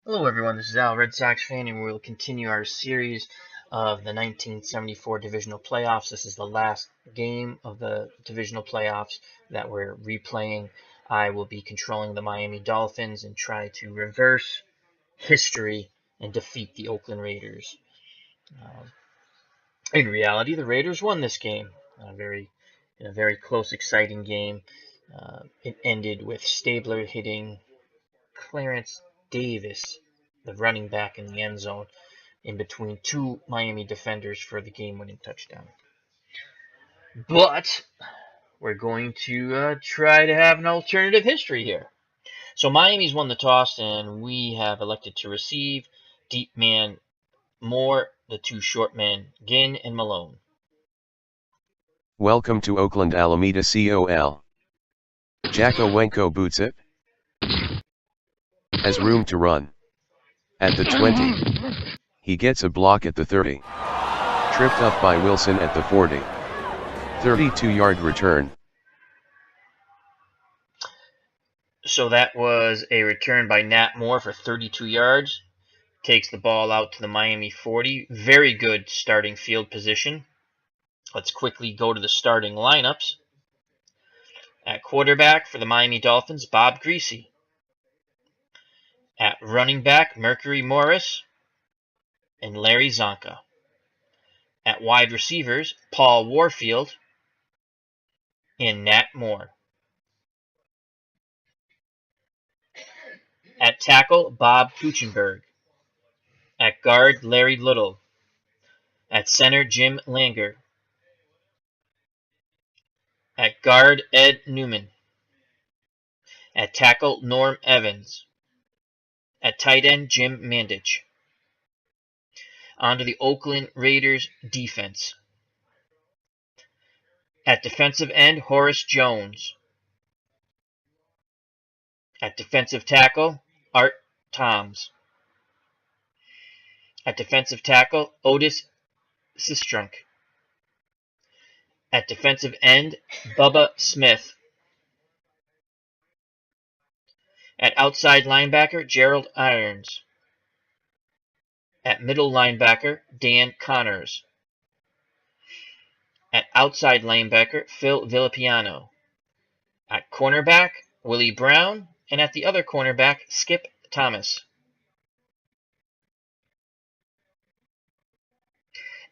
Hello everyone, this is Al, Red Sox fan, and we will continue our series of the 1974 divisional playoffs. This is the last game of the divisional playoffs that we're replaying. I will be controlling the Miami Dolphins and try to reverse history and defeat the Oakland Raiders. In reality, the Raiders won this game. In a very close, exciting game. It ended with Stabler hitting Clarence Davis, the running back, in the end zone in between two Miami defenders for the game-winning touchdown. But we're going to try to have an alternative history here. So Miami's won the toss, and we have elected to receive. Deep man Moore, the two short men Ginn and Malone. Welcome to Oakland Alameda COL. Jacko Wenko boots it. Has room to run. At the 20. He gets a block at the 30. Tripped up by Wilson at the 40. 32-yard return. So that was a return by Nat Moore for 32 yards. Takes the ball out to the Miami 40. Very good starting field position. Let's quickly go to the starting lineups. At quarterback for the Miami Dolphins, Bob Griese. At running back, Mercury Morris and Larry Zonka. At wide receivers, Paul Warfield and Nat Moore. At tackle, Bob Kuechenberg. At guard, Larry Little. At center, Jim Langer. At guard, Ed Newman. At tackle, Norm Evans. At tight end, Jim Mandich. On to the Oakland Raiders defense. At defensive end, Horace Jones. At defensive tackle, Art Toms. At defensive tackle, Otis Sistrunk. At defensive end, Bubba Smith. At outside linebacker, Gerald Irons. At middle linebacker, Dan Connors. At outside linebacker, Phil Villapiano. At cornerback, Willie Brown. And at the other cornerback, Skip Thomas.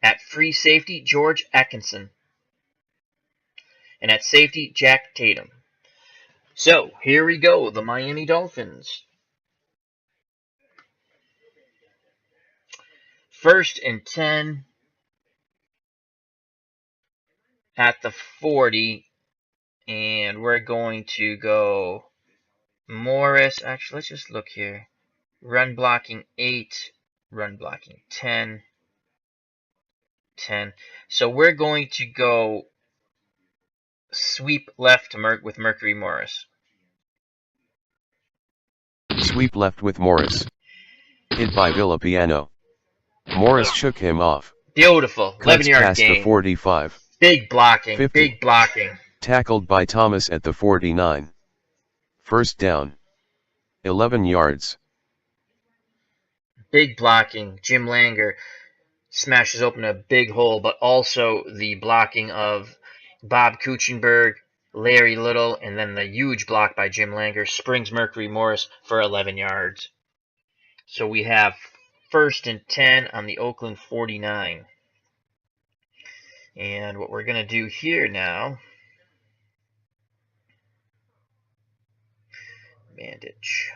At free safety, George Atkinson. And at safety, Jack Tatom. So, here we go, the Miami Dolphins. 1st and 10 at the 40, and we're going to go Morris. Actually, let's just look here. Run blocking 8, run blocking 10, 10. So we're going to go sweep left with Mercury Morris. Sweep left with Morris. Hit by Villapiano. Morris shook him off. Beautiful. 11-yard past gain. The 45. Big blocking. 50. Big blocking. Tackled by Thomas at the 49. First down. 11 yards. Big blocking. Jim Langer smashes open a big hole, but also the blocking of Bob Kuechenberg, Larry Little, and then the huge block by Jim Langer springs Mercury Morris for 11 yards. So we have 1st and 10 on the Oakland 49. And what we're going to do here now, Mandich.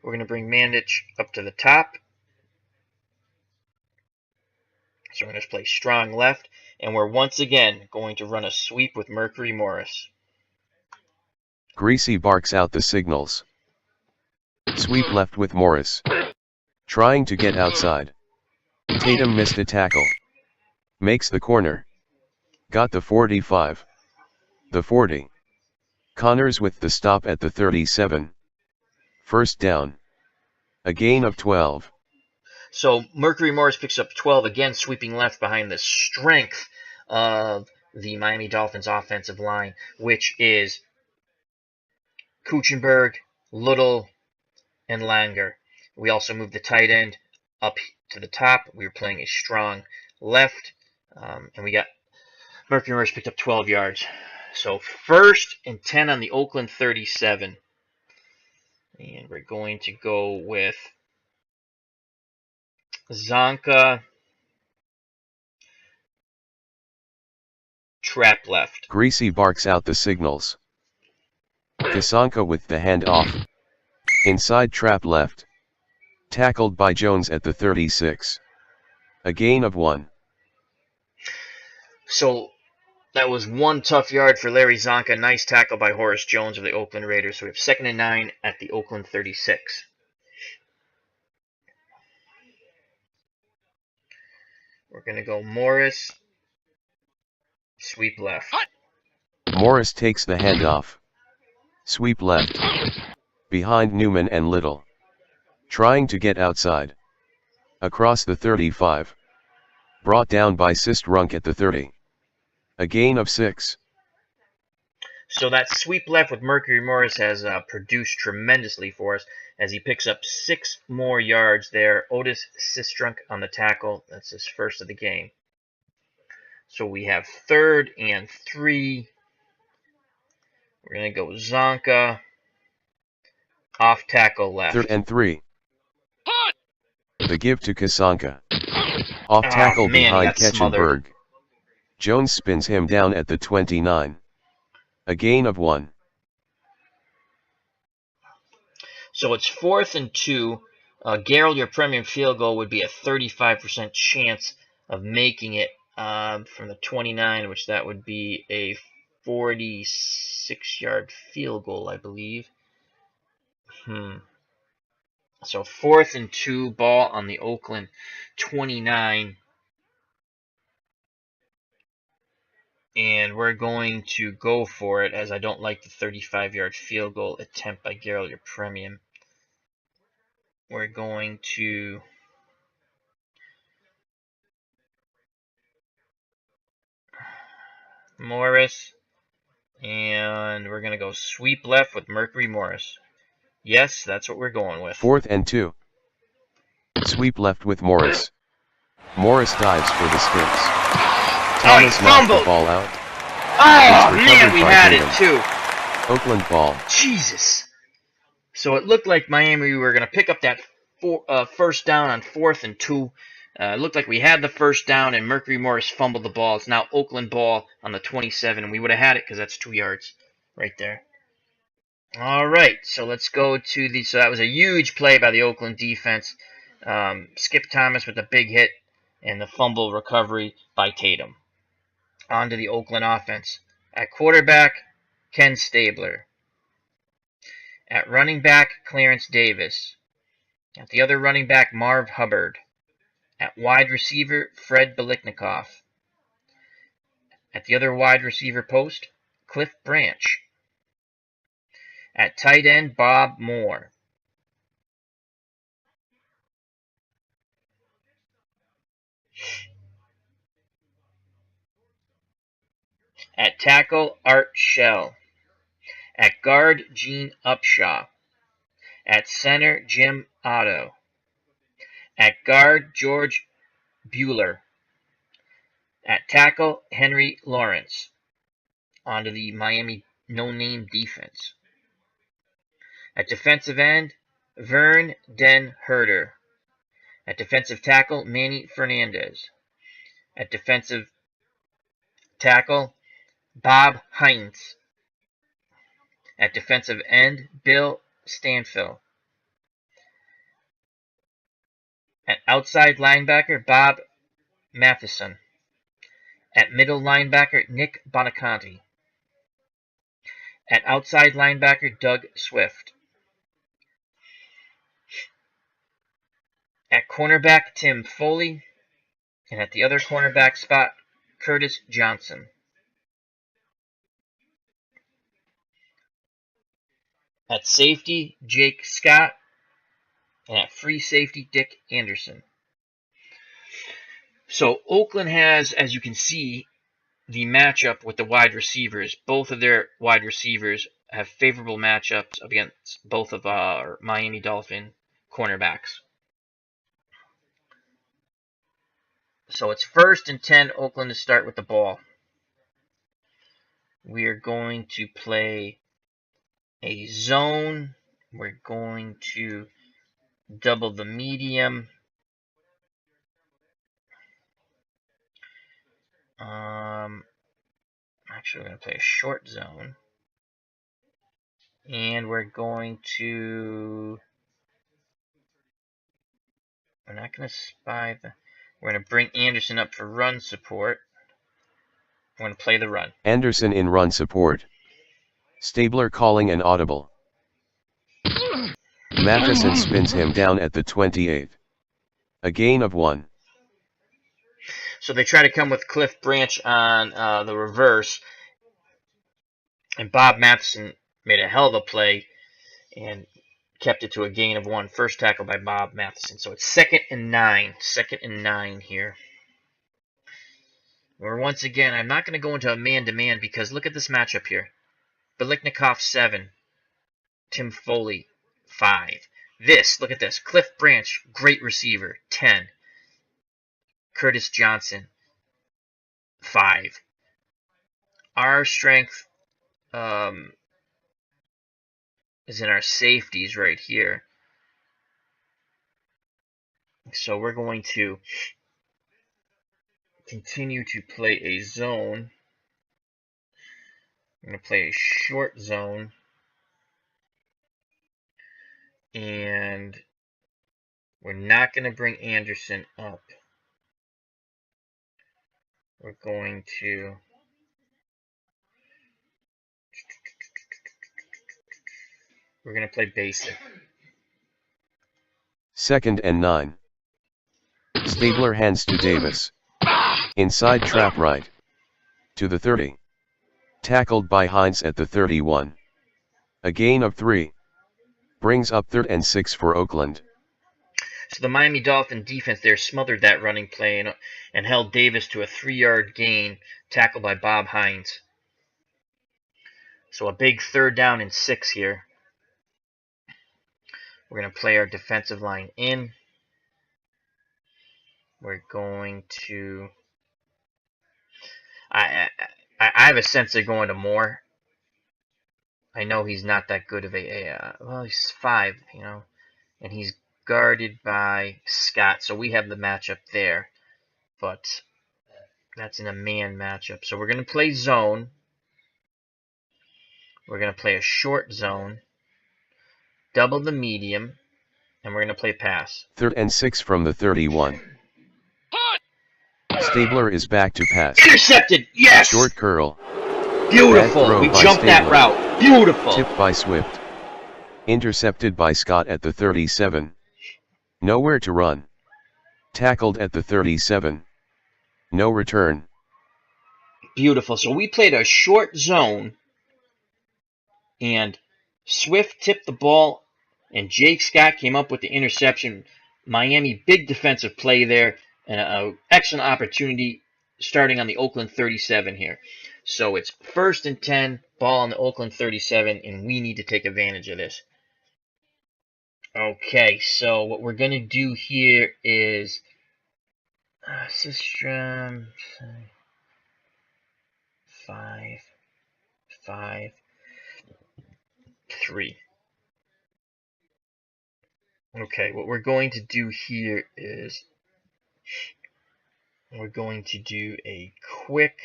We're going to bring Mandich up to the top. So we're going to play strong left, and we're once again going to run a sweep with Mercury Morris. Griese barks out the signals. Sweep left with Morris. Trying to get outside. Tatom missed a tackle. Makes the corner. Got the 45. The 40. Connors with the stop at the 37. First down. A gain of 12. So Mercury Morris picks up 12 again, sweeping left behind the strength of the Miami Dolphins offensive line, which is Kuechenberg, Little, and Langer. We also moved the tight end up to the top. We were playing a strong left, and we got Mercury Morris picked up 12 yards. So 1st and 10 on the Oakland 37. And we're going to go with Zonka, trap left. Greasy barks out the signals. Csonka with the handoff. Inside trap left. Tackled by Jones at the 36. A gain of 1. So that was 1 tough yard for Larry Zonka. Nice tackle by Horace Jones of the Oakland Raiders. So we have 2nd and 9 at the Oakland 36. We're going to go Morris, sweep left. Morris takes the handoff. Sweep left. Behind Newman and Little. Trying to get outside. Across the 35. Brought down by Sistrunk at the 30. A gain of 6. So that sweep left with Mercury Morris has produced tremendously for us as he picks up 6 more yards there. Otis Sistrunk on the tackle. That's his first of the game. So we have 3rd and 3. We're going to go Zonka. Off tackle left. 3rd and 3. The give to Csonka. Off tackle behind Ketchenberg. Jones spins him down at the 29. A gain of 1. So it's 4th and 2. Gerald, your premium field goal would be a 35% chance of making it from the 29, which that would be a 46-yard field goal, I believe. So 4th and 2, ball on the Oakland 29. And we're going to go for it, as I don't like the 35-yard field goal attempt by Gerald, your premium. We're going to Morris, and we're going to go sweep left with Mercury Morris. Yes, that's what we're going with. 4th and 2. Sweep left with Morris. Morris dives for the sticks. Thomas knocked the ball out. Oh, man, we had it, too. Oakland ball. Jesus. So it looked like Miami were going to pick up that first down on 4th and 2. It looked like we had the first down, and Mercury Morris fumbled the ball. It's now Oakland ball on the 27, and we would have had it because that's 2 yards right there. All right, so let's go to the... So that was a huge play by the Oakland defense. Skip Thomas with a big hit and the fumble recovery by Tatom. On to the Oakland offense. At quarterback, Ken Stabler. At running back, Clarence Davis. At the other running back, Marv Hubbard. At wide receiver, Fred Biletnikoff. At the other wide receiver post, Cliff Branch. At tight end, Bob Moore. At tackle, Art Shell. At guard, Gene Upshaw. At center, Jim Otto. At guard, George Bueller. At tackle, Henry Lawrence. On to the Miami no-name defense. At defensive end, Vern Den Herder. At defensive tackle, Manny Fernandez. At defensive tackle, Bob Hinds. At defensive end, Bill Stanfill. At outside linebacker, Bob Matheson. At middle linebacker, Nick Buoniconti. At outside linebacker, Doug Swift. At cornerback, Tim Foley. And at the other cornerback spot, Curtis Johnson. At safety, Jake Scott. And at free safety, Dick Anderson. So Oakland has, as you can see, the matchup with the wide receivers. Both of their wide receivers have favorable matchups against both of our Miami Dolphin cornerbacks. So it's 1st and 10, Oakland to start with the ball. We are going to play a zone. We're going to double the medium. Actually, we're going to play a short zone. And we're going to... We're not going to spy the... We're going to bring Anderson up for run support. We're going to play the run. Anderson in run support. Stabler calling an audible. Matheson spins him down at the 28. A gain of 1. So they try to come with Cliff Branch on the reverse. And Bob Matheson made a hell of a play and kept it to a gain of 1. First tackle by Bob Matheson. So it's 2nd and 9. 2nd and 9 here. Where once again, I'm not going to go into a man-to-man because look at this matchup here. Biletnikoff 7. Tim Foley 5. Look at this. Cliff Branch, great receiver, 10. Curtis Johnson 5. Our strength is in our safeties right here. So we're going to continue to play a zone. I'm going to play a short zone. And we're not going to bring Anderson up. We're going to... We're going to play basic. 2nd and 9. Stabler hands to Davis. Inside trap right. To the 30. Tackled by Hinds at the 31. A gain of 3. Brings up 3rd and 6 for Oakland. So the Miami Dolphin defense there smothered that running play and held Davis to a 3-yard gain, tackled by Bob Hinds. So a big 3rd down and 6 here. We're going to play our defensive line in. We're going to... I have a sense they're going to Moore. I know he's not that good of well, he's 5, you know, and he's guarded by Scott, so we have the matchup there, but that's in a man matchup. So we're going to play zone. We're going to play a short zone, double the medium, and we're going to play pass. 3rd and 6 from the 31. Stabler is back to pass. Intercepted! Yes! Short curl. Beautiful! We jumped that route. Beautiful! Tipped by Swift. Intercepted by Scott at the 37. Nowhere to run. Tackled at the 37. No return. Beautiful. So we played a short zone, and Swift tipped the ball, and Jake Scott came up with the interception. Miami, big defensive play there, and an excellent opportunity starting on the Oakland 37 here. So it's 1st and 10, ball on the Oakland 37, and we need to take advantage of this. Okay, so what we're going to do here is System 5, 5, 3. Okay, what we're going to do here is we're going to do a quick...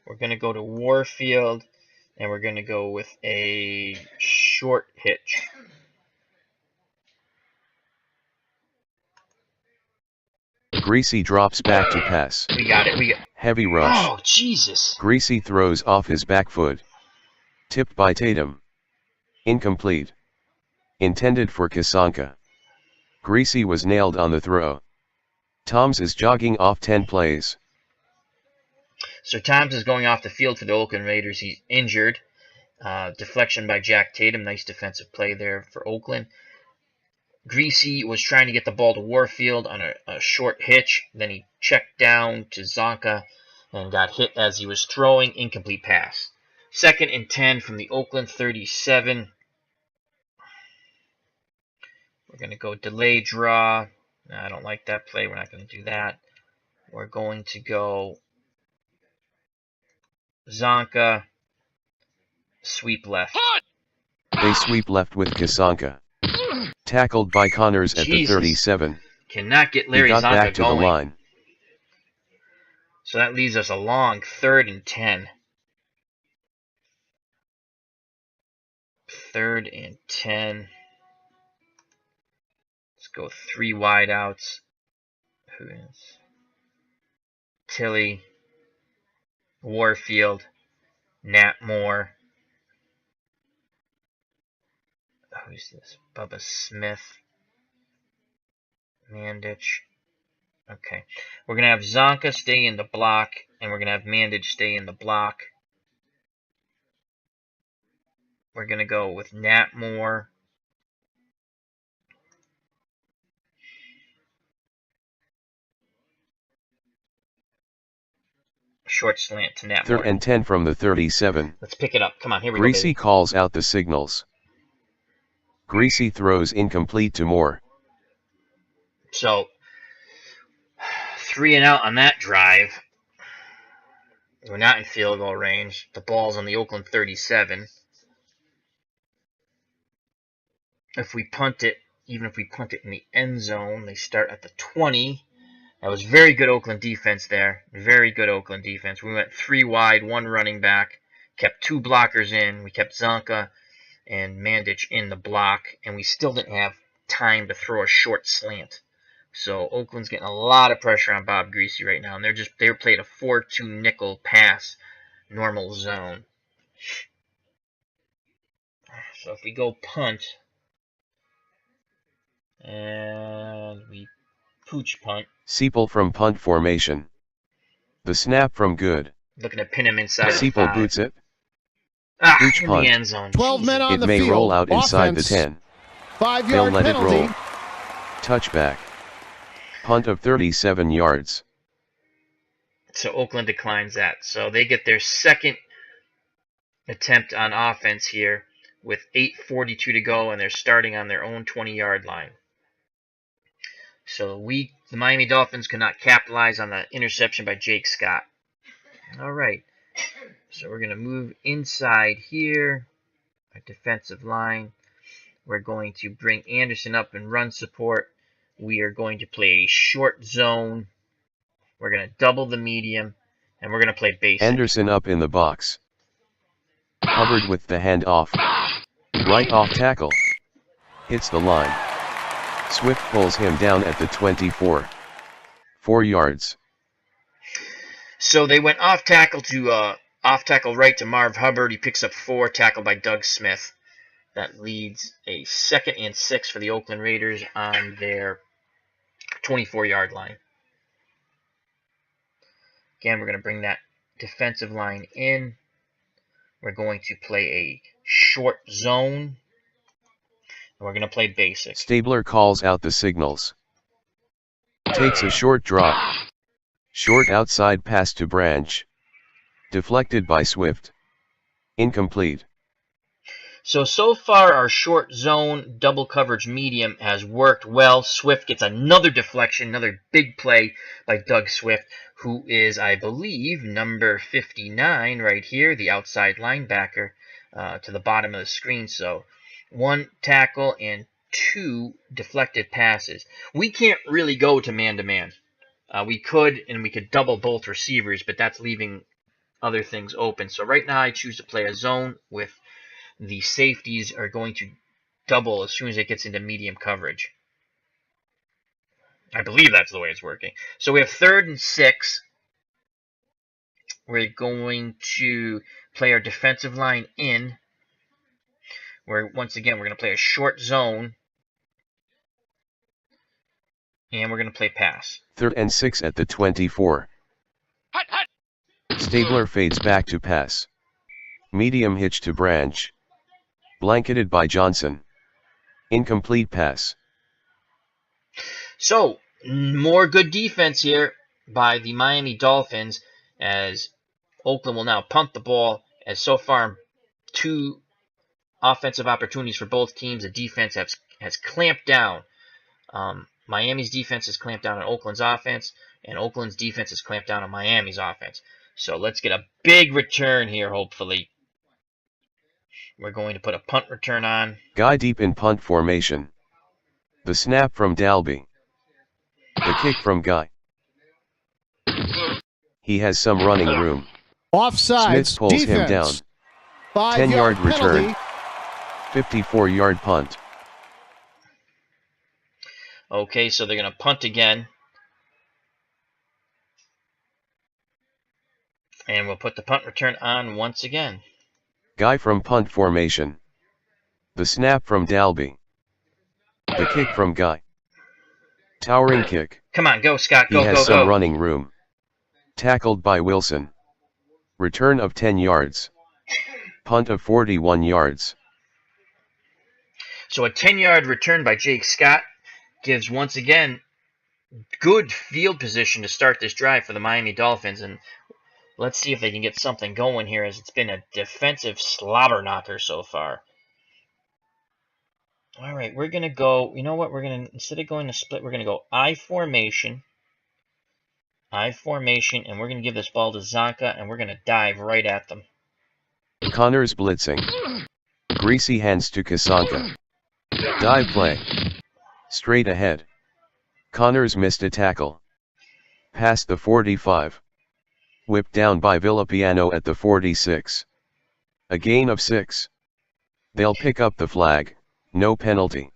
We're going to go to Warfield, and we're going to go with a short hitch. Greasy drops back to pass. We got it. Heavy rush. Oh, Jesus. Greasy throws off his back foot. Tipped by Tatom. Incomplete. Intended for Csonka. Greasy was nailed on the throw. Toms is jogging off 10 plays. So Toms is going off the field for the Oakland Raiders. He's injured. Deflection by Jack Tatom. Nice defensive play there for Oakland. Greasy was trying to get the ball to Warfield on a short hitch. Then he checked down to Zonka and got hit as he was throwing. Incomplete pass. 2nd and 10 from the Oakland 37. We're going to go delay draw. No, I don't like that play. We're not going to do that. We're going to go Zonka, sweep left. They sweep left with Csonka. Tackled by Connors at the 37. Cannot get He Larry got Zonka back to going. the line. So that leaves us a long 3rd and 10. 3rd and 10. Let's go 3 wide outs. Who is? Tilly, Warfield, Nat Moore. Who's this? Bubba Smith. Mandich. Okay. We're going to have Zonka stay in the block, and we're going to have Mandich stay in the block. We're going to go with Nat Moore. Short slant to Nat Moore. 3rd and 10 from the 37. Let's pick it up. Come on, here we go. Greasy Baby. calls out the signals. Greasy throws incomplete to Moore. So, 3 and out on that drive. We're not in field goal range. The ball's on the Oakland 37. If we punt it, even if we punt it in the end zone, they start at the 20. That was very good Oakland defense there. Very good Oakland defense. We went 3 wide, 1 running back. Kept 2 blockers in. We kept Zonka and Mandich in the block. And we still didn't have time to throw a short slant. So Oakland's getting a lot of pressure on Bob Greasy right now. And they were playing a 4-2 nickel pass, normal zone. So if we go punt, and we pooch punt. Seeple from punt formation. The snap from good. Looking to pin him inside. Seeple boots it. Pooch in punt. The end zone. 12 men on it the may field. roll out inside Offense. the 10. 5-yard They'll let penalty. it roll. Touchback. Punt of 37 yards. So Oakland declines that. So they get their 2nd attempt on offense here with 8:42 to go, and they're starting on their own 20-yard line. So the Miami Dolphins could not capitalize on the interception by Jake Scott. All right. So we're going to move inside here, our defensive line. We're going to bring Anderson up and run support. We are going to play a short zone. We're going to double the medium, and we're going to play basic. Anderson up in the box. Hubbard with the handoff. Right off tackle. Hits the line. Swift pulls him down at the 24. 4 yards. So they went off tackle right to Marv Hubbard. He picks up 4, tackled by Doug Smith. That leads a 2nd and 6 for the Oakland Raiders on their 24-yard line. Again, we're going to bring that defensive line in. We're going to play a short zone. And we're going to play basic. Stabler calls out the signals. Takes a short drop. Short outside pass to Branch. Deflected by Swift. Incomplete. So far our short zone double coverage medium has worked well. Swift gets another deflection, another big play by Doug Swift, who is, I believe, number 59 right here, the outside linebacker to the bottom of the screen. So 1 tackle and 2 deflected passes. We can't really go to man-to-man. We could double both receivers, but that's leaving other things open. So right now I choose to play a zone with the safeties are going to double as soon as it gets into medium coverage. I believe that's the way it's working. So we have 3rd and 6. We're going to play our defensive line in. Once again, we're going to play a short zone. And we're going to play pass. 3rd and 6 at the 24. Stabler fades back to pass. Medium hitch to Branch. Blanketed by Johnson. Incomplete pass. So, more good defense here by the Miami Dolphins as Oakland will now punt the ball as so far 2 offensive opportunities for both teams. The defense has clamped down. Miami's defense has clamped down on Oakland's offense, and Oakland's defense has clamped down on Miami's offense. So let's get a big return here, hopefully. We're going to put a punt return on. Guy deep in punt formation. The snap from Dalby. The kick from Guy. He has some running room. Offsides. Smith pulls him down. 10-yard return. 54-yard punt. Okay, so they're going to punt again. And we'll put the punt return on once again. Guy from punt formation. The snap from Dalby. The kick from Guy. Towering kick. Come on, go, Scott. Go, he has go, some go. running room. Tackled by Wilson. Return of 10 yards. Punt of 41 yards. So a 10-yard return by Jake Scott gives, once again, good field position to start this drive for the Miami Dolphins. And let's see if they can get something going here, as it's been a defensive slobber knocker so far. All right, we're going to go, you know what, instead of going to split, we're going to go I formation, and we're going to give this ball to Zonka, and we're going to dive right at them. Connors blitzing. Greasy hands to Csonka. Dive play. Straight ahead. Connors missed a tackle. Past the 45. Whipped down by Villapiano at the 46. A gain of 6. They'll pick up the flag. No penalty.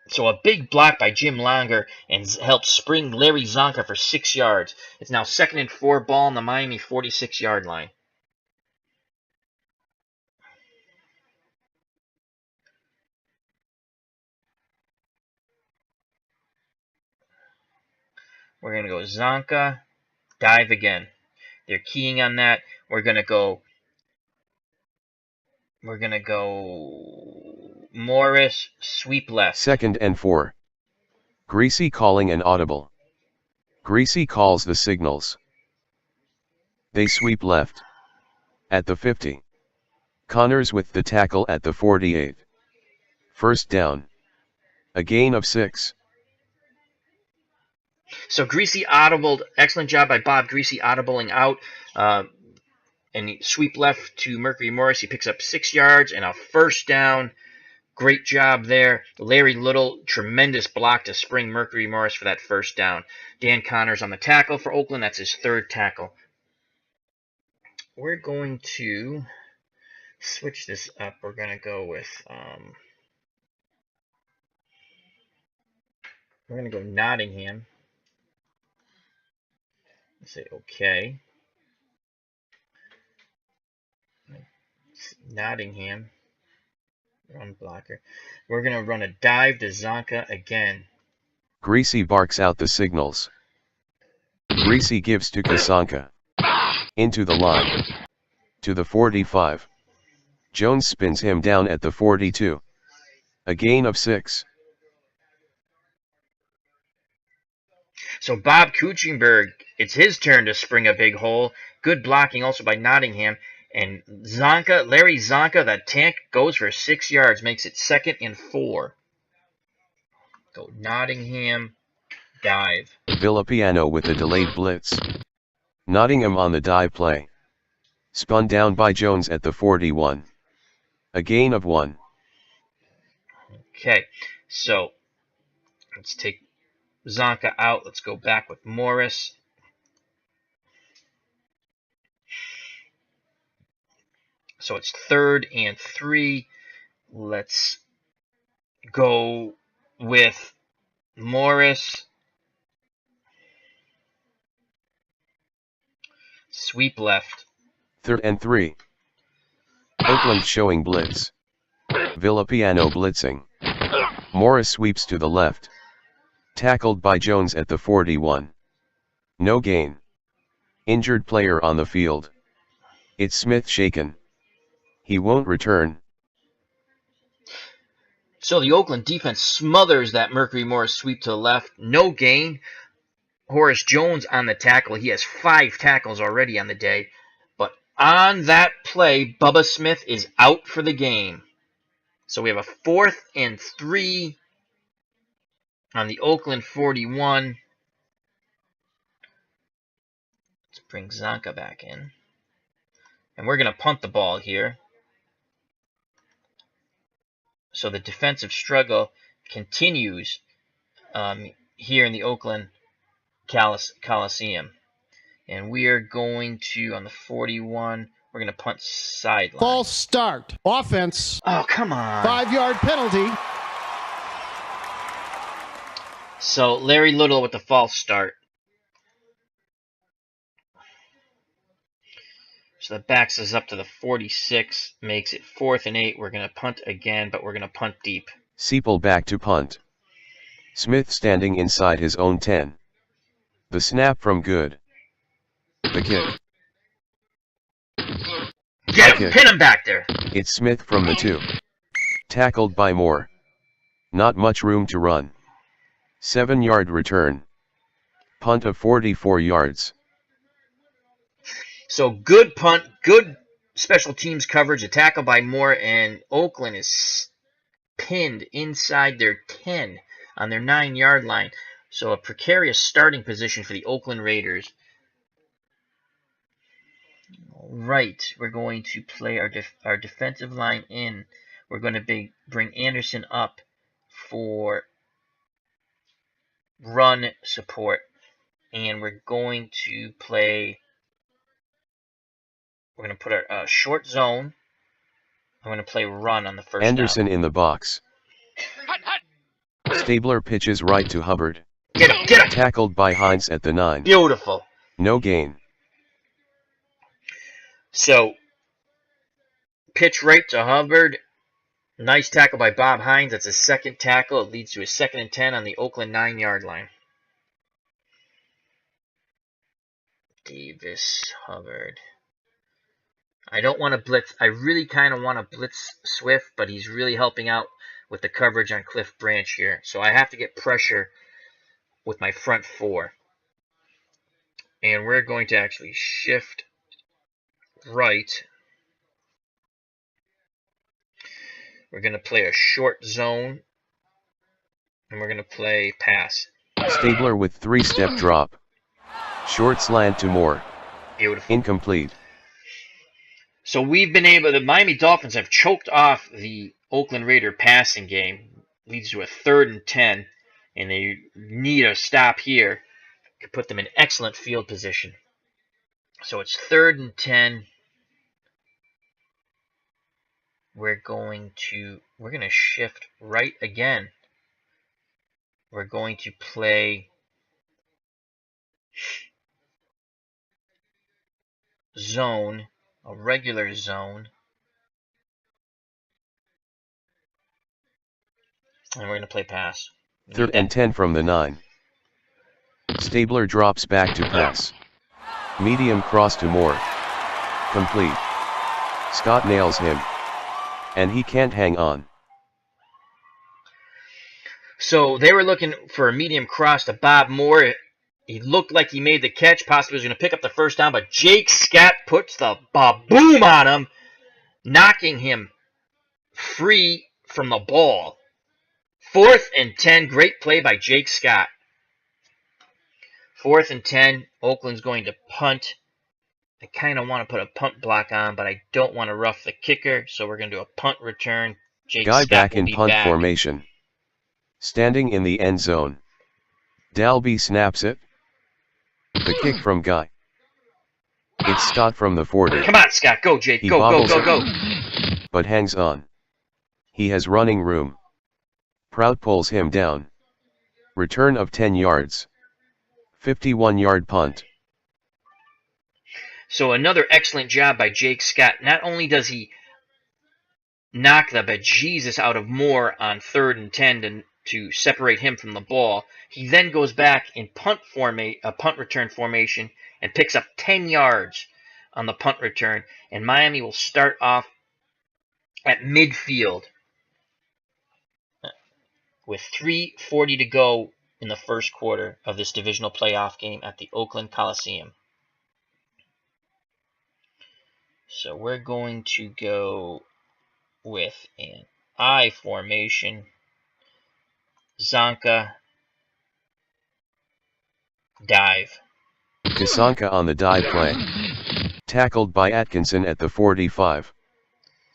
So a big block by Jim Longer and helps spring Larry Zonka for 6 yards. It's now 2nd and 4, ball on the Miami 46-yard line. We're going to go Zonka, dive again. They're keying on that. We're going to go Morris, sweep left. 2nd and 4. Greasy calling an audible. Greasy calls the signals. They sweep left. At the 50. Connors with the tackle at the 48. First down. A gain of 6. So Greasy audibled. Excellent job by Bob Greasy audibling out. And he sweep left to Mercury Morris. He picks up 6 yards and a first down. Great job there. Larry Little, tremendous block to spring Mercury Morris for that first down. Dan Connors on the tackle for Oakland. That's his 3rd tackle. We're going to switch this up. We're going to go with... we're going to go Nottingham. Say okay. Nottingham. Run blocker. We're going to run a dive to Zonka again. Greasy barks out the signals. Greasy gives to Csonka. Into the line. To the 45. Jones spins him down at the 42. A gain of 6. So Bob Kuchenberg, it's his turn to spring a big hole. Good blocking also by Nottingham. And Zonka, Larry Zonka, the tank, goes for 6 yards, makes it 2nd and 4. Go Nottingham, dive. Villapiano with a delayed blitz. Nottingham on the dive play. Spun down by Jones at the 41. A gain of 1. Okay, so let's take Zonka out. Let's go back with Morris. So it's 3rd and 3. Let's go with Morris. Sweep left. 3rd and 3. Oakland showing blitz. Villapiano blitzing. Morris sweeps to the left. Tackled by Jones at the 41. No gain. Injured player on the field. It's Smith shaken. He won't return. So the Oakland defense smothers that Mercury Morris sweep to the left. No gain. Horace Jones on the tackle. He has 5 tackles already on the day. But On that play, Bubba Smith is out for the game. So we have a 4th and 3 on the Oakland 41. Let's bring Zonka back in. And we're going to punt the ball here. So the defensive struggle continues here in the Oakland Coliseum. And we are going to, on the 41, we're going to punt sideline. False start. Offense. Oh, come on. 5-yard penalty. So Larry Little with the false start. So that backs us up to the 46, makes it 4th and 8. We're going to punt again, but we're going to punt deep. Seipel back to punt. Smith standing inside his own 10. The snap from Good. The kick. Get him! Pin him back there! It's Smith from the 2. Tackled by Moore. Not much room to run. 7-yard return. Punt of 44 yards. So good punt, good special teams coverage, a tackle by Moore, and Oakland is pinned inside their 10 on their 9-yard line. So a precarious starting position for the Oakland Raiders. All right, we're going to play our defensive line in. We're going to bring Anderson up for run support. And we're going to play... We're going to put our short zone. I'm going to play run on the first Anderson down. In the box. Stabler pitches right to Hubbard. Get him, get him! Tackled by Hinds at the 9. Beautiful. No gain. So, pitch right to Hubbard. Nice tackle by Bob Hinds. That's his 2nd tackle. It leads to a 2nd and 10 on the Oakland 9-yard line. Davis, Hubbard. I don't want to blitz. I really kind of want to blitz Swift, but he's really helping out with the coverage on Cliff Branch here. So I have to get pressure with my front 4. And we're going to actually shift right. We're going to play a short zone. And we're going to play pass. Stabler with 3-step drop. Short slant to Moore. Beautiful. Incomplete. So the Miami Dolphins have choked off the Oakland Raider passing game. Leads to a 3rd and 10, and they need a stop here to put them in excellent field position. So it's 3rd and 10. We're going to shift right again. We're going to play zone. A regular zone. And we're going to play pass. 3rd and 10 from the 9. Stabler drops back to pass. Medium cross to Moore. Complete. Scott nails him. And he can't hang on. So they were looking for a medium cross to Bob Moore. He looked like he made the catch, possibly was going to pick up the first down, but Jake Scott puts the boom on him, knocking him free from the ball. 4th and 10, great play by Jake Scott. 4th and 10, Oakland's going to punt. I kind of want to put a punt block on, but I don't want to rough the kicker, so we're going to do a punt return. Jake Guy Scott back will in be punt back. formation. Standing in the end zone. Dalby snaps it. The kick from Guy. It's Scott from the 40. Come on, Scott. Go, Jake. He Go, bobbles go, go, it, go. but hangs on. He has running room. Prout pulls him down. Return of 10 yards. 51-yard punt. So another excellent job by Jake Scott. Not only does he knock the bejesus out of Moore on 3rd and 10 to separate him from the ball, he then goes back in punt return formation and picks up 10 yards on the punt return. And Miami will start off at midfield with 3:40 to go in the first quarter of this divisional playoff game at the Oakland Coliseum. So we're going to go with an I formation. Zonka, dive. Csonka on the dive play. Tackled by Atkinson at the 45.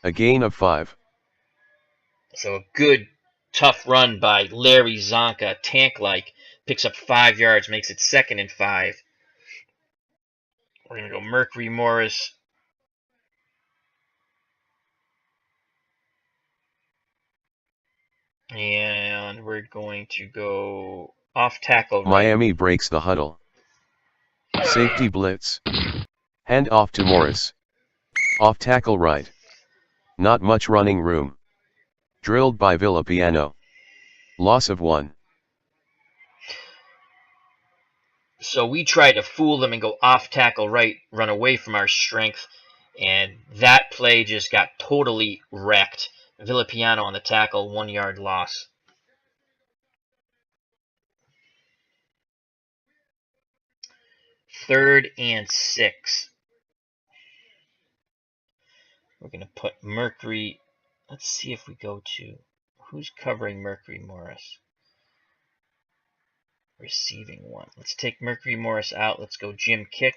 A gain of 5. So a good, tough run by Larry Zonka, tank-like. Picks up 5 yards, makes it 2nd and 5. We're going to go Mercury Morris. And we're going to go off tackle right. Miami breaks the huddle. Safety blitz. Hand off to Morris. Off tackle right. Not much running room. Drilled by Villapiano. Loss of 1. So we try to fool them and go off tackle right, run away from our strength, and that play just got totally wrecked. Villapiano on the tackle, 1 yard loss. Third and 6. We're going to put Mercury. Let's see if we go to who's covering Mercury Morris. Receiving 1. Let's take Mercury Morris out. Let's go Jim Kick.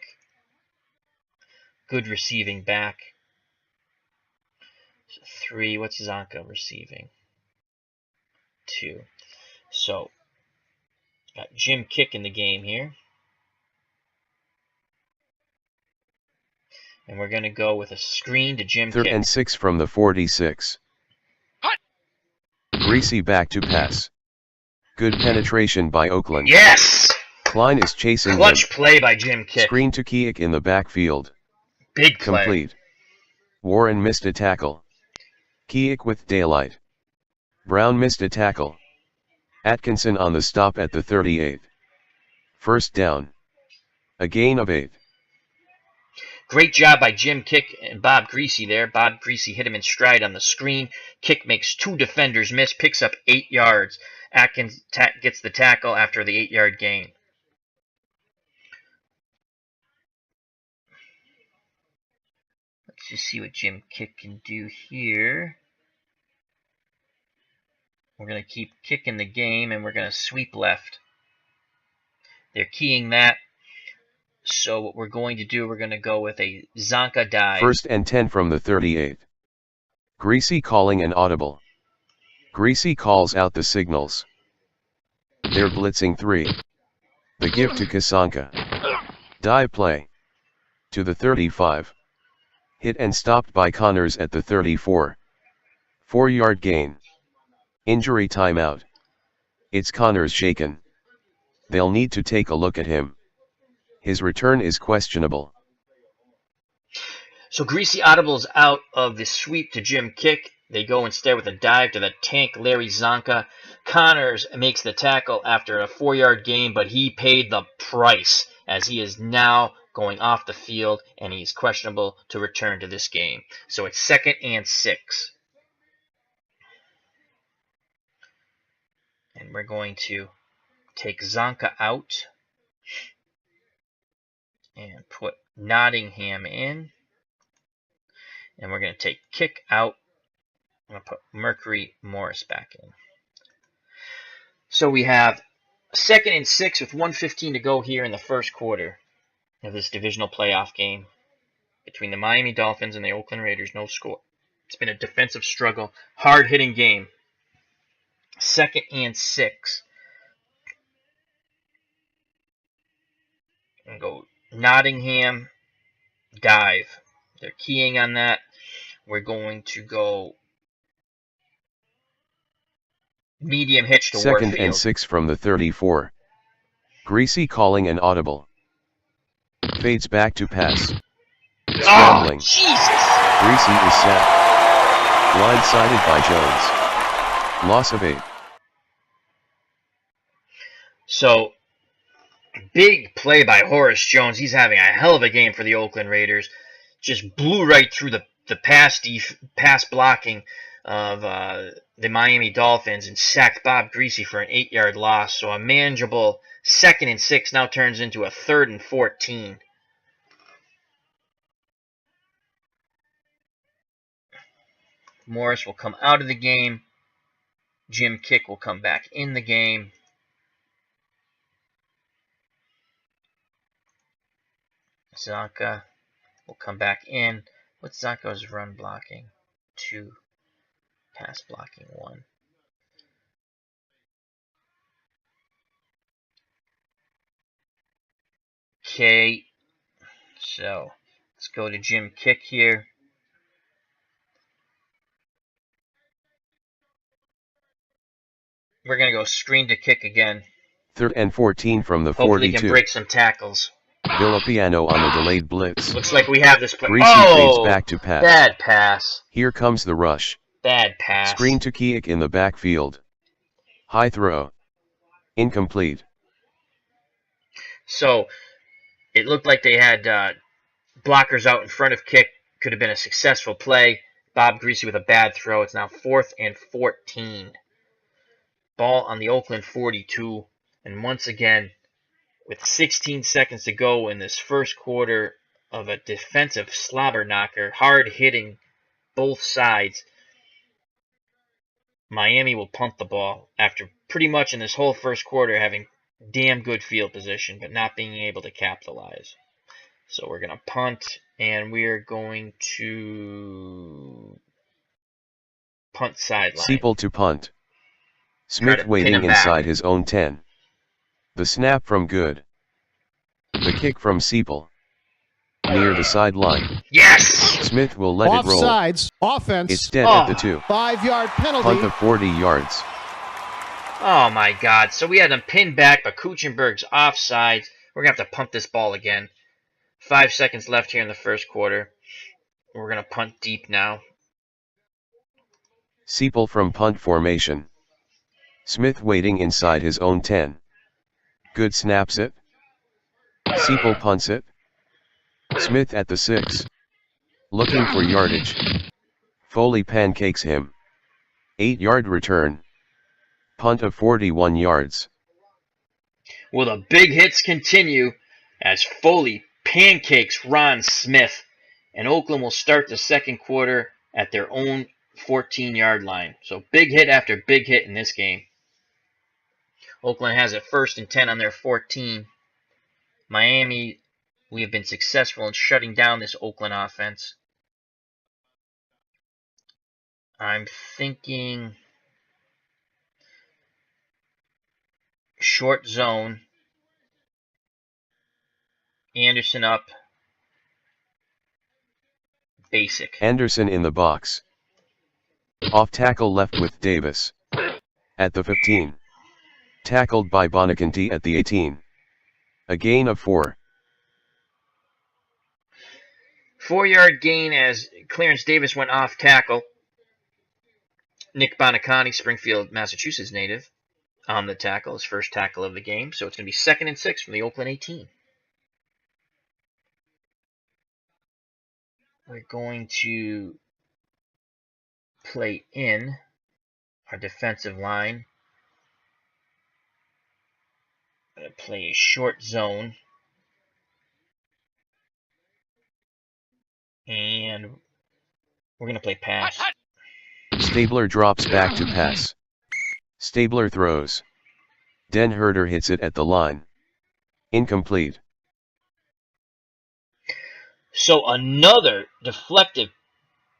Good receiving back. 3. What's Zonka receiving? 2. So, got Jim Kick in the game here. And we're going to go with a screen to Jim Kick. 3rd and 6 from the 46. Greasy back to pass. Good penetration by Oakland. Yes! Klein is chasing Clutch him. play by Jim Kick. Screen to Keek in the backfield. Big play. Complete. Warren missed a tackle. Keek with daylight. Brown missed a tackle. Atkinson on the stop at the 38. First down. A gain of 8. Great job by Jim Kick and Bob Greasy there. Bob Greasy hit him in stride on the screen. Kick makes 2 defenders miss, picks up 8 yards. Atkins gets the tackle after the 8-yard gain. Let's just see what Jim Kick can do here. We're going to keep kicking the game, and we're going to sweep left. They're keying that. So what we're going to do, we're going to go with a Zonka dive. 1st and 10 from the 38. Greasy calling an audible. Greasy calls out the signals. They're blitzing 3. The give to Csonka. Dive play. To the 35. Hit and stopped by Connors at the 34. 4-yard gain. Injury timeout. It's Connors shaken. They'll need to take a look at him. His return is questionable. So Greasy audibles out of the sweep to Jim Kick. They go instead with a dive to the tank Larry Zonka. Connors makes the tackle after a 4-yard gain, but he paid the price as he is now going off the field and he's questionable to return to this game. So it's 2nd and 6. And we're going to take Zonka out and put Nottingham in. And we're going to take Kick out. I'm going to put Mercury Morris back in. So we have 2nd and 6 with 1:15 to go here in the first quarter of this divisional playoff game between the Miami Dolphins and the Oakland Raiders. No score. It's been a defensive struggle. Hard-hitting game. 2nd and 6. And go Nottingham dive. They're keying on that. We're going to go medium hitch to 2nd Warfield. and 6 from the 34. Greasy calling an audible. Fades back to pass. Scrambling. Oh, Jesus! Greasy is sacked. Blindsided by Jones. Loss of 8. So, big play by Horace Jones. He's having a hell of a game for the Oakland Raiders. Just blew right through the pass blocking of the Miami Dolphins and sacked Bob Greasy for an 8-yard loss. So a manageable 2nd and 6 now turns into a 3rd and 14. Morris will come out of the game. Jim Kick will come back in the game. Zonka will come back in. What's Zonka's run blocking? 2. Pass blocking 1. Okay, so let's go to Jim Kick here. We're going to go screen to kick again. 3rd and 14 from the Hopefully 42. he can break some tackles. Villapiano on the delayed blitz. Looks like we have this play. Greasy fades back to pass. Bad pass. Here comes the rush. Bad pass. Screen to Kiek in the backfield. High throw. Incomplete. So, it looked like they had blockers out in front of Kick. Could have been a successful play. Bob Greasy with a bad throw. It's now 4th and 14. Ball on the Oakland 42. And once again, with 16 seconds to go in this first quarter of a defensive slobber knocker, hard hitting both sides, Miami will punt the ball after pretty much in this whole first quarter having damn good field position, but not being able to capitalize. So we're going to punt, and we're going to punt sideline. Seipel to punt. Smith waiting inside his own 10. The snap from Good. The kick from Seipel. Near the sideline. Yes! Smith will let it roll. Offsides. Offense. It's dead at the 2. 5-yard penalty. Punt of 40 yards. Oh my God. So we had him pinned back, but Kuchenberg's offsides. We're going to have to punt this ball again. 5 seconds left here in the first quarter. We're going to punt deep now. Seipel from punt formation. Smith waiting inside his own 10. Good snaps it. Seipel punts it. Smith at the 6. Looking for yardage. Foley pancakes him. 8-yard return. Punt of 41 yards. Will the big hits continue as Foley pancakes Ron Smith, and Oakland will start the second quarter at their own 14-yard line. So big hit after big hit in this game. Oakland has it 1st and 10 on their 14. Miami, we have been successful in shutting down this Oakland offense. I'm thinking short zone. Anderson up. Basic. Anderson in the box. Off tackle left with Davis. At the 15. Tackled by Buoniconti at the 18. A gain of 4. 4-yard gain as Clarence Davis went off tackle. Nick Buoniconti, Springfield, Massachusetts native, on the tackle, his first tackle of the game. So it's going to be 2nd and 6 from the Oakland 18. We're going to play in our defensive line. I'm going to play a short zone. And we're going to play pass. Stabler drops back to pass. Stabler throws. Den Herder hits it at the line. Incomplete. So another deflective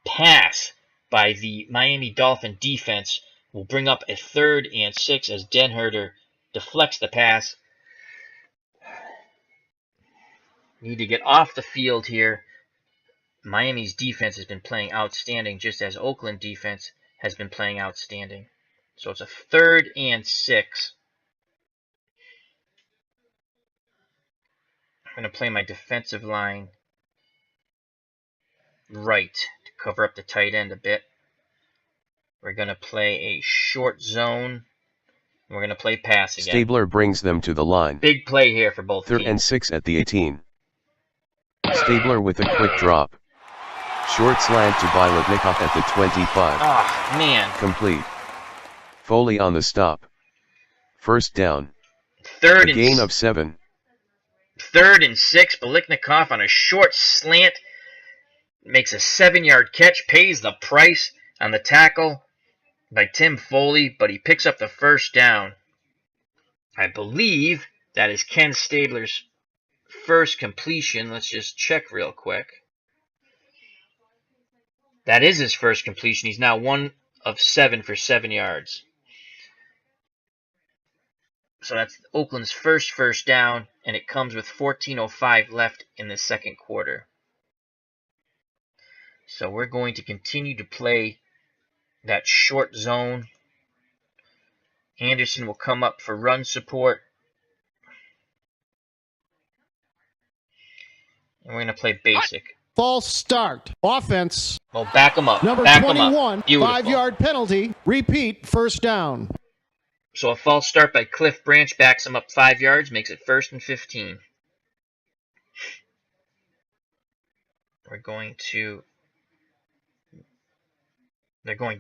pass by the Miami Dolphin defense will bring up a 3rd and 6 as Den Herder deflects the pass. Need to get off the field here. Miami's defense has been playing outstanding, just as Oakland defense has been playing outstanding. So it's a 3rd and 6. I'm going to play my defensive line right to cover up the tight end a bit. We're going to play a short zone. We're going to play pass again. Stabler brings them to the line. Big play here for both 3rd teams. and 6 at the 18. Stabler with a quick drop. Short slant to Biletnikoff at the 25. Oh, man. Complete. Foley on the stop. 1st down. Third a gain of 7. 3rd and 6. Biletnikoff on a short slant. Makes a 7-yard catch. Pays the price on the tackle by Tim Foley, but he picks up the first down. I believe that is Ken Stabler's first completion. Let's just check real quick. That is his first completion. He's now 1 of 7 for 7 yards. So that's Oakland's first down, and it comes with 14:05 left in the second quarter. So we're going to continue to play that short zone. Anderson will come up for run support. And we're going to play basic. False start. Offense. Well, back him up. Number back 21. Beautiful. 5-yard penalty. Repeat. First down. So a false start by Cliff Branch backs him up 5 yards, makes it 1st and 15. They're going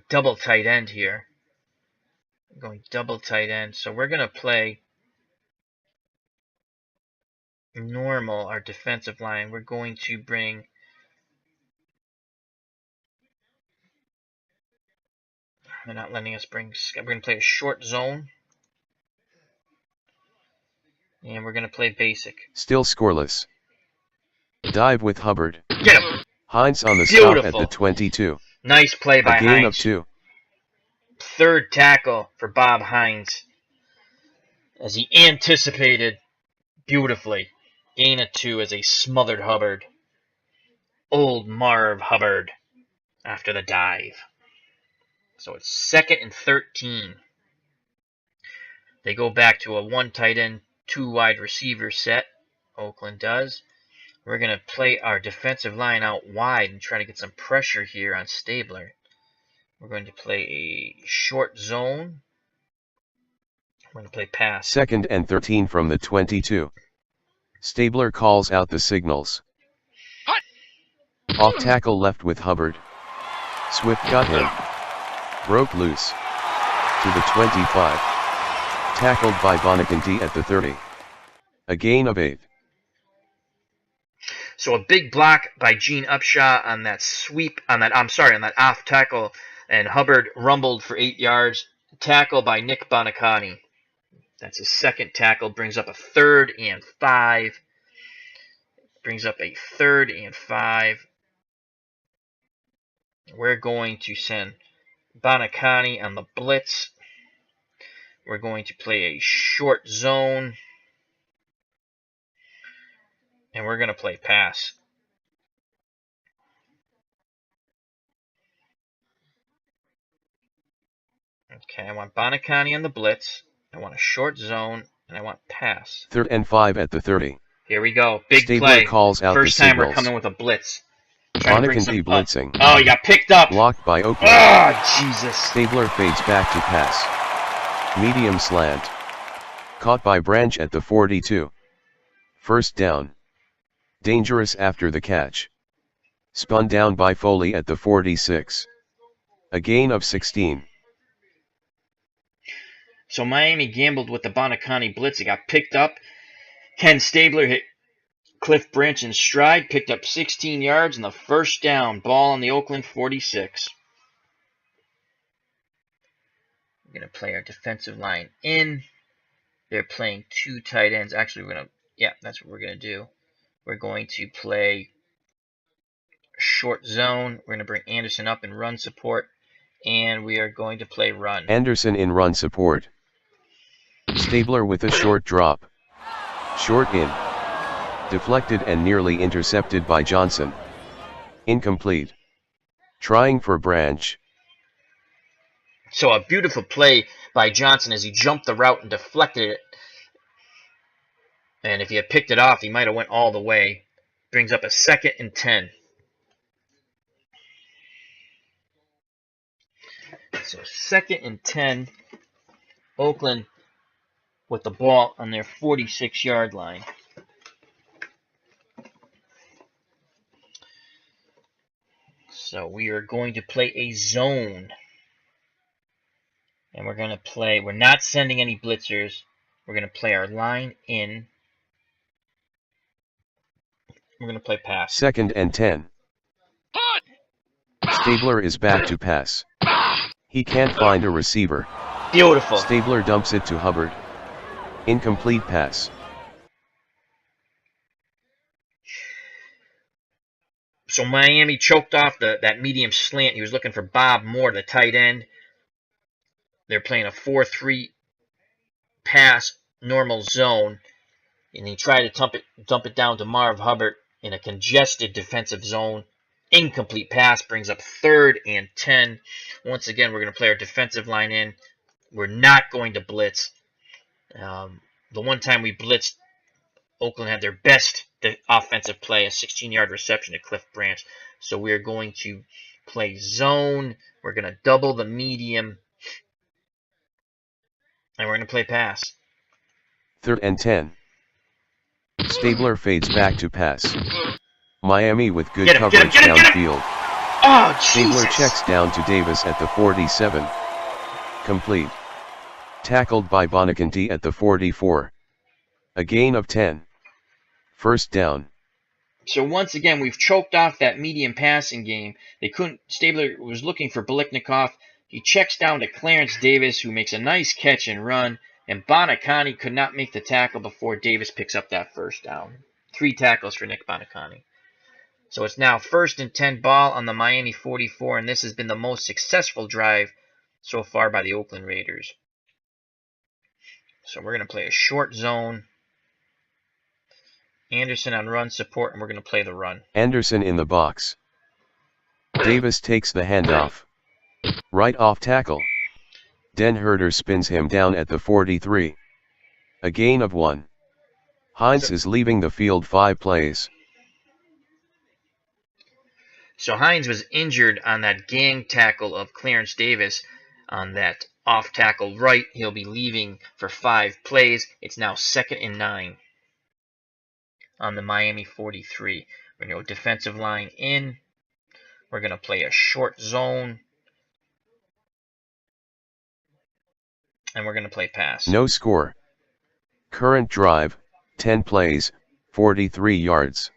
double tight end here. Going double tight end. So we're going to play normal, our defensive line. We're going to bring they're not letting us bring. We're going to play a short zone. And we're going to play basic. Still scoreless. Dive with Hubbard. Get him! Hinds on the Beautiful. stop at the 22. Nice play by A gain Hinds. of 2. Third tackle for Bob Hinds. As he anticipated beautifully. Gain of 2 as he smothered Hubbard. Old Marv Hubbard after the dive. So it's 2nd and 13. They go back to a 1 tight end, 2 wide receiver set. Oakland does. We're going to play our defensive line out wide and try to get some pressure here on Stabler. We're going to play a short zone. We're going to play pass. 2nd and 13 from the 22. Stabler calls out the signals. Off tackle left with Hubbard. Swift got him. Broke loose. To the 25. Tackled by Vonikken at the 30. A gain of 8. So a big block by Gene Upshaw on that on that off tackle, and Hubbard rumbled for 8 yards. Tackle by Nick Buoniconti. That's his second tackle, brings up a 3rd and 5. We're going to send Buoniconti on the blitz. We're going to play a short zone. And we're going to play pass. Okay, I want Buoniconti on the blitz. I want a short zone, and I want pass. 3rd and 5 at the 30. Here we go. Big Stabler play. calls out First the time we're signals. coming with a blitz. Vonikken blitzing. Oh, he got picked up. Blocked by Oakland. Oh, Jesus. Stabler fades back to pass. Medium slant. Caught by Branch at the 42. First down. Dangerous after the catch. Spun down by Foley at the 46. A gain of 16. So Miami gambled with the Buoniconti blitz. It got picked up. Ken Stabler hit Cliff Branch in stride, picked up 16 yards and the first down. Ball on the Oakland 46. We're going to play our defensive line in. They're playing 2 tight ends. Actually, that's what we're going to do. We're going to play short zone. We're going to bring Anderson up in run support. And we are going to play run. Anderson in run support. Stabler with a short drop. Short in. Deflected and nearly intercepted by Johnson. Incomplete. Trying for Branch. So a beautiful play by Johnson as he jumped the route and deflected it. And if he had picked it off, he might have went all the way. Brings up a 2nd and 10. So 2nd and 10. Oakland with the ball on their 46-yard line. So we are going to play a zone. And we're not sending any blitzers. We're going to play our line in. We're going to play pass. 2nd and 10. Stabler is back to pass. He can't find a receiver. Beautiful. Stabler dumps it to Hubbard. Incomplete pass. So Miami choked off that medium slant. He was looking for Bob Moore, the tight end. They're playing a 4-3 pass normal zone. And he tried to dump it down to Marv Hubbard in a congested defensive zone. Incomplete pass brings up 3rd and 10. Once again, we're going to play our defensive line in. We're not going to blitz. The one time we blitzed, Oakland had their best offensive play, a 16-yard reception to Cliff Branch. So we're going to play zone. We're going to double the medium. And we're going to play pass. 3rd and 10. Stabler fades back to pass. Miami with good coverage downfield. Oh, Stabler Jesus. checks down to Davis at the 47. Complete. Tackled by Buoniconti at the 44. A gain of 10. First down. So once again, we've choked off that medium passing game. Stabler was looking for Biletnikoff. He checks down to Clarence Davis, who makes a nice catch and run. And Buoniconti could not make the tackle before Davis picks up that first down. 3 tackles for Nick Buoniconti. So it's now 1st and 10 ball on the Miami 44, and this has been the most successful drive so far by the Oakland Raiders. So we're going to play a short zone. Anderson on run support, and we're going to play the run. Anderson in the box. Davis takes the handoff. Right off tackle. Den Herder spins him down at the 43. A gain of 1. Hinds is leaving the field 5 plays. So Hinds was injured on that gang tackle of Clarence Davis on that off tackle right. He'll be leaving for 5 plays. It's now 2nd and 9 on the Miami 43. We're going to go defensive line in. We're going to play a short zone. And we're going to play pass. No score. Current drive, 10 plays, 43 yards.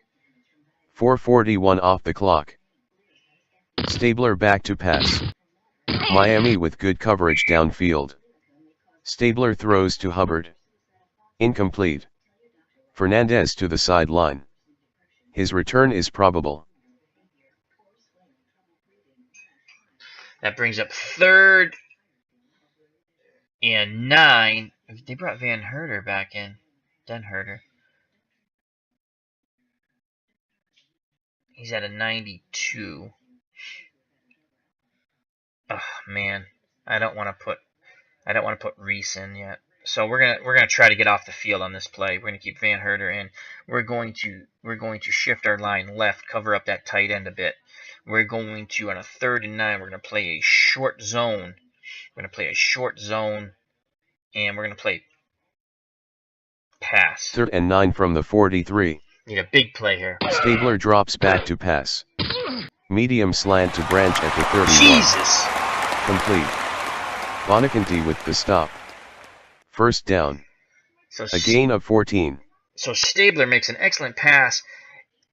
4:41 off the clock. Stabler back to pass. Miami with good coverage downfield. Stabler throws to Hubbard. Incomplete. Fernandez to the sideline. His return is probable. That brings up 3rd and 9. They brought Van Herder back in. Den Herder. He's at a 92. Oh man, I don't want to put Reese in yet. So we're gonna try to get off the field on this play. We're gonna keep Van Herder in. We're going to shift our line left, cover up that tight end a bit. We're going to, on a 3rd and 9, we're gonna play a short zone. We're gonna play a short zone, and we're gonna play pass. 3rd and 9 from the 43. Need a big play here. Stabler drops back to pass. Medium slant to Branch at the 31. Jesus! Complete. Vonikken with the stop. First down. So A gain of 14. So Stabler makes an excellent pass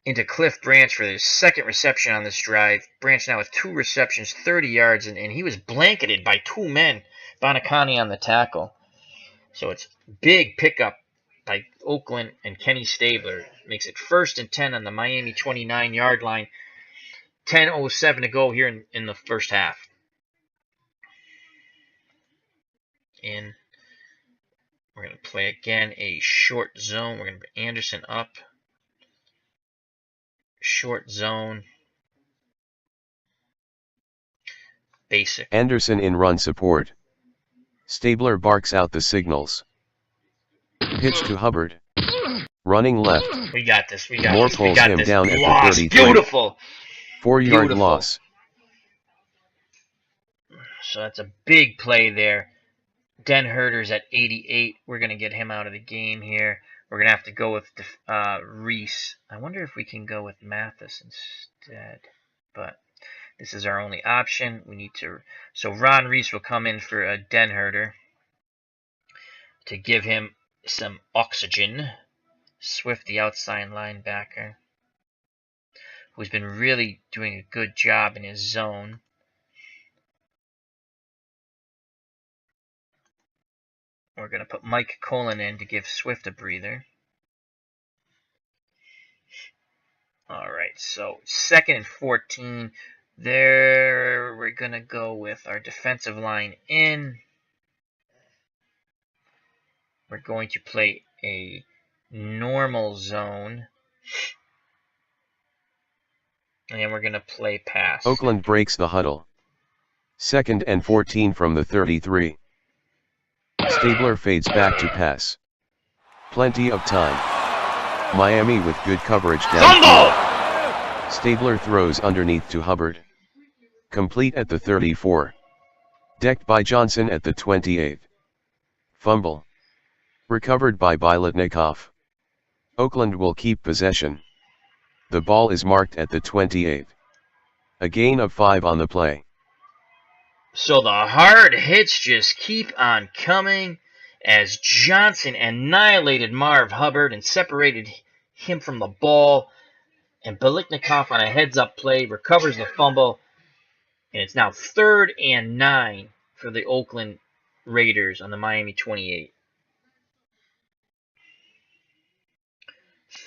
into Cliff Branch for his 2nd reception on this drive. Branch now with 2 receptions, 30 yards, and he was blanketed by 2 men. Buoniconti on the tackle. So it's big pickup by Oakland and Kenny Stabler. Makes it 1st and 10 on the Miami 29-yard line. 10:07 to go here in the first half. And we're going to play again a short zone. We're going to bring Anderson up. Short zone. Basic. Anderson in run support. Stabler barks out the signals. Pitch to Hubbard. Running left. We got this. We got Moore this. We pulls got him this. down at the Loss. 33. Beautiful. 4-yard Beautiful. loss. So that's a big play there. Den Herder's at 88. We're going to get him out of the game here. We're going to have to go with Reese. I wonder if we can go with Mathis instead. But this is our only option. We need to. So Ron Reese will come in for Den Herder to give him some oxygen. Swift, the outside linebacker, who's been really doing a good job in his zone. We're going to put Mike Colin in to give Swift a breather. Alright, so 2nd and 14. There, we're going to go with our defensive line in. We're going to play a normal zone. And then we're going to play pass. Oakland breaks the huddle. 2nd and 14 from the 33. Stabler fades back to pass. Plenty of time. Miami with good coverage downfield. Stabler throws underneath to Hubbard. Complete at the 34. Decked by Johnson at the 28. Fumble. Recovered by Biletnikoff. Oakland will keep possession. The ball is marked at the 28. A gain of 5 on the play. So the hard hits just keep on coming as Johnson annihilated Marv Hubbard and separated him from the ball. And Biletnikoff on a heads-up play recovers the fumble. And it's now 3rd and 9 for the Oakland Raiders on the Miami 28.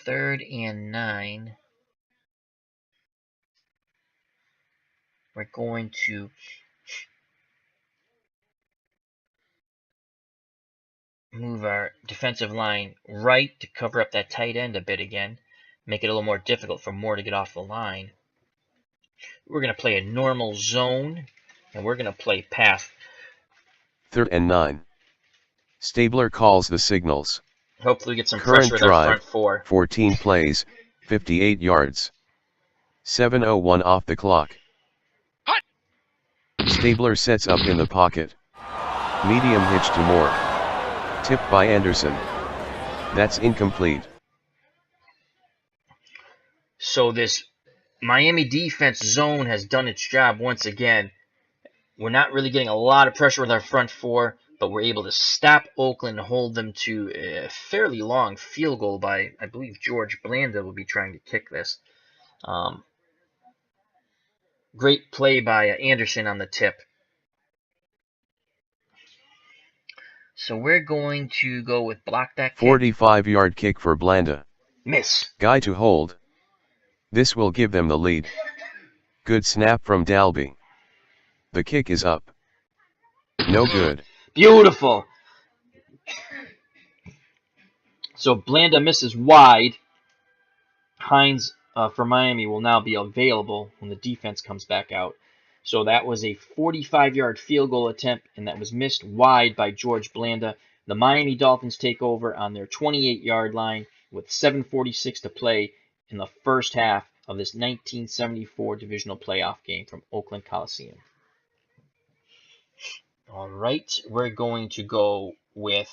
3rd and 9. We're going to move our defensive line right to cover up that tight end a bit again. Make it a little more difficult for Moore to get off the line. We're going to play a normal zone, and we're going to play pass. 3rd and 9. Stabler calls the signals. Hopefully get some Current pressure with our front drive, four. 14 plays, 58 yards. 7:01 off the clock. Stabler sets up in the pocket. Medium hitch to Moore. Tipped by Anderson. That's incomplete. So this Miami defense zone has done its job once again. We're not really getting a lot of pressure with our front four, but we're able to stop Oakland and hold them to a fairly long field goal by, I believe, George Blanda will be trying to kick this. Great play by Anderson on the tip. So we're going to go with block that kick. 45-yard kick for Blanda. Miss. Guy to hold. This will give them the lead. Good snap from Dalby. The kick is up. No good. Beautiful. So Blanda misses wide. Hinds for Miami will now be available when the defense comes back out. So that was a 45-yard field goal attempt, and that was missed wide by George Blanda. The Miami Dolphins take over on their 28-yard line with 7:46 to play in the first half of this 1974 divisional playoff game from Oakland Coliseum. All right, we're going to go with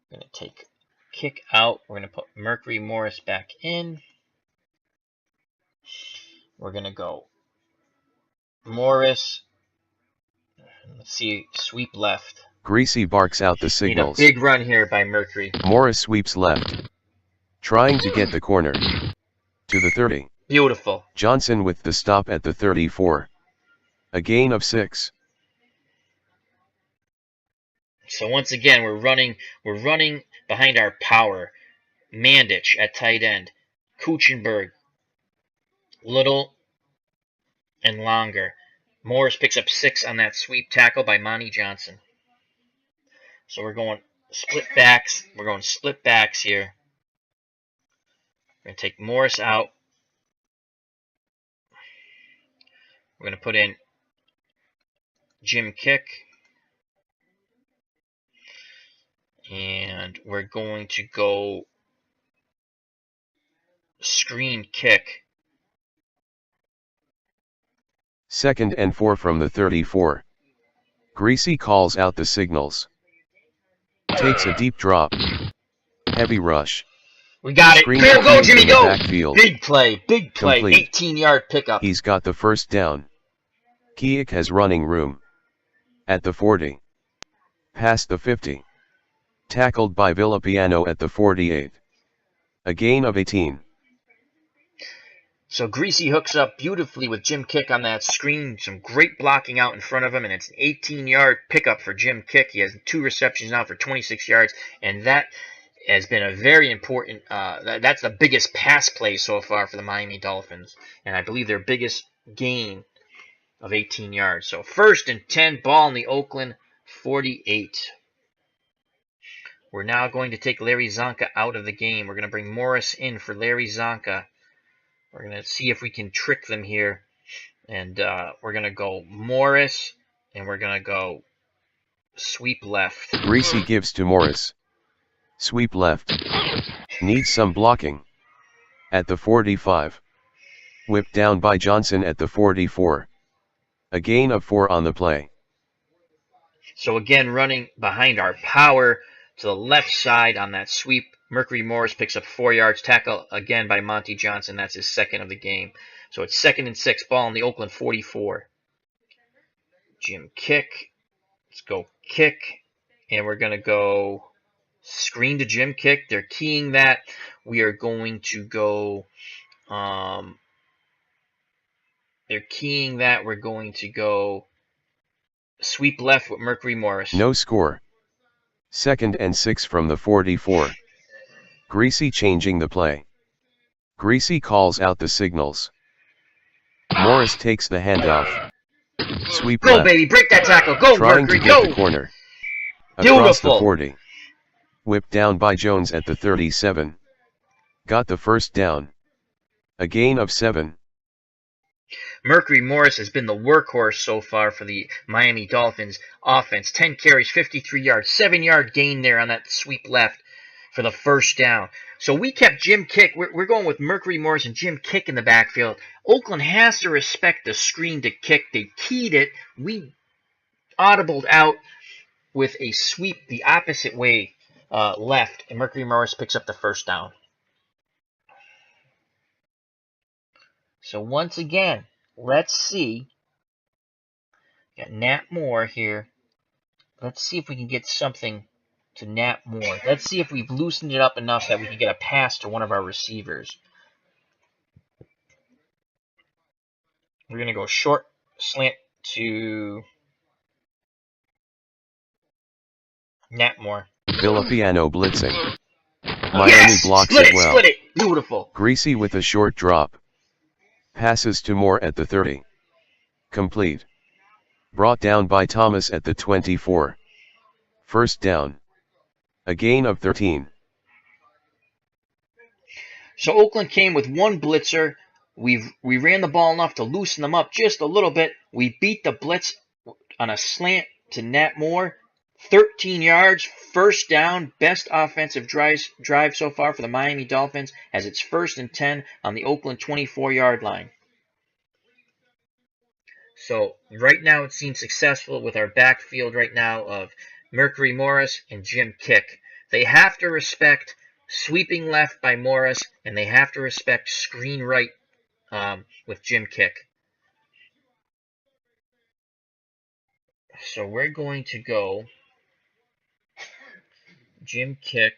going to take kick out. We're going to put Mercury Morris back in. We're going to go Morris. Let's see, sweep left. Greasy barks out the signals. Need a big run here by Mercury. Morris sweeps left. Trying to get the corner. To the 30. Beautiful. Johnson with the stop at the 34. A gain of 6. So once again, we're running behind our power. Mandich at tight end. Kuchenberg, little and longer. Morris picks up 6 on that sweep tackle by Monty Johnson. So we're going split backs. We're going split backs here. We're going to take Morris out. We're going to put in Jim Kick. And we're going to go screen kick. 2nd and 4 from the 34. Greasy calls out the signals. Takes a deep drop. Heavy rush. We got it. Screen There, go, Jimmy, go. Backfield. Big play. Complete. 18-yard pickup. He's got the first down. Keek has running room. At the 40. Past the 50. Tackled by Villapiano at the 48. A gain of 18. So Greasy hooks up beautifully with Jim Kick on that screen. Some great blocking out in front of him, and it's an 18-yard pickup for Jim Kick. He has 2 receptions now for 26 yards, and that has been a very important, that's the biggest pass play so far for the Miami Dolphins, and I believe their biggest gain of 18 yards. So 1st and 10, ball in the Oakland 48. We're now going to take Larry Zonka out of the game. We're going to bring Morris in for Larry Zonka. We're going to see if we can trick them here. And we're going to go Morris, and we're going to go sweep left. Greasy gives to Morris. Sweep left. Needs some blocking. At the 45. Whipped down by Johnson at the 44. A gain of 4 on the play. So again, running behind our power to the left side on that sweep. Mercury Morris picks up 4 yards. Tackle again by Monty Johnson. That's his 2nd of the game. So it's 2nd and 6. Ball in the Oakland 44. Jim Kick. Let's go kick. And we're going to go screen to Jim Kick. They're keying that. We are going to go... they're keying that. We're going to go sweep left with Mercury Morris. No score. 2nd and 6 from the 44. Greasy changing the play. Greasy calls out the signals. Morris takes the handoff. Sweep go, left. baby, break that tackle. Go, Trying Mercury, to get go. the corner. Across Beautiful. the 40. Whipped down by Jones at the 37. Got the 1st down. A gain of 7. Mercury Morris has been the workhorse so far for the Miami Dolphins offense. 10 carries, 53 yards, 7-yard gain there on that sweep left for the 1st down. So we kept Jim Kick. We're going with Mercury Morris and Jim Kick in the backfield. Oakland has to respect the screen to kick. They keyed it. We audibled out with a sweep the opposite way left, and Mercury Morris picks up the 1st down. So once again, let's see. Got Nat Moore here. Let's see if we can get something to Nat Moore. Let's see if we've loosened it up enough that we can get a pass to one of our receivers. We're going to go short slant to Nat Moore. Villapiano blitzing. Miami blocks split it well. Split it. Beautiful. Greasy with a short drop. Passes to Moore at the 30. Complete. Brought down by Thomas at the 24. 1st down. A gain of 13. So Oakland came with 1 blitzer. We ran the ball enough to loosen them up just a little bit. We beat the blitz on a slant to Nat Moore. 13 yards, 1st down, best offensive drive so far for the Miami Dolphins as it's 1st and 10 on the Oakland 24-yard line. So right now it seems successful with our backfield right now of Mercury Morris and Jim Kick. They have to respect sweeping left by Morris, and they have to respect screen right with Jim Kick. So we're going to go Jim Kick.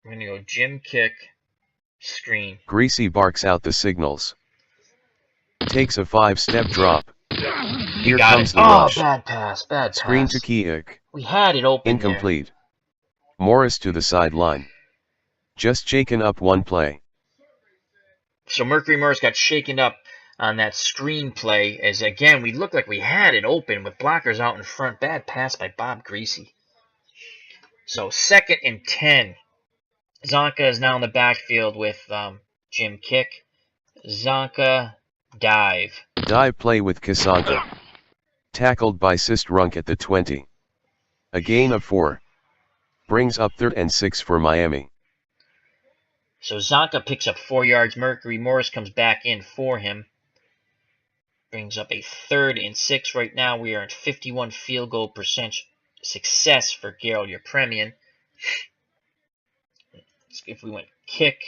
We're going to go Jim Kick, screen. Greasy barks out the signals. Takes a 5-step drop. Here comes the rush. Bad pass, bad Screen pass. to Kiik. We had it open. Incomplete. There. Morris to the sideline. Just shaken up one play. So Mercury Morris got shaken up on that screen play as, again, we looked like we had it open with blockers out in front. Bad pass by Bob Greasy. So 2nd and 10. Zonka is now in the backfield with Jim Kick. Zonka, dive. Dive play with Csonka. Tackled by Sistrunk at the 20. A gain of 4. Brings up 3rd and 6 for Miami. So Zonka picks up 4 yards. Mercury Morris comes back in for him. Brings up a 3rd and 6 right now. We are at 51 field goal percent success for Gerald Yepremian. If we went kick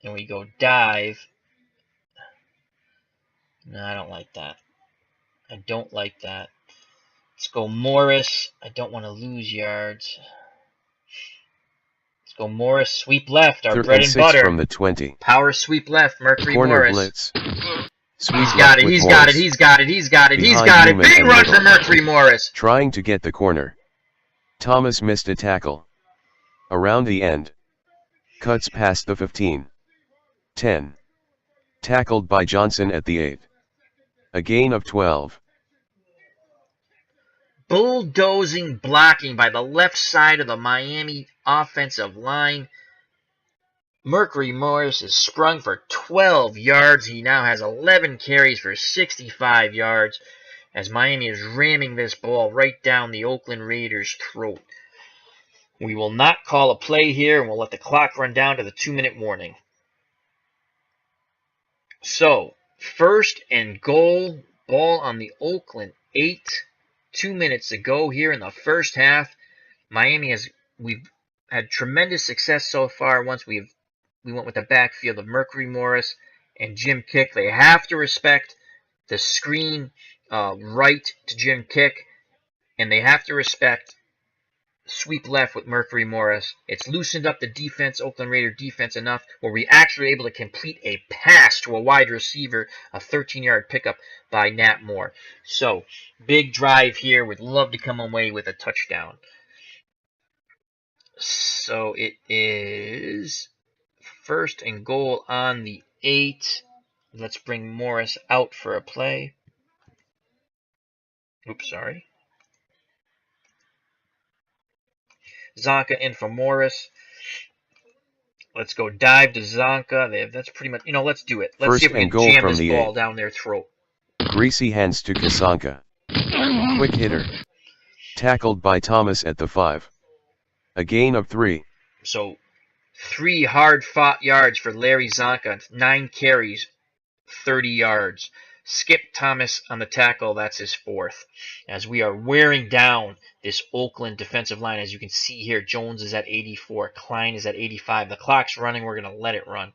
and we go dive. No, I don't like that. I don't like that. Let's go Morris. I don't want to lose yards. Let's go Morris, sweep left, our 3rd bread and and 6 butter. from the 20. Power sweep left, Mercury Corner Morris. blitz. Sweep He's got left it, with he's Morris. got it, he's got it, he's got it, he's Behind got it. Newman Big and run for middle. Mercury Morris. Trying to get the corner. Thomas missed a tackle. Around the end. Cuts past the 15. 10. Tackled by Johnson at the 8. A gain of 12. Bulldozing blocking by the left side of the Miami offensive line. Mercury Morris is sprung for 12 yards. He now has 11 carries for 65 yards as Miami is ramming this ball right down the Oakland Raiders' throat. We will not call a play here, and we'll let the clock run down to the 2-minute warning. So, 1st and goal, ball on the Oakland 8. 2 minutes to go here in the first half. We've had tremendous success so far once we went with the backfield of Mercury Morris and Jim Kick. They have to respect the screen right to Jim Kick, and they have to respect sweep left with Mercury Morris. It's loosened up the defense, Oakland Raider defense, enough where we actually were able to complete a pass to a wide receiver, a 13-yard pickup by Nat Moore. So, big drive here. Would love to come away with a touchdown. So, it is 1st and goal on the 8. Let's bring Morris out for a play. Oops, sorry. Zonka in for Morris. Let's go dive to Zonka. That's pretty much, let's do it. Let's see if we can jam this ball down their throat. Greasy hands to Csonka. Quick hitter. Tackled by Thomas at the 5. A gain of 3. So, 3 hard-fought yards for Larry Zonka. 9 carries, 30 yards. Skip Thomas on the tackle, that's his 4th. As we are wearing down this Oakland defensive line, as you can see here, Jones is at 84, Klein is at 85. The clock's running, we're going to let it run.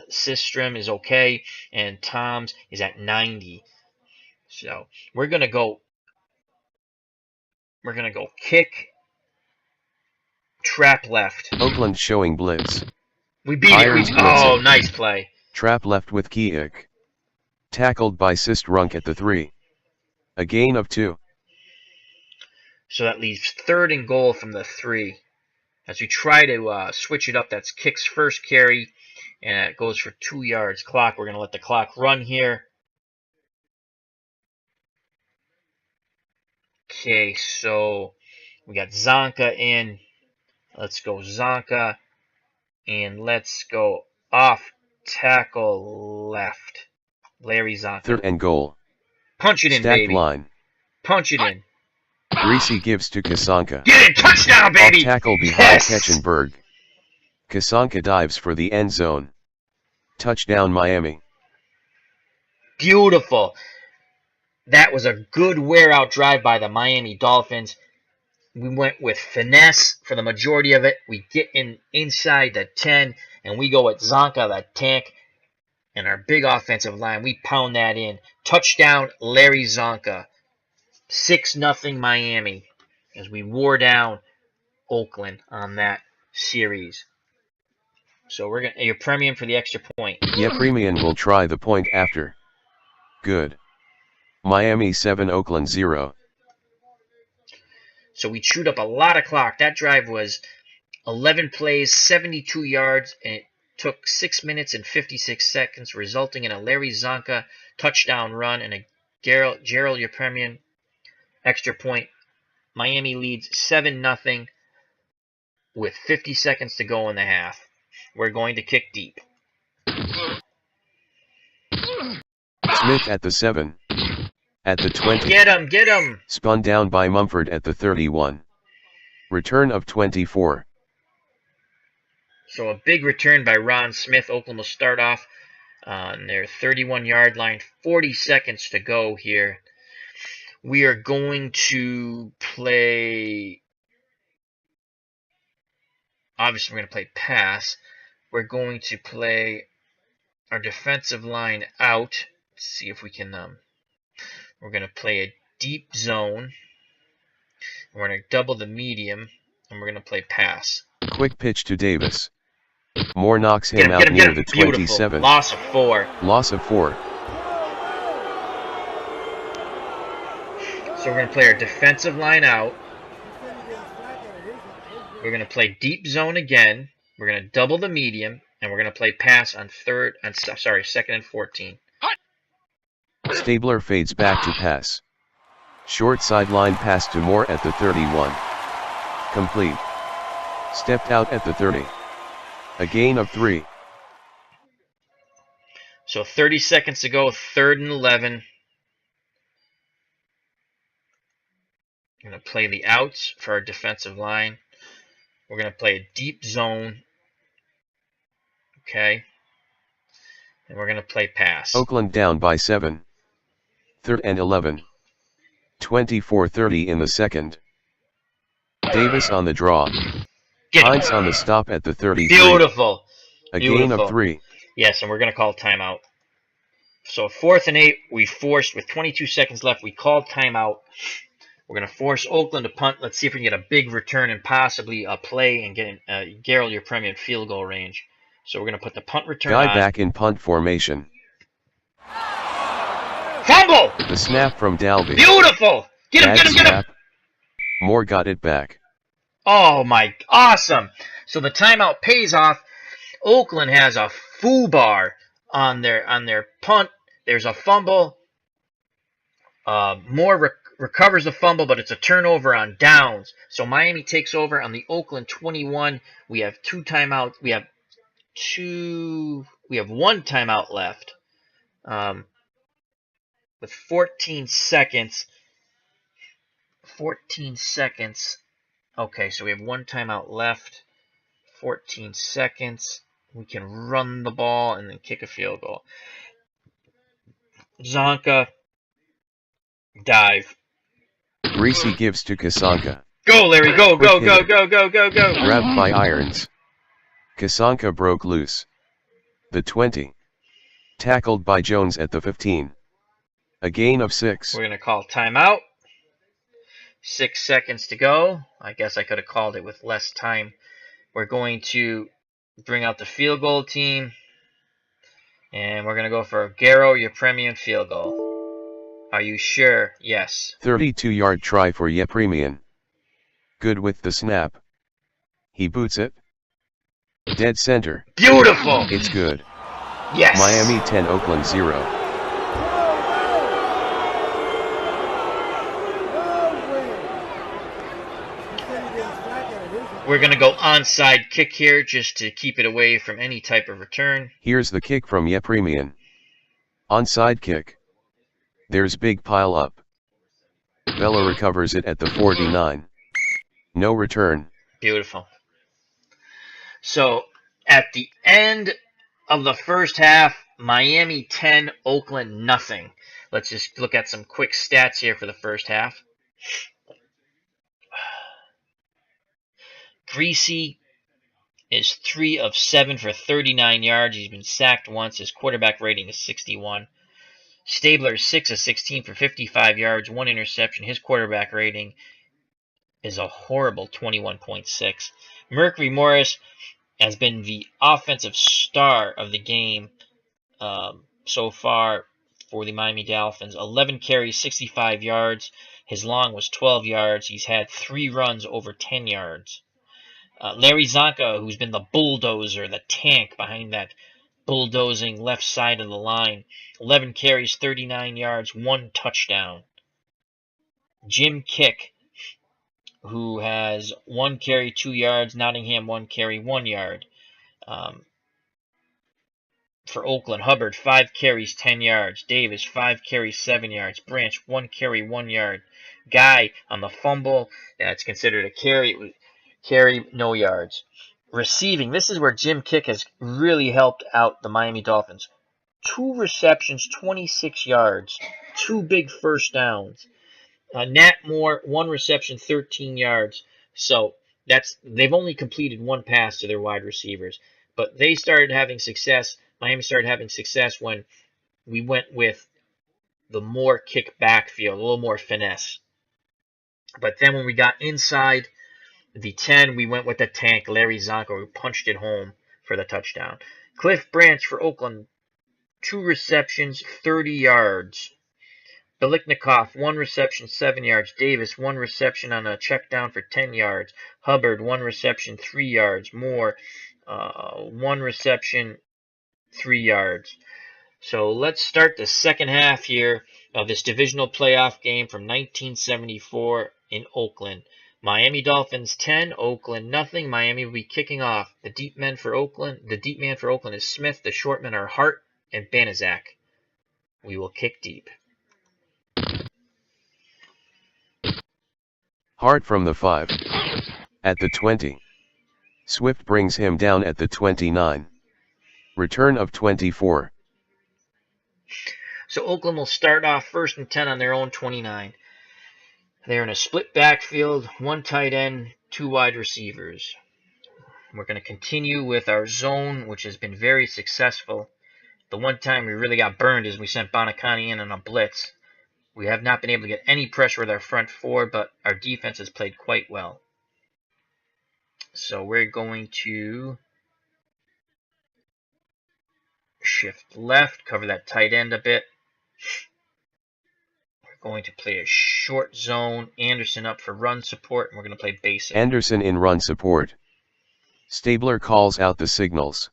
Systrom is okay, and Tom's is at 90. So we're going to go kick, trap left. Oakland showing blitz. We beat it. Oh, nice play. Trap left with Kiik. Tackled by Sistrunk at the 3. A gain of 2. So that leaves 3rd and goal from the 3. As we try to switch it up, that's Kick's first carry, and it goes for 2 yards. We're going to let the clock run here. Okay, so we got Zonka in. Let's go Zonka, and let's go off tackle left. Larry Zonka. 3rd and goal. Punch it in, Stacked baby. Line. Punch it in. Greasy gives to Csonka. Get it! Touchdown, baby! Off tackle behind Ketchenberg. Csonka dives for the end zone. Touchdown Miami. Beautiful. That was a good wear-out drive by the Miami Dolphins. We went with finesse for the majority of it. We get inside the 10, and we go with Zonka, the tank, and our big offensive line. We pound that in. Touchdown, Larry Zonka. 6-0 Miami as we wore down Oakland on that series. So we're gonna your premium for the extra point. Yeah, premium will try the point after. Good. Miami 7, Oakland 0. So we chewed up a lot of clock. That drive was 11 plays, 72 yards, and it took 6 minutes and 56 seconds, resulting in a Larry Zonka touchdown run and a Gerald Yepremian extra point. Miami leads 7-0 with 50 seconds to go in the half. We're going to kick deep. Smith at the 7. At the 20. Get him! Spun down by Mumford at the 31. Return of 24. So a big return by Ron Smith. Oakland will start off on their 31-yard line. 40 seconds to go here. We are going to play... Obviously, we're going to play pass. We're going to play our defensive line out. Let's see if we can... we're going to play a deep zone. We're going to double the medium, and we're going to play pass. Quick pitch to Davis. Moore knocks him Get out him, near get him. the Beautiful. 27. Loss of 4. Loss of 4. So we're going to play our defensive line out. We're going to play deep zone again. We're going to double the medium, and we're going to play pass on second and 14. Stabler fades back to pass. Short sideline pass to Moore at the 31. Complete. Stepped out at the 30. A gain of 3. So 30 seconds to go, 3rd and 11. I'm going to play the outs for our defensive line. We're going to play a deep zone. Okay. And we're going to play pass. Oakland down by 7. 3rd and 11. 24-30 in the second. Davis on the draw. Hinds on the stop at the 33. Beautiful. A gain of 3. Yes, and we're going to call timeout. So 4th and 8, we forced, with 22 seconds left, we called timeout. We're going to force Oakland to punt. Let's see if we can get a big return and possibly a play and get Gerald your premium field goal range. So we're going to put the punt return Guy on. back in punt formation. Fumble! The snap from Dalby. Beautiful! Get him, Bad get him, get him! snap. Moore got it back. Oh my, awesome! So the timeout pays off. Oakland has a foobar on their punt. There's a fumble. Moore recovers the fumble, but it's a turnover on downs. So Miami takes over on the Oakland 21. We have 2 timeouts. We have 1 timeout left. With 14 seconds. 14 seconds. Okay, so we have 1 timeout left. 14 seconds. We can run the ball and then kick a field goal. Zonka. Dive. Greasy gives to Csonka. Go, Larry, go, Quick go, go, hitter. go, go, go, go. Grabbed by Irons. Csonka broke loose. The 20. Tackled by Jones at the 15. A gain of 6. We're going to call timeout. 6 seconds to go. I guess I could have called it with less time. We're going to bring out the field goal team. And we're going to go for Garo, your premium field goal. Are you sure? Yes. 32-yard try for Yepremian. Good with the snap. He boots it. Dead center. Beautiful! It's good. Yes! Miami 10, Oakland 0. We're going to go onside kick here just to keep it away from any type of return. Here's the kick from Yepremian. Onside kick. There's big pile up. Vela recovers it at the 49. No return. Beautiful. So, at the end of the first half, Miami 10, Oakland nothing. Let's just look at some quick stats here for the first half. Greasy is 3 of 7 for 39 yards. He's been sacked once. His quarterback rating is 61. Stabler is 6 of 16 for 55 yards, 1 interception. His quarterback rating is a horrible 21.6. Mercury Morris has been the offensive star of the game so far for the Miami Dolphins. 11 carries, 65 yards. His long was 12 yards. He's had 3 runs over 10 yards. Larry Zonka, who's been the bulldozer, the tank behind that bulldozing left side of the line. 11 carries, 39 yards, 1 touchdown. Jim Kick, who has 1 carry, 2 yards. Nottingham, 1 carry, 1 yard. For Oakland, Hubbard, 5 carries, 10 yards. Davis, 5 carries, 7 yards. Branch, 1 carry, 1 yard. Guy on the fumble, that's considered a carry, no yards. Receiving, this is where Jim Kick has really helped out the Miami Dolphins. 2 receptions, 26 yards. 2 big first downs. Nat Moore, 1 reception, 13 yards. So they've only completed 1 pass to their wide receivers. But they started having success. Miami started having success when we went with the more kick backfield, a little more finesse. But then when we got inside, the 10, we went with the tank, Larry Zonka, who punched it home for the touchdown. Cliff Branch for Oakland, 2 receptions, 30 yards. Biletnikoff, 1 reception, 7 yards. Davis, 1 reception on a check down for 10 yards. Hubbard, 1 reception, 3 yards. Moore, 1 reception, 3 yards. So let's start the second half here of this divisional playoff game from 1974 in Oakland. Miami Dolphins 10, Oakland nothing. Miami will be kicking off. The deep man for Oakland is Smith. The short men are Hart and Banaszak. We will kick deep. Hart from the 5. At the 20. Swift brings him down at the 29. Return of 24. So Oakland will start off 1st and 10 on their own 29. They're in a split backfield, 1 tight end, 2 wide receivers. We're going to continue with our zone, which has been very successful. The one time we really got burned is we sent Buoniconti in on a blitz. We have not been able to get any pressure with our front 4, but our defense has played quite well. So we're going to shift left, cover that tight end a bit. We're going to play a short zone. Anderson up for run support, and we're going to play basic. Anderson in run support. Stabler calls out the signals.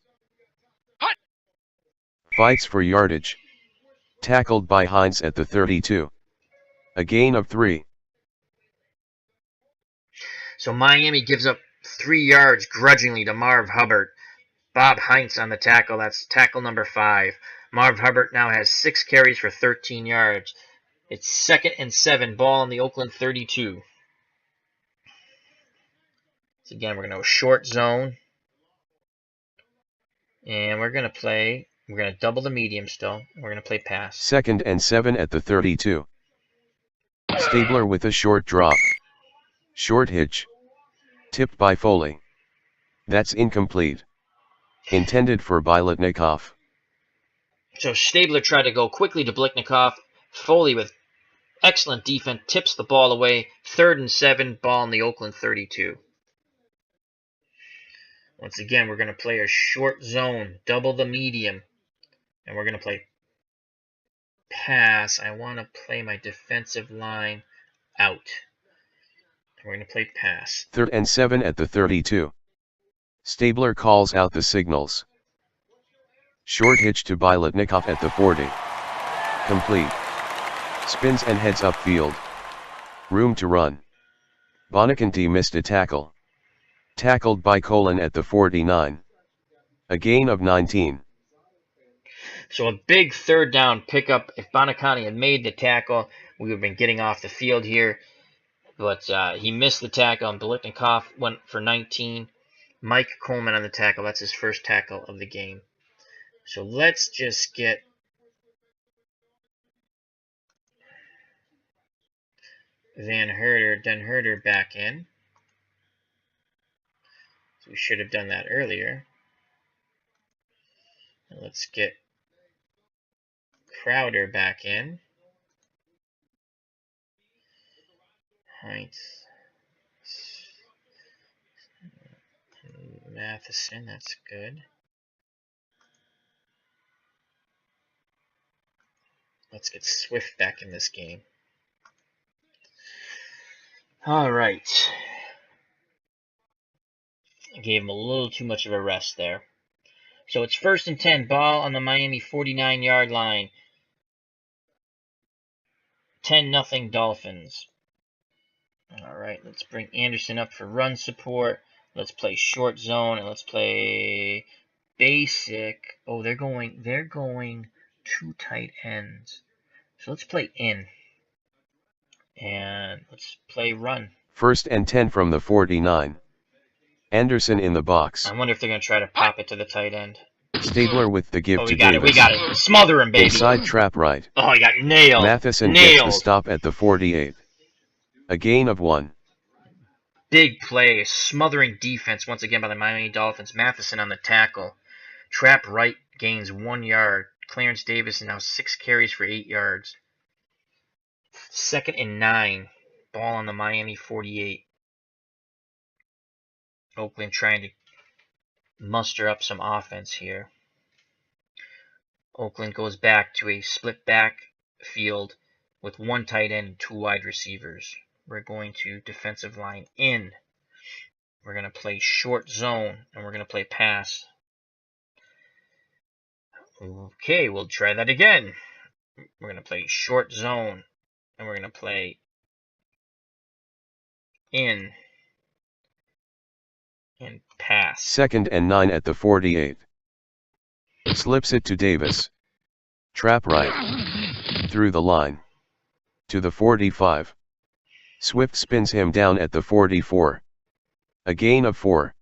Fights for yardage. Tackled by Hinds at the 32. A gain of 3. So Miami gives up 3 yards grudgingly to Marv Hubbard. Bob Heinz on the tackle. That's tackle number 5. Marv Hubbard now has 6 carries for 13 yards. It's 2nd and 7. Ball on the Oakland 32. So again, we're going to go short zone. And we're going to double the medium still. We're going to play pass. 2nd and 7 at the 32. Stabler with a short drop. Short hitch. Tipped by Foley. That's incomplete. Intended for Biletnikoff. So Stabler tried to go quickly to Biletnikoff. Foley with excellent defense tips the ball away. 3rd and 7, ball in the Oakland 32. Once again, we're going to play a short zone, double the medium. And we're going to play pass. I want to play my defensive line out. We're going to play pass. 3rd and 7 at the 32. Stabler calls out the signals. Short hitch to Biletnikoff at the 40. Complete. Spins and heads upfield. Room to run. Vonikken missed a tackle. Tackled by Colin at the 49. A gain of 19. So a big 3rd down pickup. If Buoniconti had made the tackle, we would have been getting off the field here. But he missed the tackle, and Biletnikoff went for 19. Mike Coleman on the tackle. That's his first tackle of the game. So let's just get Den Herder back in. So we should have done that earlier. And let's get Crowder back in. Heinz. Matheson, that's good. Let's get Swift back in this game. All right. I gave him a little too much of a rest there. So it's 1st and 10, ball on the Miami 49-yard line. 10-0 Dolphins. All right, let's bring Anderson up for run support. Let's play short zone, and let's play basic. Oh, they're going 2 tight ends. So let's play in. And let's play run. 1st and 10 from the 49. Anderson in the box. I wonder if they're going to try to pop it to the tight end. Stabler with the give to Davis. We got it. Smother him, baby. Inside trap right. Oh, he got nailed. Matheson gets the stop at the 48. A gain of 1. Big play. Smothering defense once again by the Miami Dolphins. Matheson on the tackle. Trap right gains 1 yard. Clarence Davis now 6 carries for 8 yards. 2nd and 9. Ball on the Miami 48. Oakland trying to muster up some offense here. Oakland goes back to a split backfield with one tight end and two wide receivers. We're going to defensive line in. We're going to play short zone, and we're going to play pass. Okay, we'll try that again. We're going to play short zone, and we're going to play in and pass. 2nd and 9 at the 48. Slips it to Davis. Trap right. Through the line. To the 45. Swift spins him down at the 44. A gain of 4.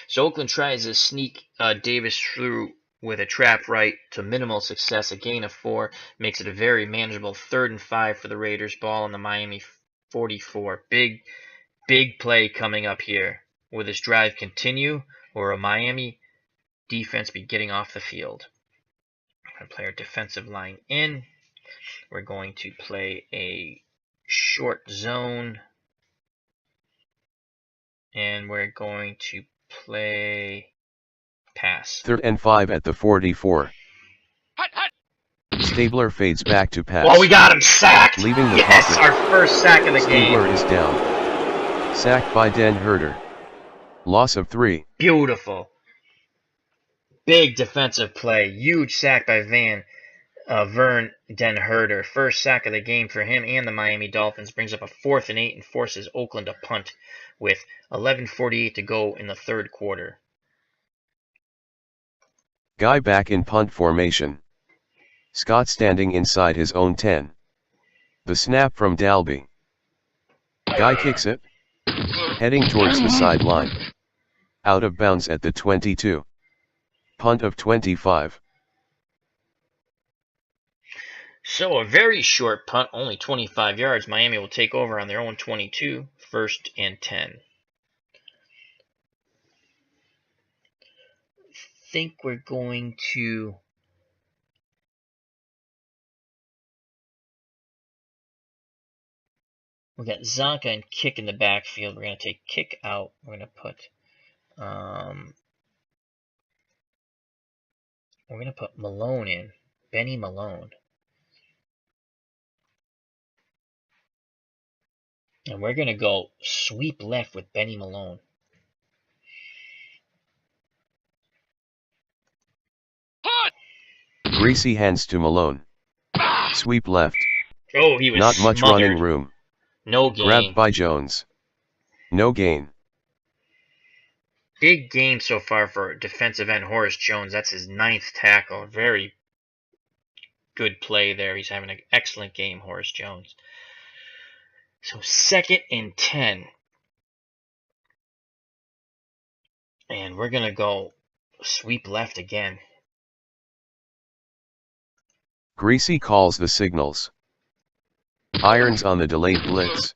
So Oakland tries to sneak Davis through with a trap right to minimal success. A gain of 4 makes it a very manageable 3rd and 5 for the Raiders. Ball on the Miami 44. Big play coming up here. Will this drive continue, or a Miami defense be getting off the field? We're going to play our defensive line in. We're going to play a short zone. And we're going to play pass. 3rd and 5 at the 44. Stabler fades back to pass. Oh, we got him sacked! Leaving the yes, pocket. our first sack of the Stabler game. is down. Sacked by Den Herder. Loss of 3. Beautiful. Big defensive play. Huge sack by Vern Den Herder. First sack of the game for him and the Miami Dolphins. Brings up a 4th and 8 and forces Oakland to punt with 11:48 to go in the 3rd quarter. Guy back in punt formation. Scott standing inside his own 10. The snap from Dalby. Guy kicks it. Heading towards the sideline. Out of bounds at the 22. Punt of 25. So a very short punt, only 25 yards. Miami will take over on their own 22, 1st and 10. I think we're going to... We got Zonka and Kick in the backfield. We're going to take Kick out. We're going to put... we're going to put Malone in. Benny Malone. And we're going to go sweep left with Benny Malone. Greasy hands to Malone. Sweep left. Oh, he was Not much smothered. running room. No gain. Grabbed by Jones. No gain. Big game so far for defensive end Horace Jones. That's his 9th tackle. Very good play there. He's having an excellent game, Horace Jones. So 2nd and 10. And we're going to go sweep left again. Greasy calls the signals. Irons on the delayed blitz.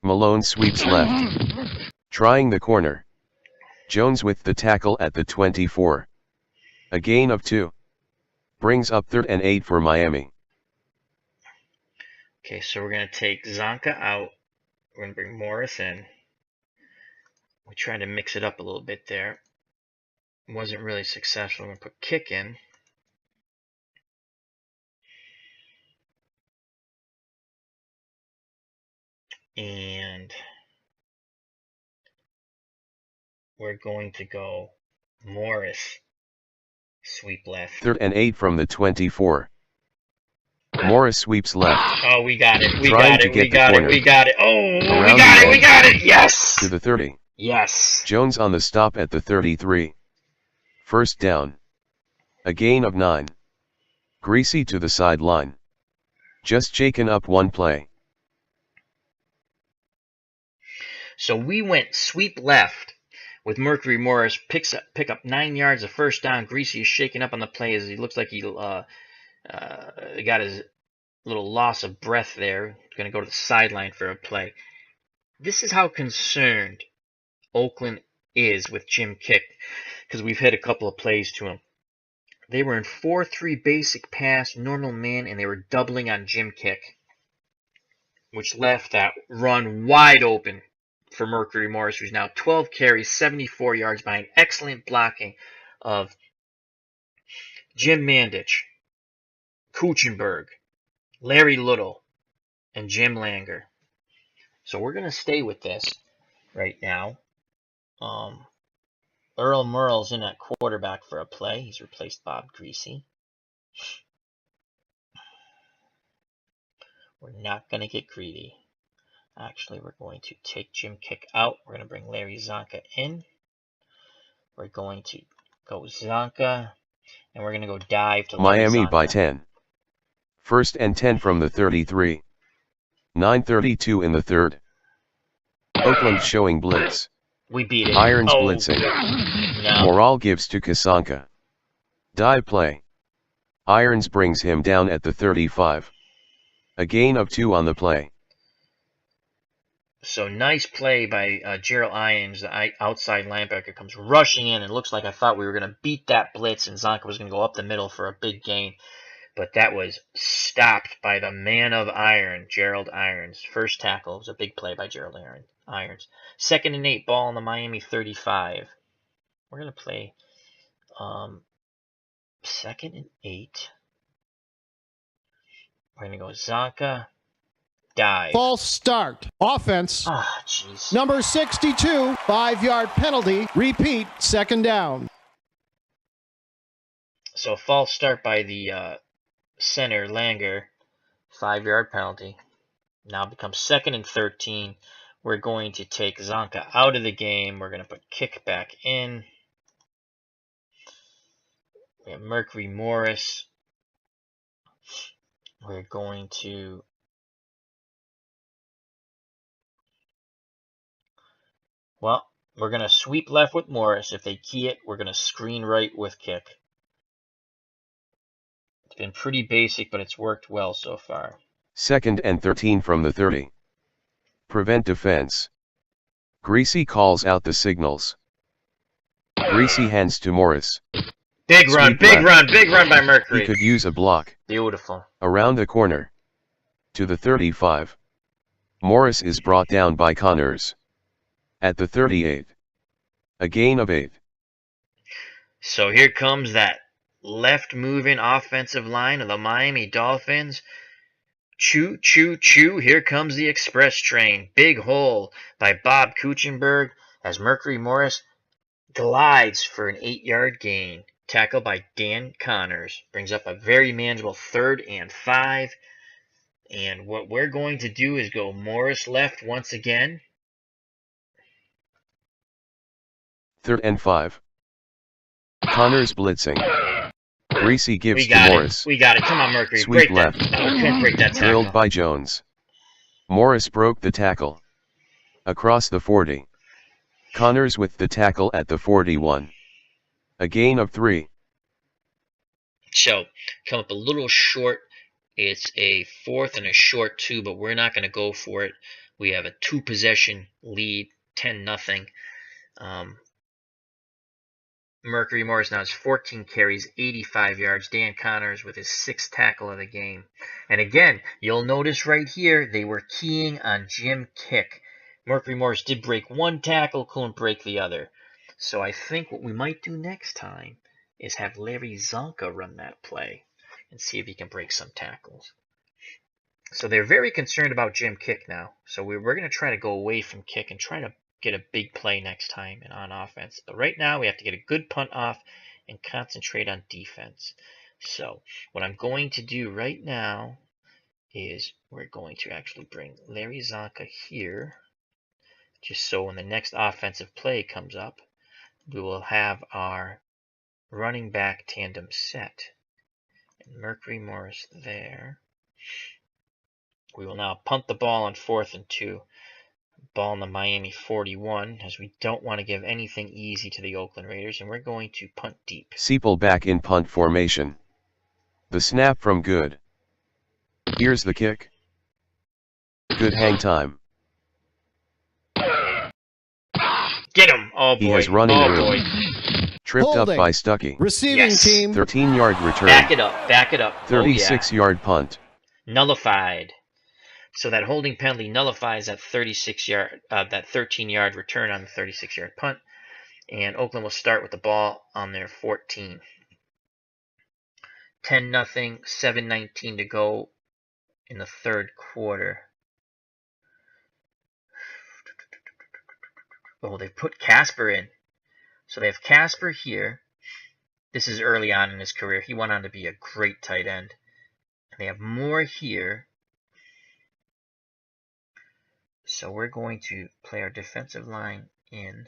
Malone sweeps left. Trying the corner. Jones with the tackle at the 24. A gain of 2. Brings up 3rd and 8 for Miami. Okay, so we're going to take Zonka out. We're going to bring Morris in. We tried to mix it up a little bit there. Wasn't really successful. We're going to put Kick in. And we're going to go Morris sweep left. 3rd and 8 from the 24. Morris sweeps left. Oh, we got it. We Trying got to it. get We the got it. corner. We got it. Oh, Around we got the it. We edge. got it. Yes. To the 30. Yes. Jones on the stop at the 33. First down. A gain of 9. Greasy to the sideline. Just shaken up one play. So we went sweep left with Mercury Morris. Pick up 9 yards of first down. Greasy is shaken up on the play as he looks like he got his little loss of breath there. Going to go to the sideline for a play. This is how concerned Oakland is with Jim Kick, because we've hit a couple of plays to him. They were in 4-3 basic pass, normal man, and they were doubling on Jim Kick, which left that run wide open for Mercury Morris, who's now 12 carries, 74 yards behind excellent blocking of Jim Mandich, Kuchenberg, Larry Little, and Jim Langer. So we're going to stay with this right now. Earl Merle's in at quarterback for a play. He's replaced Bob Greasy. We're not going to get greedy. Actually, we're going to take Jim Kick out. We're going to bring Larry Zonka in. We're going to go Zonka. And we're going to go dive to Larry Miami Zonka. by 10. First and 10 from the 33. 9:32 in the third. Oakland showing blitz. We beat it. Irons blitzing. No. Morale gives to Csonka. Dive play. Irons brings him down at the 35. A gain of 2 on the play. So nice play by Gerald Irons. The outside linebacker comes rushing in. It looks like I thought we were going to beat that blitz and Zonka was going to go up the middle for a big gain. But that was stopped by the man of iron, Gerald Irons. First tackle was a big play by Gerald Irons. 2nd and 8, ball on the Miami 35. We're going to play 2nd and 8. We're going to go Zonka, dive. False start. Offense. Ah, jeez. Number 62, 5-yard penalty. Repeat, 2nd down. So false start by the center, Langer. 5-yard penalty. Now becomes 2nd and 13. We're going to take Zonka out of the game. We're going to put Kick back in. We have Mercury Morris. We're going to we're going to sweep left with Morris. If they key it, we're going to screen right with Kick. It's been pretty basic, but it's worked well so far. 2nd and 13 from the 30. Prevent defense. Greasy calls out the signals. Greasy hands to Morris. Big run, big run by Mercury. He could use a block. Beautiful. Around the corner. To the 35. Morris is brought down by Connors. At the 38. A gain of 8. So here comes that left moving offensive line of the Miami Dolphins. Choo, choo, choo. Here comes the express train. Big hole by Bob Kuchenberg as Mercury Morris glides for an 8-yard gain. Tackle by Dan Connors. Brings up a very manageable 3rd and 5. And what we're going to do is go Morris left once again. 3rd and 5. Connors blitzing. Greasy gives to Morris. We got it. Come on, Mercury. Sweep break left. That. Oh, couldn't break that tackle. Drilled by Jones. Morris broke the tackle. Across the 40. Connors with the tackle at the 41. A gain of 3. So, come up a little short. It's a 4th and a short 2, but we're not going to go for it. We have a 2-possession lead, 10-0. Mercury Morris now has 14 carries, 85 yards. Dan Connors with his 6th tackle of the game. And again, you'll notice right here, they were keying on Jim Kick. Mercury Morris did break 1 tackle, couldn't break the other. So I think what we might do next time is have Larry Zonka run that play and see if he can break some tackles. So they're very concerned about Jim Kick now. So we're going to try to go away from Kick and try to get a big play next time and on offense. But right now we have to get a good punt off and concentrate on defense. So what I'm going to do right now is we're going to actually bring Larry Zonka here, just so when the next offensive play comes up, we will have our running back tandem set. And Mercury Morris there. We will now punt the ball on 4th and 2. Ball in the Miami 41, as we don't want to give anything easy to the Oakland Raiders, and we're going to punt deep. Seipel back in punt formation. The snap from Good. Here's the kick. Good hang time. Get him! Oh boy. He has running room. Boy. Tripped Holding. up by Stuckey. Receiving team. 13-yard return. Back it up, back it up. 36-yard punt. Nullified. So that holding penalty nullifies that 13-yard return on the 36-yard punt, and Oakland will start with the ball on their 14. 10-0, 7:19 to go in the third quarter. Oh, they've put Casper in. So they have Casper here. This is early on in his career. He went on to be a great tight end. And they have Moore here. So we're going to play our defensive line in.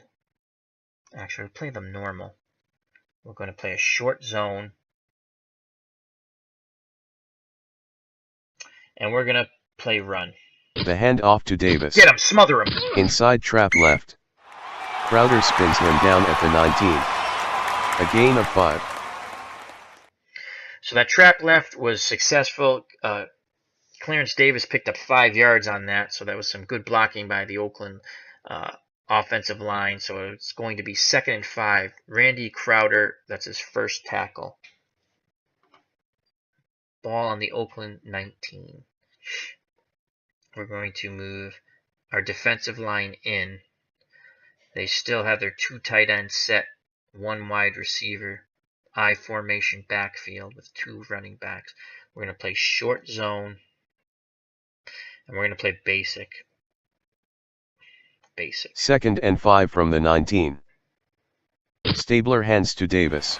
Actually, play them normal. We're going to play a short zone. And we're going to play run. The handoff to Davis. Get him, smother him. Inside trap left. Crowder spins him down at the 19. A gain of 5. So that trap left was successful. Clarence Davis picked up 5 yards on that, so that was some good blocking by the Oakland offensive line. So it's going to be 2nd and 5. Randy Crowder, that's his first tackle. Ball on the Oakland 19. We're going to move our defensive line in. They still have their 2 tight ends set, 1 wide receiver, I formation backfield with 2 running backs. We're going to play short zone, and we're going to play basic. 2nd and 5 from the 19. Stabler hands to Davis.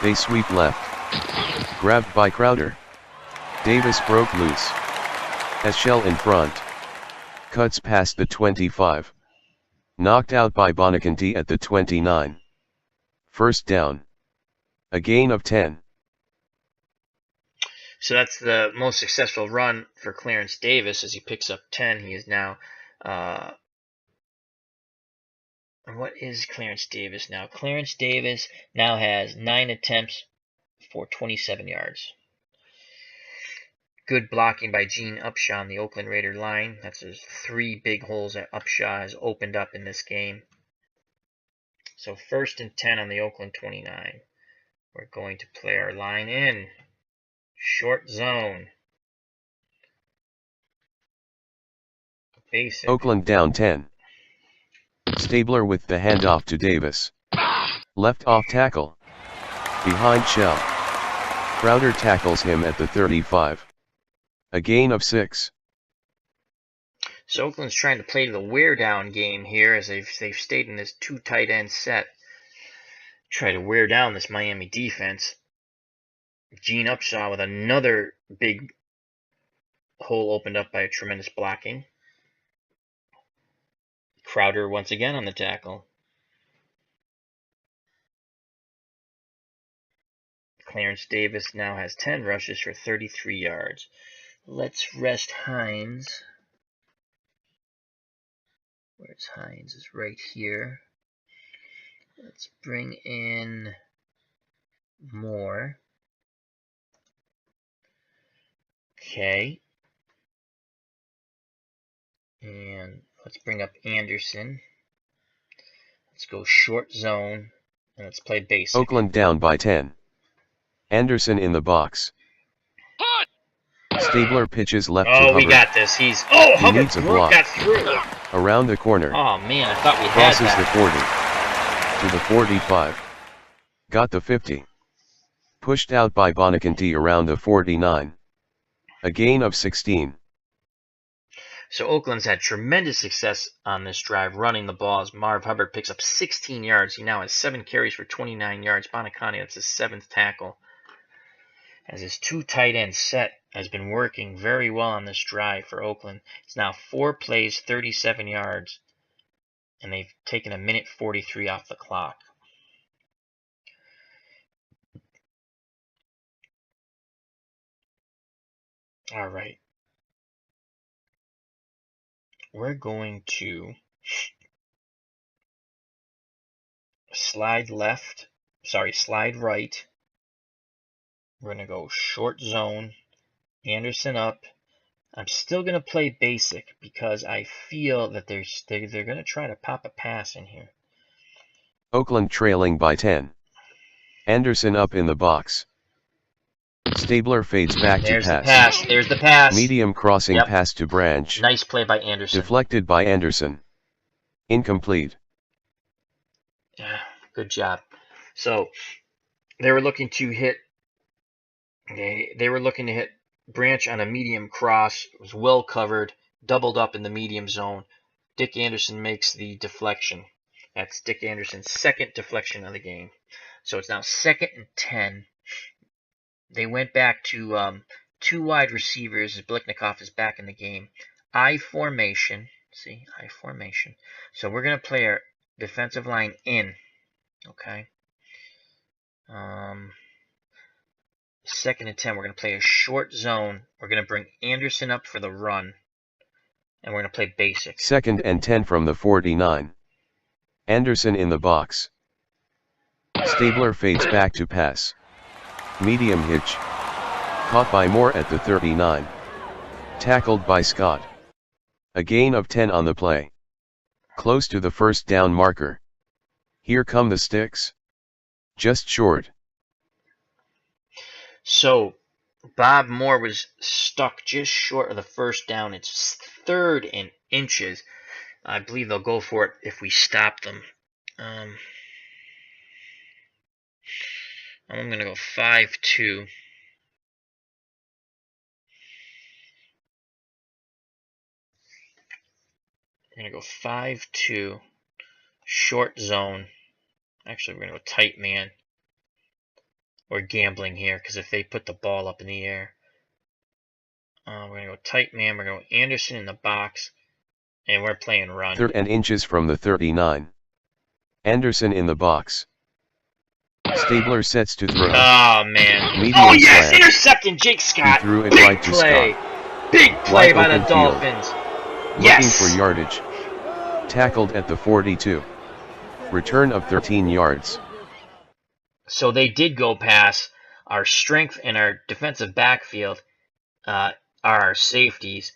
They sweep left. Grabbed by Crowder. Davis broke loose. Eschel in front. Cuts past the 25. Knocked out by Buoniconti at the 29. First down. A gain of 10. So that's the most successful run for Clarence Davis as he picks up 10. He is now... what is Clarence Davis now? Clarence Davis now has 9 attempts for 27 yards. Good blocking by Gene Upshaw on the Oakland Raider line. That's his 3 big holes that Upshaw has opened up in this game. So 1st and 10 on the Oakland 29. We're going to play our line in. Short zone. Basic. Oakland down 10. Stabler with the handoff to Davis. Left off tackle. Behind shell. Crowder tackles him at the 35. A gain of 6. So Oakland's trying to play the wear down game here as they've stayed in this 2 tight end set. Try to wear down this Miami defense. Gene Upshaw with another big hole opened up by a tremendous blocking. Crowder once again on the tackle. Clarence Davis now has 10 rushes for 33 yards. Let's rest Hinds. Where's Hinds? It's right here. Let's bring in Moore. Okay. And let's bring up Anderson. Let's go short zone. And let's play basic. Oakland down by 10. Anderson in the box. Stabler pitches left to Hubbard. Oh, we got this. Hubbard needs a block. Got through. Around the corner. Oh man, I thought we had Crosses that. the 40. To the 45. Got the 50. Pushed out by Vonikken around the 49. A gain of 16. So Oakland's had tremendous success on this drive running the ball as Marv Hubbard picks up 16 yards. He now has 7 carries for 29 yards. Buoniconti, that's his 7th tackle. As his 2 tight end set has been working very well on this drive for Oakland. It's now 4 plays, 37 yards, and they've taken 1:43 off the clock. All right. We're going to slide right. We're going to go short zone, Anderson up. I'm still going to play basic because I feel that they're going to try to pop a pass in here. Oakland trailing by 10. Anderson up in the box. Stabler fades back There's to the pass. There's the pass. Medium crossing Yep. pass to Branch. Nice play by Anderson. Deflected by Anderson. Incomplete. Good job. So they were looking to hit. They were looking to hit Branch on a medium cross. It was well covered, doubled up in the medium zone. Dick Anderson makes the deflection. That's Dick Anderson's second deflection of the game. So it's now 2nd and 10. They went back to 2 wide receivers as Biletnikoff is back in the game. I formation. See, I formation. So we're going to play our defensive line in. Okay. 2nd and 10. We're going to play a short zone. We're going to bring Anderson up for the run. And we're going to play basic. 2nd and 10 from the 49. Anderson in the box. Stabler fades back to pass. Medium hitch. Caught by Moore at the 39. Tackled by Scott. A gain of 10 on the play. Close to the first down marker. Here come the sticks. Just short. So Bob Moore was stuck just short of the first down. It's 3rd and inches. I believe they'll go for it if we stop them. I'm going to go 5-2. I'm going to go 5-2. Short zone. Actually, we're going to go tight man. We're gambling here because if they put the ball up in the air. We're going to go tight man. We're going to go Anderson in the box. And we're playing run. 3rd and inches from the 39. Anderson in the box. Stabler sets to throw. Oh, man. Medium yes! slant. Intercepting Jake Scott. He threw it Big right to play. Scott. Big play Wide by the open field. Dolphins. Looking for yardage. Tackled at the 42. Return of 13 yards. So they did go past. Our strength and our defensive backfield are our safeties,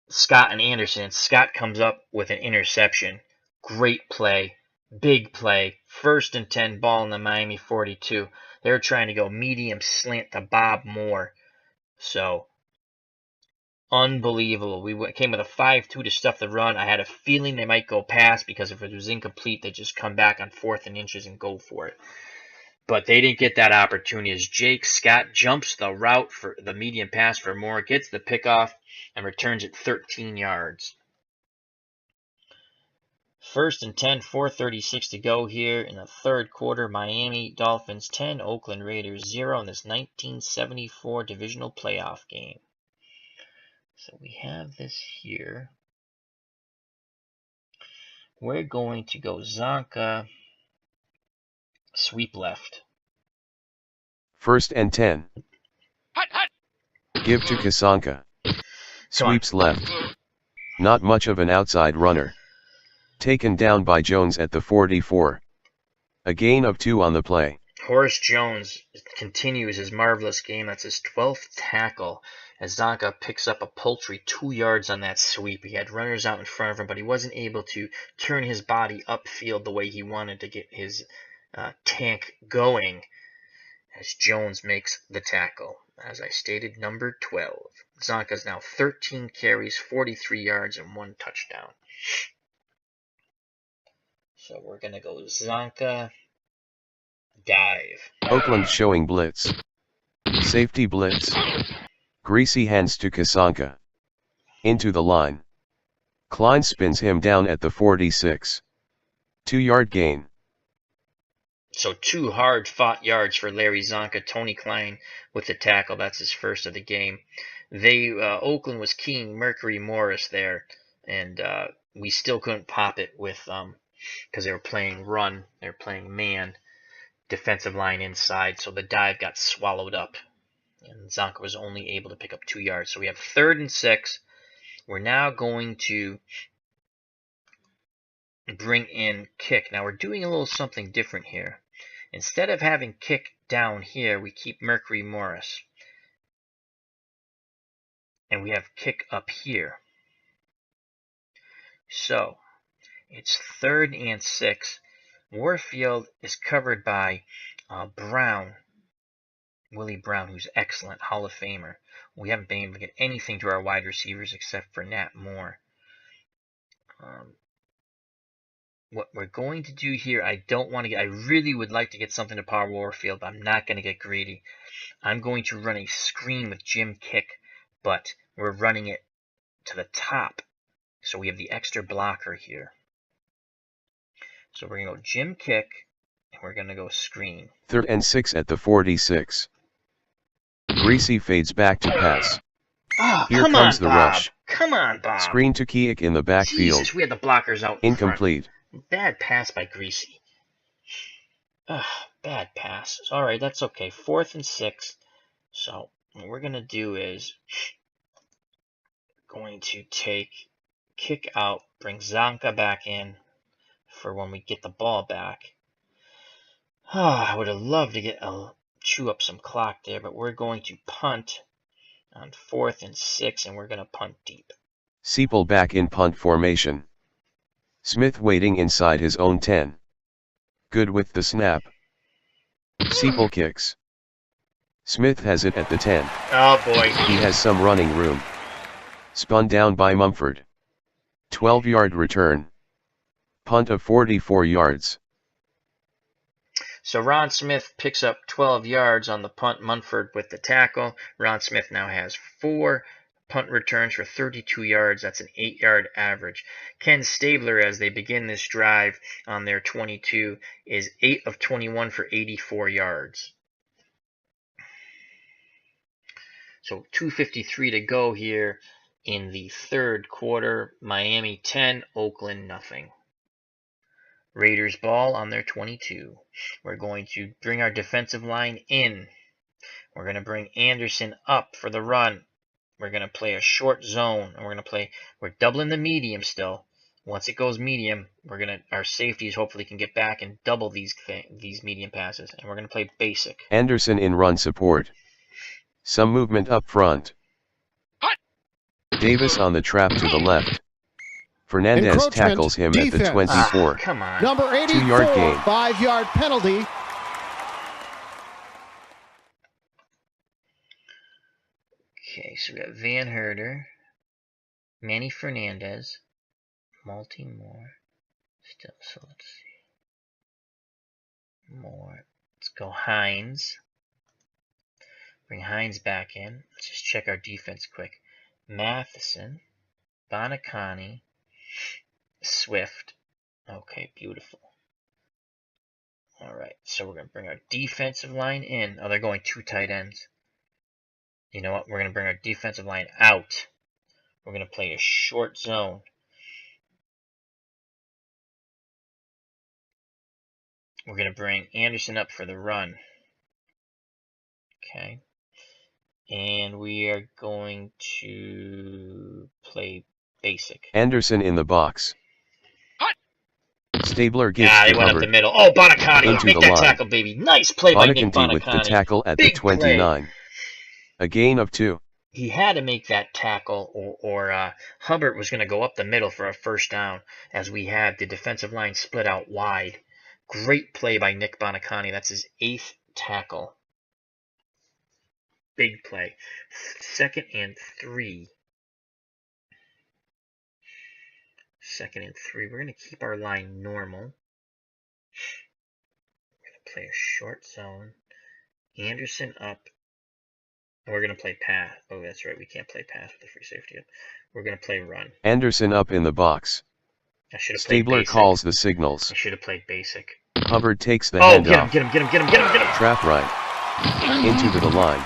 Scott and Anderson. Scott comes up with an interception. Great play. Big play. 1st and 10, ball in the Miami 42. They were trying to go medium slant to Bob Moore. So, unbelievable. We came with a 5-2 to stuff the run. I had a feeling they might go past because if it was incomplete, they'd just come back on 4th and inches and go for it. But they didn't get that opportunity as Jake Scott jumps the route for the medium pass for Moore, gets the pickoff, and returns it 13 yards. 1st and 10, 4:36 to go here in the 3rd quarter. Miami Dolphins 10, Oakland Raiders 0 in this 1974 divisional playoff game. So we have this here. We're going to go Zonka, sweep left. 1st and 10. Give to Csonka. Sweeps left. Not much of an outside runner. Taken down by Jones at the 44. A gain of 2 on the play. Horace Jones continues his marvelous game. That's his 12th tackle as Zonka picks up a paltry 2 yards on that sweep. He had runners out in front of him, but he wasn't able to turn his body upfield the way he wanted to get his tank going as Jones makes the tackle. As I stated, number 12. Zonka's now 13 carries, 43 yards, and 1 touchdown. So we're going to go Zonka, dive. Oakland showing blitz. Safety blitz. Greasy hands to Csonka. Into the line. Klein spins him down at the 46. 2-yard gain. So 2 hard-fought yards for Larry Zonka. Tony Klein with the tackle. That's his first of the game. Oakland was keying Mercury Morris there, and we still couldn't pop it with because they were playing run, they were playing man, defensive line inside, so the dive got swallowed up, and Zonka was only able to pick up 2 yards. So we have 3rd and 6. We're now going to bring in kick. Now we're doing a little something different here. Instead of having kick down here, we keep Mercury Morris. And we have kick up here. So, it's 3rd and 6. Warfield is covered by Brown. Willie Brown, who's excellent, Hall of Famer. We haven't been able to get anything to our wide receivers except for Nat Moore. What we're going to do here, I really would like to get something to power Warfield, but I'm not going to get greedy. I'm going to run a screen with Jim Kick, but we're running it to the top. So we have the extra blocker here. So we're going to go Jim Kick, and we're going to go screen. 3rd and 6 at the 46. Greasy fades back to pass. Oh, Here comes the Bob. rush. Come on, Bob. Screen to Kiek in the backfield. Jesus, we had the blockers out in Incomplete. front. Bad pass by Greasy. Bad pass. All right, that's okay. 4th and 6. So what we're going to do is going to take Kick out, bring Zonka back in for when we get the ball back. I would have loved to chew up some clock there, but we're going to punt on 4th and 6, and we're going to punt deep. Seipel back in punt formation. Smith waiting inside his own 10. Good with the snap. Seipel kicks. Smith has it at the 10. Oh boy. He has some running room. Spun down by Mumford. 12-yard return. Punt of 44 yards. So Ron Smith picks up 12 yards on the punt. Mumford with the tackle. Ron Smith now has 4 punt returns for 32 yards. That's an 8-yard average. Ken Stabler, as they begin this drive on their 22, is 8 of 21 for 84 yards. So 2:53 to go here in the 3rd quarter. Miami 10, Oakland nothing. Raiders ball on their 22. We're going to bring our defensive line in. We're going to bring Anderson up for the run. We're going to play a short zone, and we're doubling the medium still. Once it goes medium, our safeties hopefully can get back and double these medium passes, and we're going to play basic. Anderson in run support. Some movement up front. Davis on the trap to the left. Fernandez tackles him at the 24. Come on. Number 84, 2-yard gain. 5-yard penalty. Okay, so we got Van Herder, Manny Fernandez, Malty Moore. Still, so let's see. Moore. Let's go Hinds. Bring Hinds back in. Let's just check our defense quick. Matheson, Buoniconti, Swift. Okay, beautiful. All right, so we're going to bring our defensive line in. Oh, they're going 2 tight ends. You know what? We're going to bring our defensive line out. We're going to play a short zone. We're going to bring Anderson up for the run. Okay. And we are going to play basic. Anderson in the box. Stabler gives they to went Hubbard. up the middle. Oh, Buoniconti, Into make the that line. tackle, baby. Nice play by Nick Vonikken with the Buoniconti. tackle at Big the 29. play. A gain of 2. He had to make that tackle, or Hubbard was going to go up the middle for a first down, as we had the defensive line split out wide. Great play by Nick Buoniconti. That's his 8th tackle. Big play. 2nd and 3. 2nd and 3. We're going to keep our line normal. We're going to play a short zone. Anderson up. And we're going to play pass. Oh, that's right. We can't play pass with the free safety up. We're going to play run. Anderson up in the box. I should have played Stabler basic. calls the signals. I should have played basic. Hubbard takes the Oh, handoff. get him. Trap right. Into the line.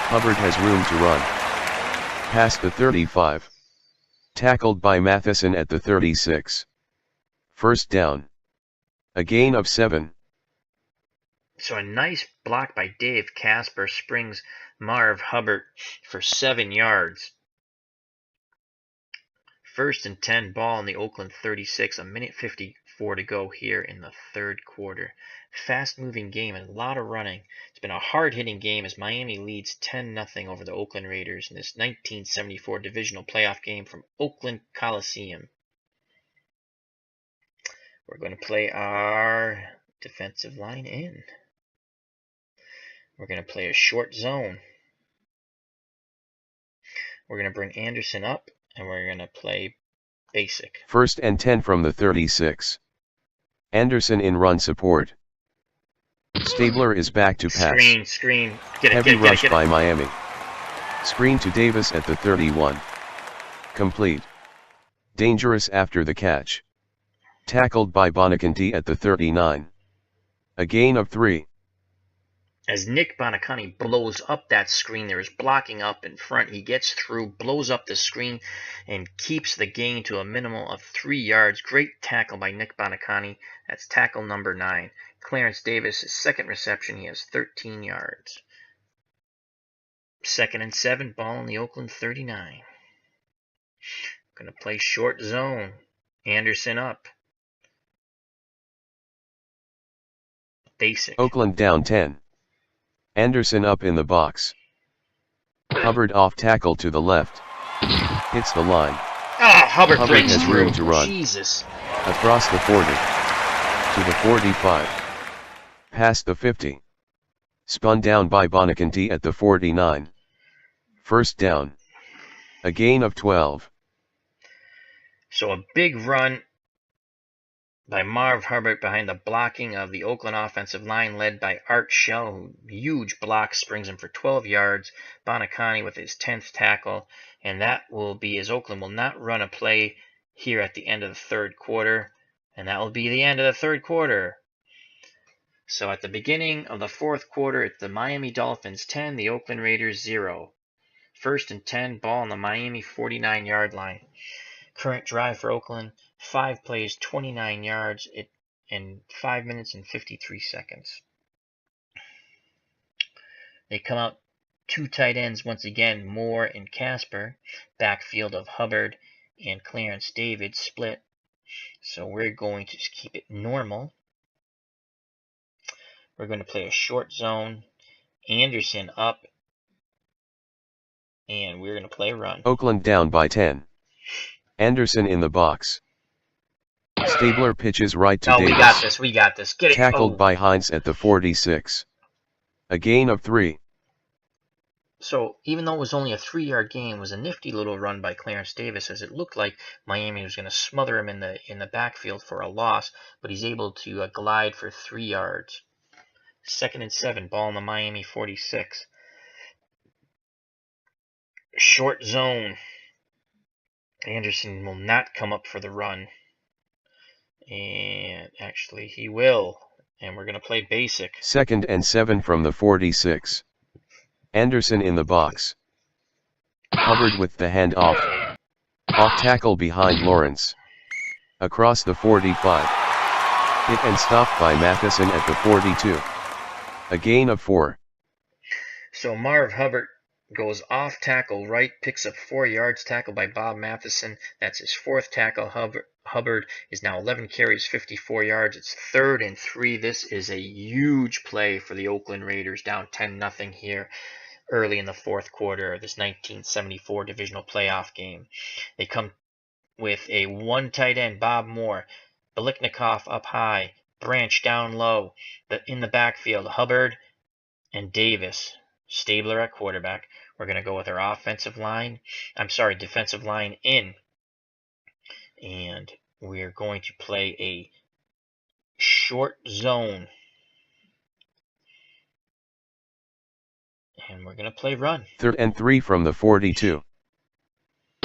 Hubbard has room to run. Past the 35. Tackled by Matheson at the 36. First down. A gain of 7. So a nice block by Dave Casper springs Marv Hubbard for 7 yards. 1st and 10, ball in the Oakland 36, a minute 54 to go here in the 3rd quarter. Fast-moving game and a lot of running. It's been a hard-hitting game as Miami leads 10-0 over the Oakland Raiders in this 1974 divisional playoff game from Oakland Coliseum. We're going to play our defensive line in. We're going to play a short zone. We're going to bring Anderson up, and we're going to play basic. 1st and 10 from the 36. Anderson in run support. Stabler is back to pass. Screen. Get it, Heavy rush get it. by Miami. Screen to Davis at the 31. Complete. Dangerous after the catch. Tackled by Buoniconti at the 39. A gain of 3. As Nick Buoniconti blows up that screen, there is blocking up in front. He gets through, blows up the screen, and keeps the gain to a minimum of 3 yards. Great tackle by Nick Buoniconti. That's tackle number 9. Clarence Davis' second reception, he has 13 yards. 2nd and 7, ball on the Oakland 39. Going to play short zone. Anderson up. Basic. Oakland down 10. Anderson up in the box. Hubbard off tackle to the left. Hits the line. Hubbard breaks has through. room to run. Jesus. Across the 40. To the 45. Past the 50. Spun down by Buoniconti at the 49. 1st down. A gain of 12. So a big run by Marv Hubbard behind the blocking of the Oakland offensive line led by Art Shell, who huge block springs him for 12 yards. Buoniconti with his 10th tackle, and that will be as Oakland will not run a play here at the end of the 3rd quarter, and that will be the end of the 3rd quarter. So at the beginning of the 4th quarter, it's the Miami Dolphins 10, the Oakland Raiders 0. 1st and 10, ball on the Miami 49-yard line. Current drive for Oakland, 5 plays, 29 yards in 5 minutes and 53 seconds. They come out 2 tight ends once again, Moore and Casper. Backfield of Hubbard and Clarence David split. So we're going to just keep it normal. We're going to play a short zone. Anderson up. And we're going to play run. Oakland down by 10. Anderson in the box. Stabler pitches right to Davis. We got this. Get it. Tackled by Hinds at the 46. A gain of 3. So even though it was only a 3-yard gain, it was a nifty little run by Clarence Davis, as it looked like Miami was going to smother him in the backfield for a loss, but he's able to glide for 3 yards. 2nd and 7, ball on the Miami 46. Short zone. Anderson will not come up for the run. And actually he will. And we're going to play basic. 2nd and 7 from the 46. Anderson in the box. Hubbard with the hand off. Off tackle behind Lawrence. Across the 45. Hit and stopped by Matheson at the 42. A gain of 4. So Marv Hubbard goes off tackle right, picks up 4 yards, tackled by Bob Matheson. That's his 4th tackle. Hubbard is now 11 carries, 54 yards. It's 3rd and 3. This is a huge play for the Oakland Raiders, down 10-0 here early in the 4th quarter of this 1974 divisional playoff game. They come with a 1 tight end, Bob Moore. Biletnikoff up high, Branch down low. In the backfield, Hubbard and Davis. Stabler at quarterback. We're going to go with our defensive line in. And we're going to play a short zone. And we're going to play run. 3rd and 3 from the 42.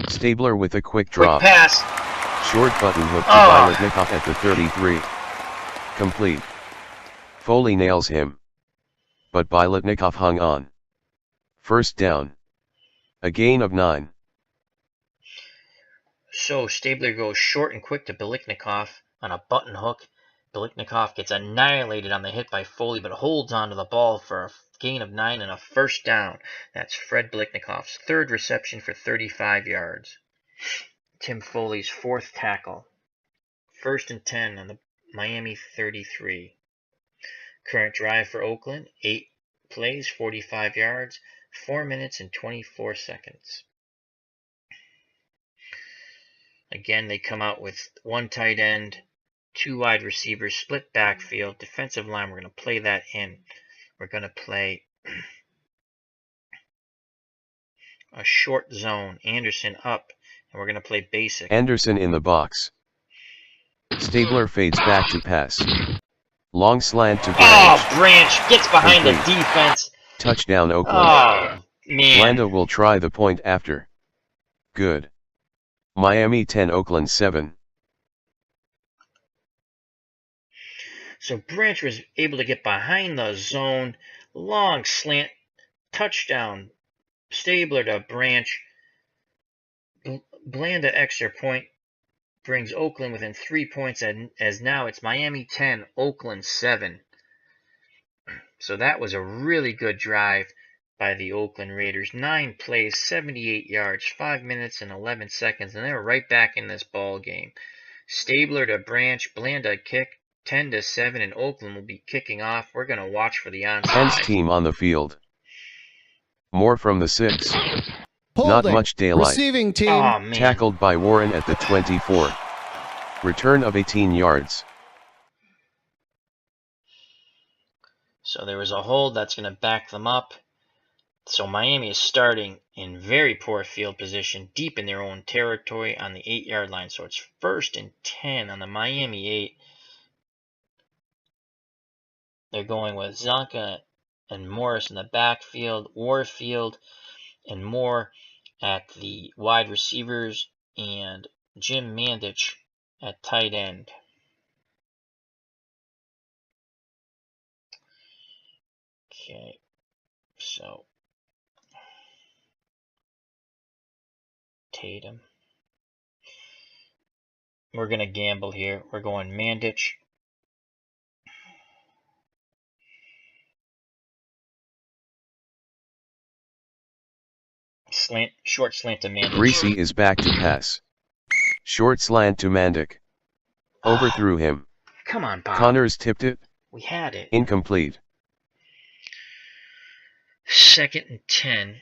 Stabler with a quick drop. Quick pass. Short button hook to Biletnikoff at the 33. Complete. Foley nails him. But Biletnikoff hung on. 1st down. A gain of 9. So Stabler goes short and quick to Biletnikoff on a button hook. Biletnikoff gets annihilated on the hit by Foley, but holds onto the ball for a gain of 9 and a 1st down. That's Fred Biletnikoff's 3rd reception for 35 yards. Tim Foley's 4th tackle. 1st and 10 on the Miami 33. Current drive for Oakland, 8 plays, 45 yards, 4 minutes and 24 seconds. Again, they come out with 1 tight end, 2 wide receivers, split backfield, defensive line. We're going to play that in. We're going to play A short zone. Anderson up. And we're going to play basic. Anderson in the box. Stabler fades back to pass. Long slant to Branch. Oh, Branch gets behind Complete. the defense. Touchdown Oakland. Oh, man. Landa will try the point after. Good. Miami 10 Oakland 7. So Branch was able to get behind the zone. Long slant. Touchdown. Stabler to Branch. Blanda extra point brings Oakland within 3 points, as now it's Miami 10, Oakland 7. So that was a really good drive by the Oakland Raiders. 9 plays, 78 yards, 5 minutes and 11 seconds, and they were right back in this ball game. Stabler to Branch, Blanda kick, 10-7, and Oakland will be kicking off. We're going to watch for the onside. Hens team on the field. More from the 6. Holding. Not much daylight. Receiving team. Oh, man. Tackled by Warren at the 24. Return of 18 yards. So there was a hold that's going to back them up. So Miami is starting in very poor field position, deep in their own territory on the 8-yard line. So it's 1st and 10 on the Miami 8. They're going with Zonka and Morris in the backfield, Warfield and Moore at the wide receivers, and Jim Mandich at tight end. Okay, so Tatom. We're going to gamble here. We're going Mandich. Slant, short slant to Mandich. Greasy is back to pass. Short slant to Mandich. Overthrew him. Come on, Bob. Connors tipped it. We had it. Incomplete. 2nd and 10.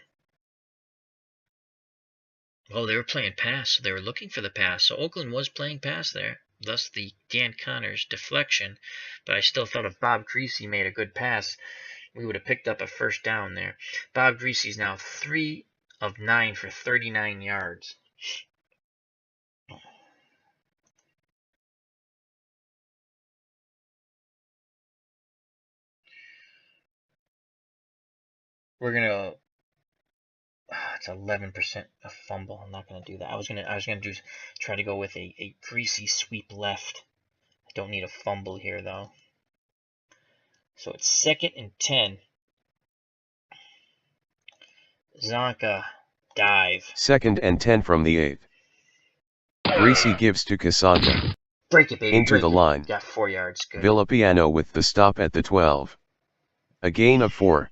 Oh, they were playing pass, so they were looking for the pass. So Oakland was playing pass there. Thus the Dan Connors deflection. But I still thought if Bob Greasy made a good pass, we would have picked up a first down there. Bob Greasy's now 3 of 9 for 39 yards. We're gonna. It's 11% a fumble. I'm not gonna do that. I was gonna try to go with a Greasy sweep left. I don't need a fumble here though. So it's 2nd and 10. Zonka dive. 2nd and 10 from the 8. Greasy gives to Csonka. Break it, baby. Into break the it. line. Got 4 yards. Good. Villapiano with the stop at the 12. A gain of 4.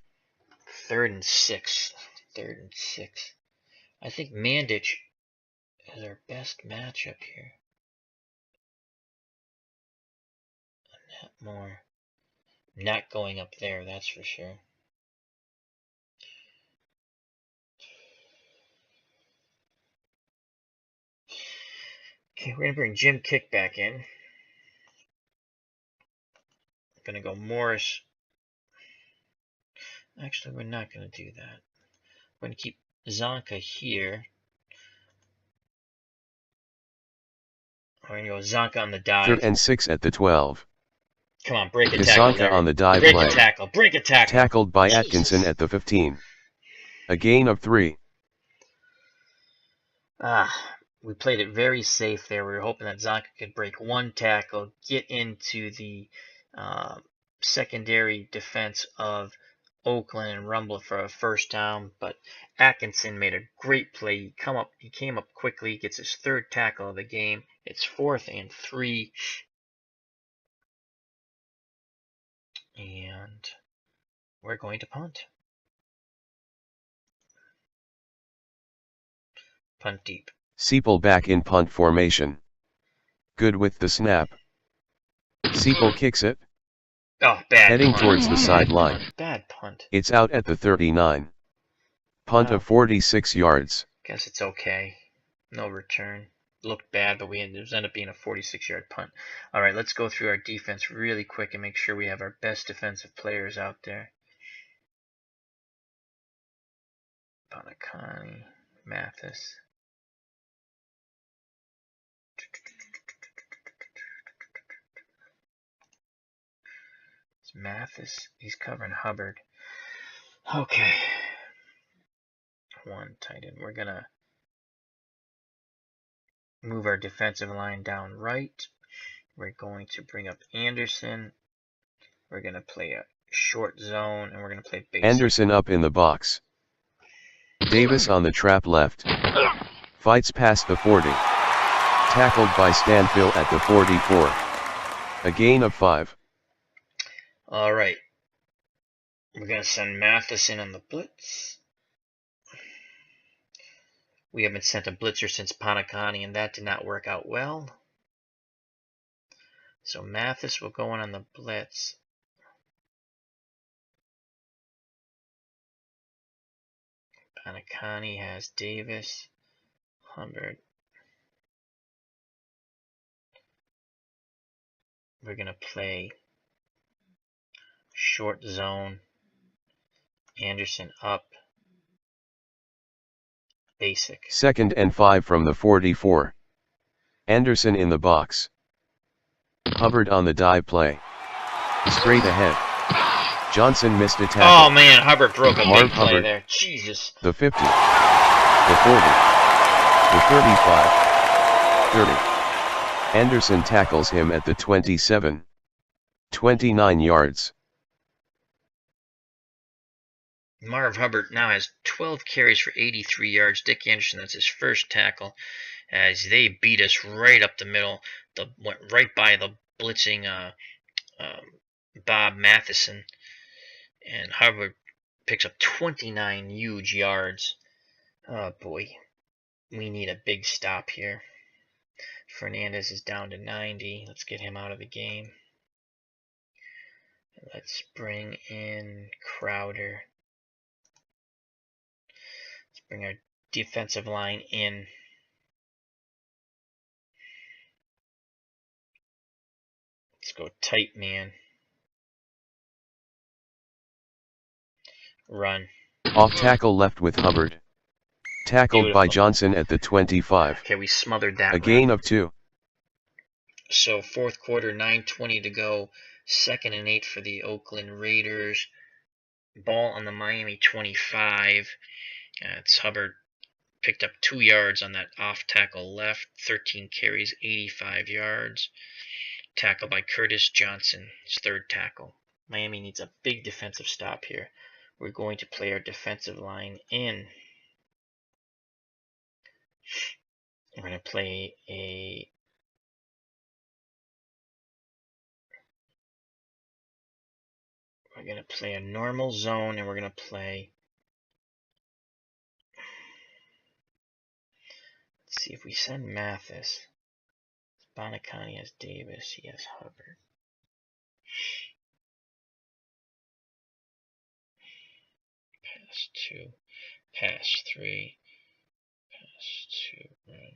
3rd and 6. 3rd and 6. I think Mandich is our best matchup here. Not more. Not going up there, that's for sure. Okay, we're going to bring Jim Kick back in. Going to go Morris. Actually, we're not going to do that. We're going to keep Zonka here. We're going to go Zonka on the dive. 3rd and 6 at the 12. Come on, break a tackle. Csonka on the dive break play. a tackle. Break a tackle. Tackled by Jesus. Atkinson at the 15. A gain of 3. We played it very safe there. We were hoping that Zonka could break 1 tackle, get into the secondary defense of Oakland and rumble for a first down. But Atkinson made a great play. He came up quickly, gets his 3rd tackle of the game. It's 4th and 3. And we're going to punt. Punt deep. Seipel back in punt formation. Good with the snap. Seipel kicks it. Oh, bad Heading punt. towards the sideline. Bad punt. It's out at the 39. Punt of 46 yards. Guess it's okay. No return. Looked bad, but it ended up being a 46-yard punt. All right, let's go through our defense really quick and make sure we have our best defensive players out there. Akane, Mathis. It's Mathis. He's covering Hubbard. Okay. One tight end. We're going to move our defensive line down right. We're going to bring up Anderson. We're going to play a short zone, and we're going to play basic. Anderson up in the box. Davis on the trap left. Fights past the 40. Tackled by Stanfill at the 44. A gain of 5. Alright. We're going to send Mathis in on the blitz. We haven't sent a blitzer since Buoniconti, and that did not work out well. So Mathis will go in on the blitz. Buoniconti has Davis, Hubbard. We're going to play short zone. Anderson up. Basic. 2nd and 5 from the 44. Anderson in the box. Hubbard on the dive play. Straight ahead. Johnson missed a tackle. Oh man, Hubbard broke a Marv big play Hubbard. there. Jesus. The 50. The 40. The 35. 30. Anderson tackles him at the 27. 29 yards. Marv Hubbard now has 12 carries for 83 yards. Dick Anderson, that's his first tackle, as they beat us right up the middle. Went right by the blitzing Bob Matheson. And Hubbard picks up 29 huge yards. Oh boy, we need a big stop here. Fernandez is down to 90. Let's get him out of the game. Let's bring in Crowder. Let's bring our defensive line in. Let's go tight man. Run. Off tackle left with Hubbard. Tackled by Johnson at the 25. Okay, we smothered that. A gain of 2. So fourth quarter, 9:20 to go. 2nd and 8 for the Oakland Raiders. Ball on the Miami 25. It's Hubbard picked up 2 yards on that off tackle left. 13 carries, 85 yards. Tackle by Curtis Johnson, his 3rd tackle. Miami needs a big defensive stop here. We're going to play our defensive line in. We're going to play a normal zone, and we're going to play. Let's see if we send Mathis. Buoniconti has Davis. He has Hubbard. Pass 2. Pass 3. Pass 2. Run.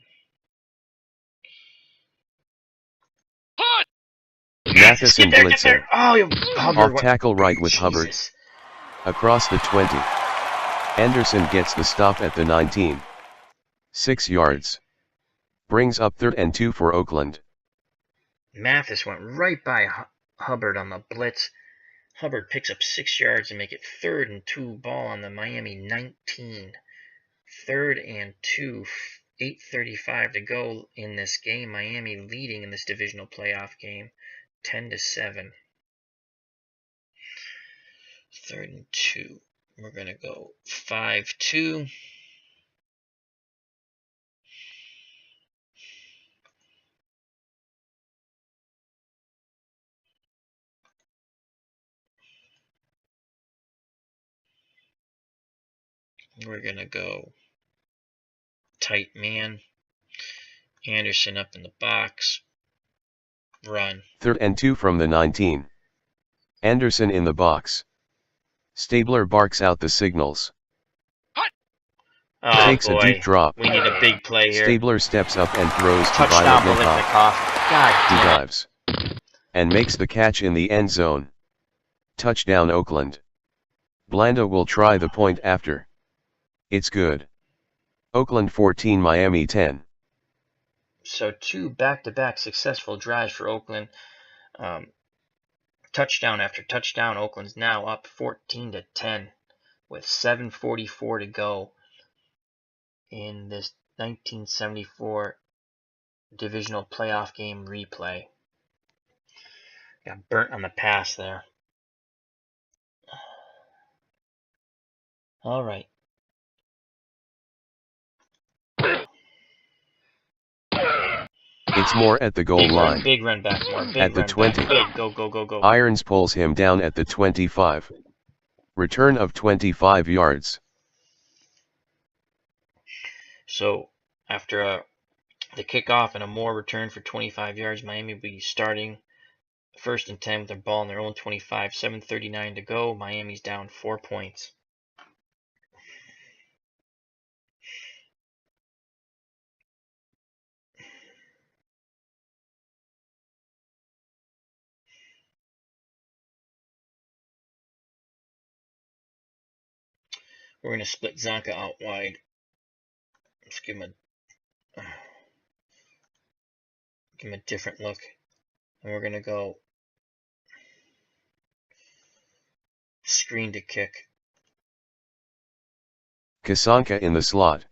Matheson blitzing. Oh, Hubbard. Off tackle right with Jesus. Hubbard. Across the 20. Anderson gets the stop at the 19. 6 yards. Brings up 3rd and 2 for Oakland. Mathis went right by Hubbard on the blitz. Hubbard picks up 6 yards and make it 3rd and 2. Ball on the Miami 19. 3rd and 2. 8:35 to go in this game. Miami leading in this divisional playoff game, 10-7. 3rd and 2. We're gonna go 5-2. We're going to go tight man. Anderson up in the box. Run. 3rd and 2 from the 19. Anderson in the box. Stabler barks out the signals. Oh, Takes boy. a deep drop. We need a big play here. Stabler steps up and throws to Touchdown, Biletnikoff. Biletnikoff. God He damn it. dives. And makes the catch in the end zone. Touchdown Oakland. Blanda will try the point after. It's good. Oakland 14, Miami 10. So 2 back-to-back successful drives for Oakland. Touchdown after touchdown. Oakland's now up 14-10 with 7:44 to go in this 1974 divisional playoff game replay. Got burnt on the pass there. All right. It's Moore at the goal line. Big run back, Moore. Big At the run 20. Back. Big. Go. Irons pulls him down at the 25. Return of 25 yards. So after the kickoff and a Moore return for 25 yards, Miami will be starting 1st and 10 with their ball on their own 25. 7:39 to go. Miami's down 4 points. We're going to split Zonka out wide. Let's give him a different look. And we're going to go screen to kick. Csonka in the slot.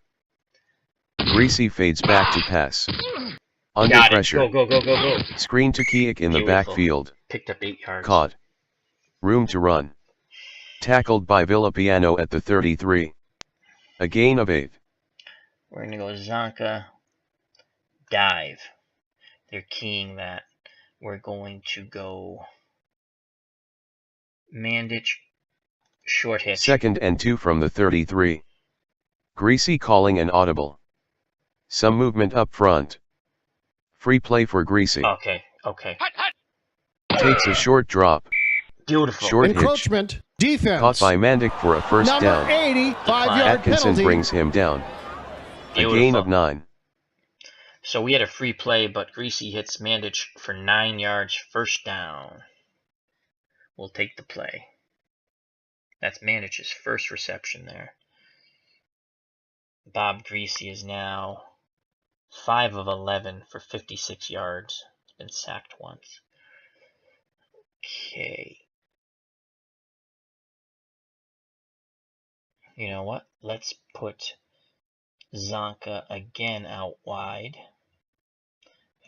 Greasy fades back to pass. Under Got pressure. It. Go. Screen to Kiek in the backfield. Picked up 8 yards. Caught. Room to run. Tackled by Villapiano at the 33. A gain of 8. We're going to go Zonka, dive. They're keying that. We're going to go Mandich, short hitch. 2nd and 2 from the 33. Greasy calling an audible. Some movement up front. Free play for Greasy. Okay. Takes a short drop. Beautiful. Short hitch. Encroachment. Defense. Caught by Mandich for a first Number down. 80, 5-yard Atkinson penalty. brings him down. Beautiful. A gain of 9. So we had a free play, but Greasy hits Mandich for 9 yards, first down. We'll take the play. That's Mandich's first reception there. Bob Greasy is now 5 of 11 for 56 yards. He's been sacked once. Okay. You know what? Let's put Zonka again out wide.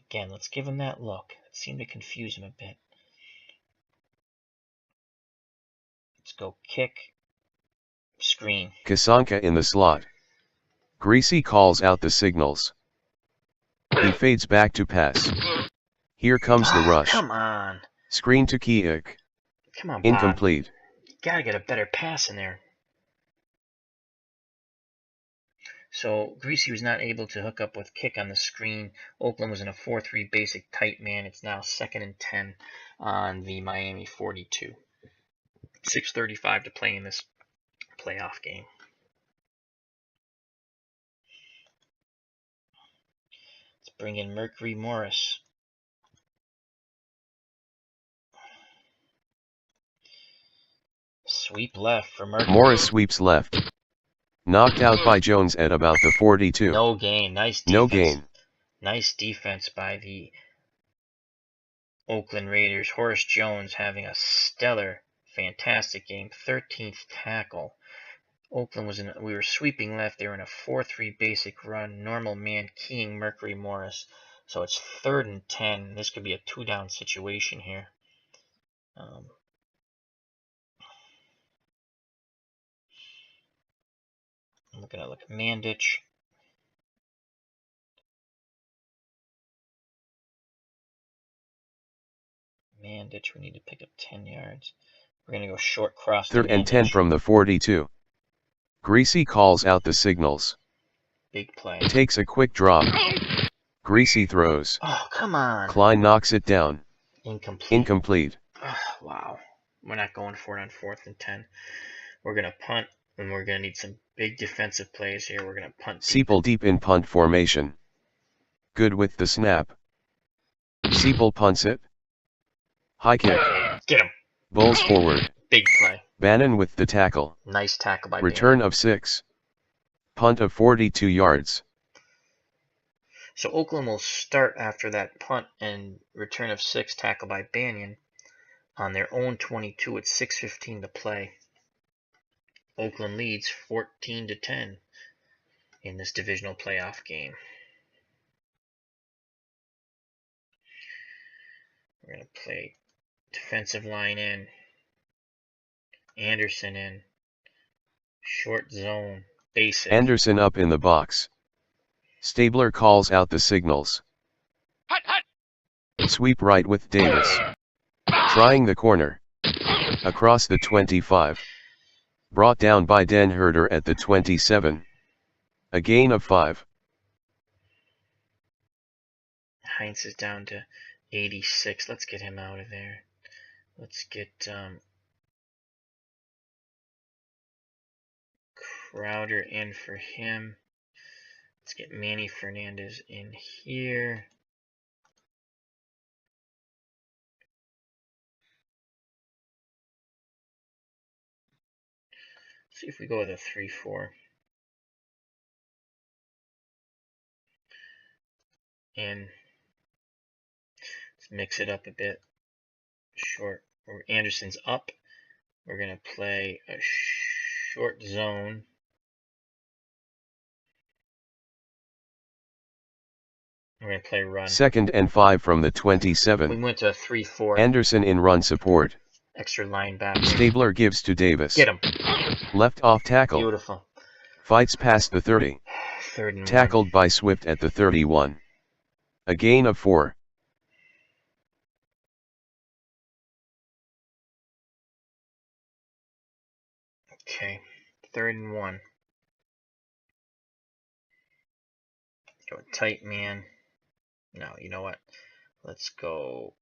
Again, let's give him that look. It seemed to confuse him a bit. Let's go kick, screen. Csonka in the slot. Greasy calls out the signals. He fades back to pass. Here comes the rush. Come on. Screen to Kiek. Come on, Bob. Incomplete. You gotta get a better pass in there. So Greasy was not able to hook up with kick on the screen. Oakland was in a 4-3 basic tight man. It's now 2nd and 10 on the Miami 42. 6:35 to play in this playoff game. Let's bring in Mercury Morris. Sweep left for Mercury. Morris sweeps left. Knocked out by Jones at about the 42. No gain. Nice defense. No gain. Nice defense by the Oakland Raiders. Horace Jones having a stellar, fantastic game. 13th tackle. Oakland we were sweeping left. They were in a 4-3 basic run. Normal man keying Mercury Morris. So it's 3rd and 10. This could be a 2-down situation here. We're going to look at Mandich. Mandich, we need to pick up 10 yards. We're going to go short cross. 3rd and 10 from the 42. Greasy calls out the signals. Big play. Takes a quick drop. Greasy throws. Oh, come on. Klein knocks it down. Incomplete. Oh, wow. We're not going for it on 4th and 10. We're going to punt, and we're going to need some big defensive plays here. We're going to punt. Seipel deep in punt formation. Good with the snap. Seipel punts it. High kick. Get him. Bulls forward. Big play. Bannon with the tackle. Nice tackle by Return of 6. Punt of 42 yards. So Oakland will start after that punt and return of 6 tackled by Banyan on their own 22 with 6:15 to play. Oakland leads 14-10 in this divisional playoff game. We're going to play defensive line in, Anderson in, short zone, basic. Anderson up in the box. Stabler calls out the signals. Hut, hut. Sweep right with Davis. Trying the corner. Across the 25. Brought down by Den Herder at the 27. A gain of 5. Hinds is down to 86. Let's get him out of there. Let's get Crowder in for him. Let's get Manny Fernandez in here. See if we go with a 3-4. And let's mix it up a bit. Short. Anderson's up. We're going to play a short zone. We're going to play run. 2nd and 5 from the 27. We went to a 3-4. Anderson in run support. Extra linebacker. Stabler gives to Davis. Get him. Left off tackle. Beautiful. Fights past the 30. 3rd and Tackled 1. by Swift at the 31. A gain of 4. Okay. 3rd and 1. Go tight man. No, you know what? Let's go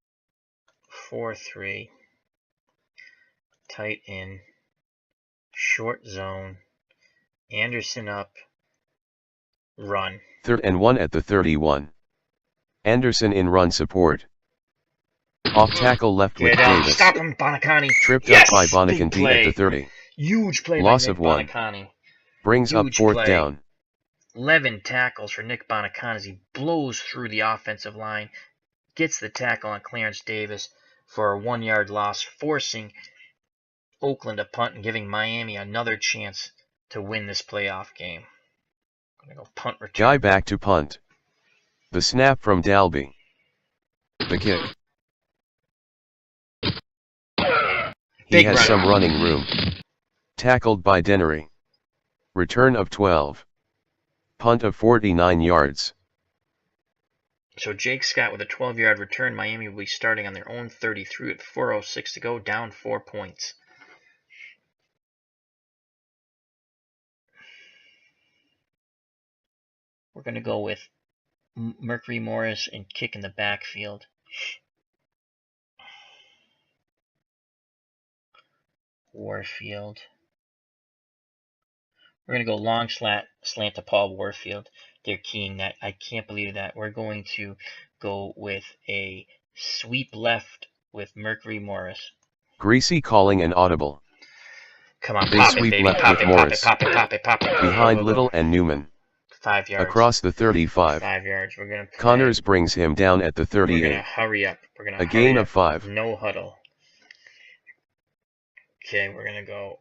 4-3. Tight in. Short zone. Anderson up. Run. 3rd and 1 at the 31. Anderson in run support. Off tackle left with Davis. Stop him, Buoniconti. Tripped Yes, up by big Boniconti play. at the 30. Huge play Loss by of Nick 1. Buoniconti. Brings up Huge 4th play. down. 11 tackles for Nick Buoniconti as he blows through the offensive line, gets the tackle on Clarence Davis for a 1-yard loss, forcing Oakland to punt and giving Miami another chance to win this playoff game. I'm going to go punt return. Guy back to punt. The snap from Dalby. The kick. He Big has run. some running room. Tackled by Dennery. Return of 12. Punt of 49 yards. So Jake Scott with a 12-yard return. Miami will be starting on their own 33 at 4:06 to go, down 4 points. We're going to go with Mercury Morris and kick in the backfield. Warfield. We're going to go long slant to Paul Warfield. They're keying that. I can't believe that. We're going to go with a sweep left with Mercury Morris. Greasy calling an audible. Come on, They pop sweep it, baby. left Pop with it, pop Morris. it, pop it, pop it, pop it. Behind Go, go, go. Little and Newman. 5 yards. Across the 35. 5 yards. We're going to play. Connors brings him down at the We're going to 38. hurry up. We're going to A gain of 5. No huddle. Okay, we're going to go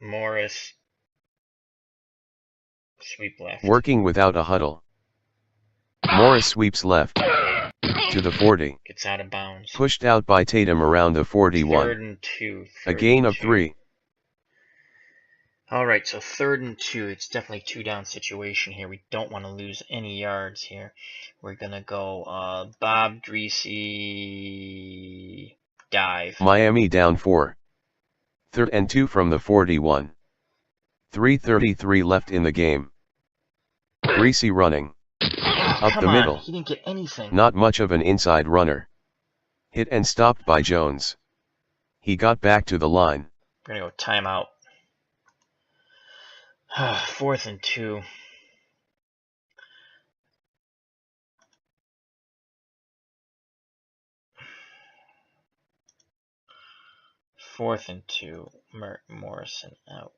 Morris. Sweep left. Working without a huddle. Morris sweeps left. To the 40. Gets out of bounds. Pushed out by Tatom around the 41. 3rd and 2. A gain of 3. All right, so 3rd and 2. It's definitely 2-down situation here. We don't want to lose any yards here. We're going to go Bob Greasy dive. Miami down 4. 3rd and 2 from the 41. 3:33 left in the game. Greasy running. Up Come the on, middle. he didn't get anything. Not much of an inside runner. Hit and stopped by Jones. He got back to the line. We're going to go timeout. 4th and 2. Morrison out.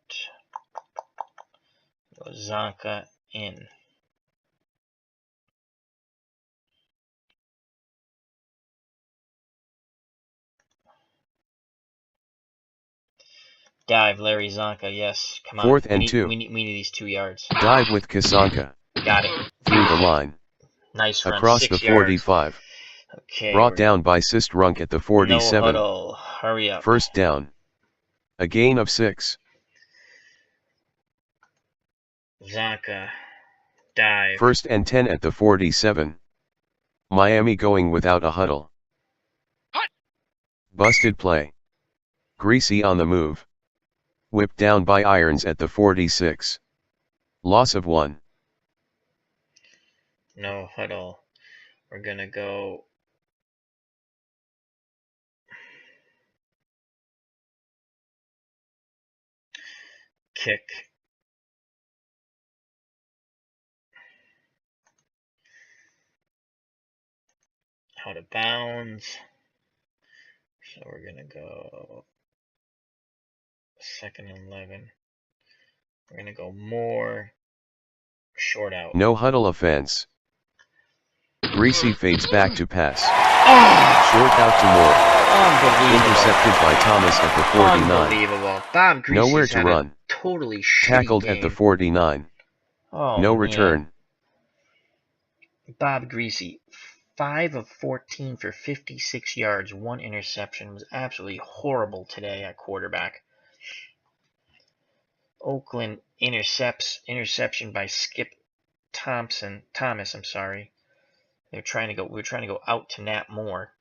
So Zonka in. Dive, Larry Zonka, yes. Come on. 4th and 2. We need these 2 yards. Dive with Csonka. Got it. Through the line. Nice run. Across 6 the 45. Yards. Okay. Brought down by Sistrunk at the 47. No huddle. Hurry up. First down. A gain of 6. Zonka. Dive. 1st and 10 at the 47. Miami going without a huddle. Hut. Busted play. Greasy on the move. Whipped down by Irons at the 46. Loss of 1. No huddle. We're gonna go. Kick. Out of bounds. So we're gonna go 2nd and 11. We're gonna go more short out. No huddle offense. Greasy fades back to pass. Short out to Moore. Unbelievable. Intercepted by Thomas at the 49. Unbelievable. Bob Greasy's Nowhere to had run. A totally shitty Tackled game. at the 49. Oh, No man. return. Bob Greasy, 5 of 14 for 56 yards, 1 interception. Was absolutely horrible today at quarterback. Oakland interception by Thomas, I'm sorry. We were trying to go out to Nat Moore.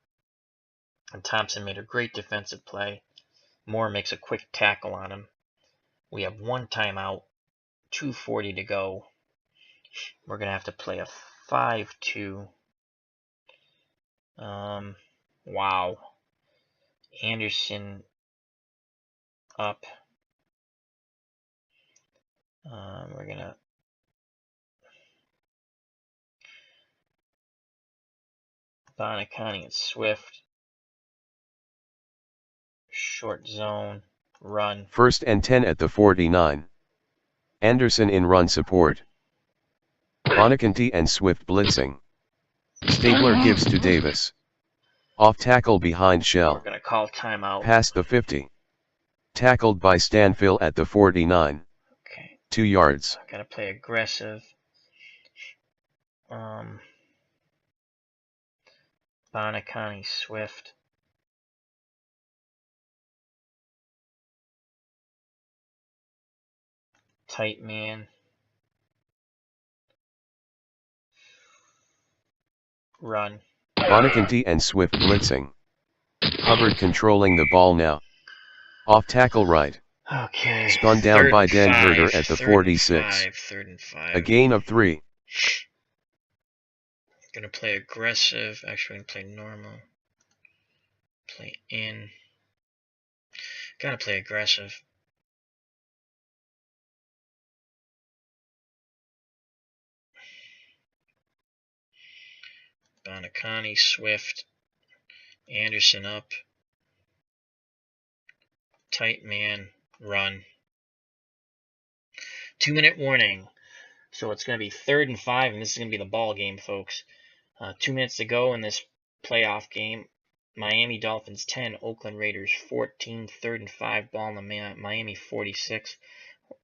And Thompson made a great defensive play. Moore makes a quick tackle on him. We have 1 timeout, 2:40 to go. We're going to have to play a 5-2. Wow. Anderson up. We're going to Vonikken and Swift. Short zone. Run. 1st and 10 at the 49. Anderson in run support. Buoniconti and Swift blitzing. Stabler gives to Davis. Off tackle behind We're Shell. going to call timeout. Past the 50. Tackled by Stanfill at the 49. Okay. 2 yards. Got to play aggressive. Buoniconti, Swift. Tight man. Run. Vonikken and Swift blitzing. Hubbard controlling the ball now. Off tackle right. Okay. Spun down by Dan 5, Herder at the 46. 3rd and 5. A gain of 3. Gonna play aggressive. Actually, gonna play normal. Play in. Gotta play aggressive. Buoniconti, Swift, Anderson up. Tight man, run. 2-minute warning. So it's going to be 3rd and 5, and this is going to be the ball game, folks. 2 minutes to go in this playoff game. Miami Dolphins 10, Oakland Raiders 14, 3rd and 5, ball in the Miami 46.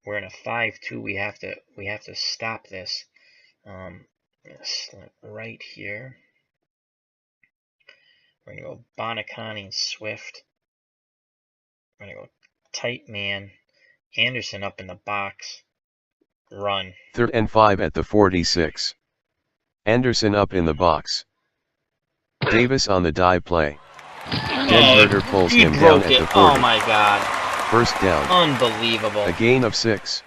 We're in a 5-2. We have to stop this. Right here. We're going to go Buoniconti and Swift. We're going to go tight man. Anderson up in the box. Run. 3rd and 5 at the 46. Anderson up in the box. Davis on the dive play. Dan Herder pulls him down at the 40. Oh my god. First down. Unbelievable. A gain of 6.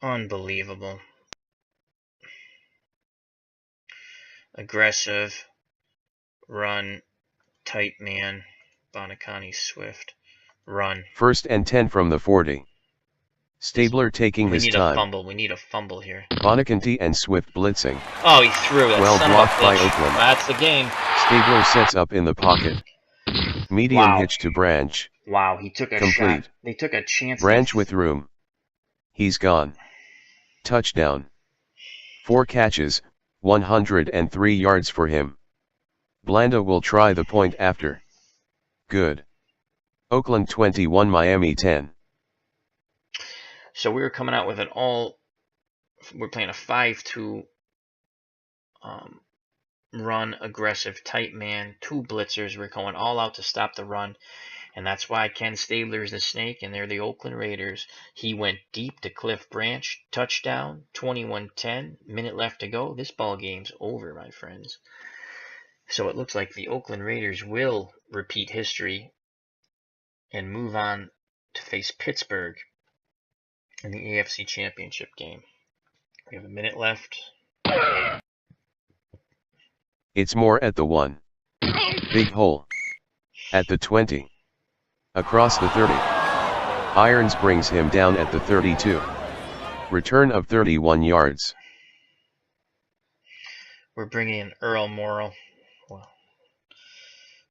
Unbelievable. Aggressive. Run. Tight man. Buoniconti, Swift. Run. 1st and 10 from the 40. Stabler taking his time. We need a fumble. We need a fumble here. Buoniconti and Swift blitzing. Oh, he threw it. Well blocked by Oakland. That's the game. Stabler sets up in the pocket. Medium Wow. hitch to Branch. Wow, he took a Complete. shot. They took a chance. Branch with room. He's gone. Touchdown. 4 catches, 103 yards for him. Blanda will try the point after. Good. Oakland 21, Miami 10. So we were coming out with an all. We're playing a 5-2 run, aggressive, tight man, 2 blitzers. We're going all out to stop the run. And that's why Ken Stabler's the snake, and they're the Oakland Raiders. He went deep to Cliff Branch, touchdown, 21-10, minute left to go. This ball game's over, my friends. So it looks like the Oakland Raiders will repeat history and move on to face Pittsburgh in the AFC Championship game. We have a minute left. It's more at the 1. Big hole. At the 20. Across the 30. Irons brings him down at the 32. Return of 31 yards. We're bringing in Earl Morrill. Well,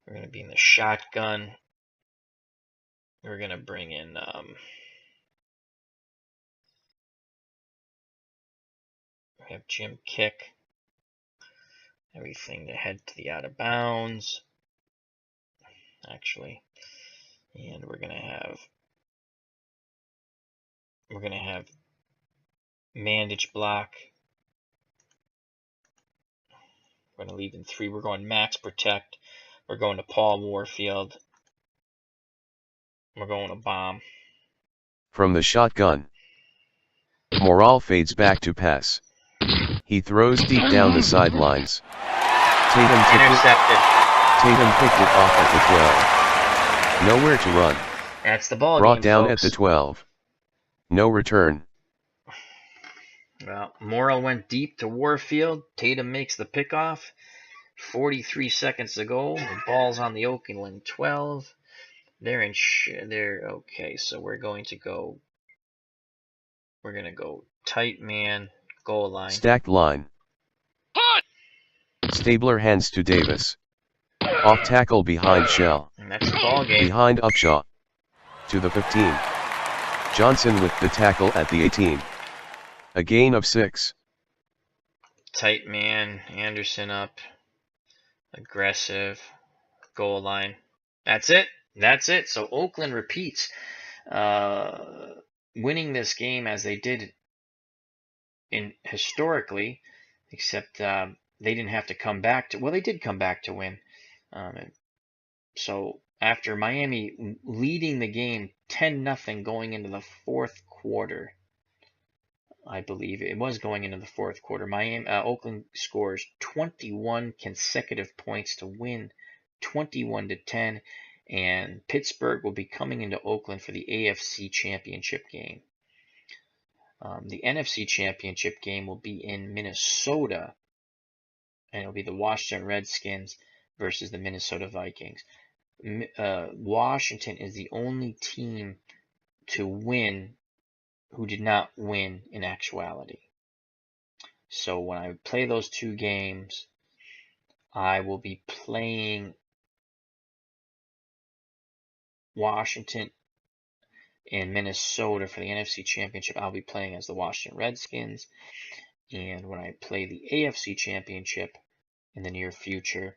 we're going to be in the shotgun. We're going to bring in we have Jim kick. Everything to head to the out of bounds. Actually. And we're gonna have Mandich block. We're gonna leave in 3. We're going max protect. We're going to Paul Warfield. We're going to bomb. From the shotgun. Morrill fades back to pass. He throws deep down the sidelines. Tatum intercepted. Tatum picked it off at the 12. Nowhere to run. That's the ball Brought game, down folks. at the 12. No return. Well, Morrill went deep to Warfield. Tatum makes the pickoff. 43 seconds to go. The ball's on the Oakland 12. They're okay. So we're going to go tight man, goal line. Stacked line. Stabler hands to Davis. Off tackle behind Shell. And that's the ball game. Behind Upshaw. To the 15. Johnson with the tackle at the 18. A gain of 6. Tight man, Anderson up. Aggressive, goal line. That's it. So Oakland repeats, winning this game as they did historically, except they didn't have to come back to. Well, they did come back to win. So after Miami leading the game 10-0 going into the 4th quarter, I believe it was going into the 4th quarter, Oakland scores 21 consecutive points to win 21-10, and Pittsburgh will be coming into Oakland for the AFC Championship game. The NFC Championship game will be in Minnesota, and it'll be the Washington Redskins versus the Minnesota Vikings. Washington is the only team to win who did not win in actuality. So when I play those 2 games, I will be playing Washington and Minnesota for the NFC Championship. I'll be playing as the Washington Redskins. And when I play the AFC Championship in the near future,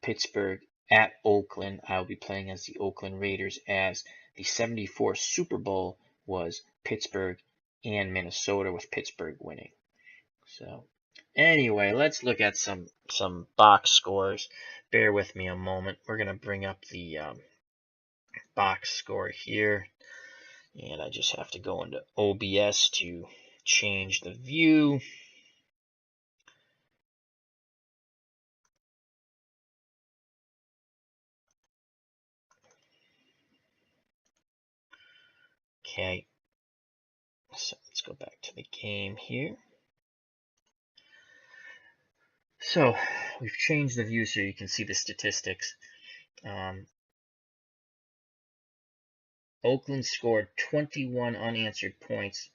Pittsburgh at Oakland, I'll be playing as the Oakland Raiders, as the '74 Super Bowl was Pittsburgh and Minnesota, with Pittsburgh winning. So anyway, let's look at some box scores. Bear with me a moment. We're going to bring up the box score here. And I just have to go into OBS to change the view. Okay, so let's go back to the game here. So we've changed the view so you can see the statistics. Oakland scored 21 unanswered points,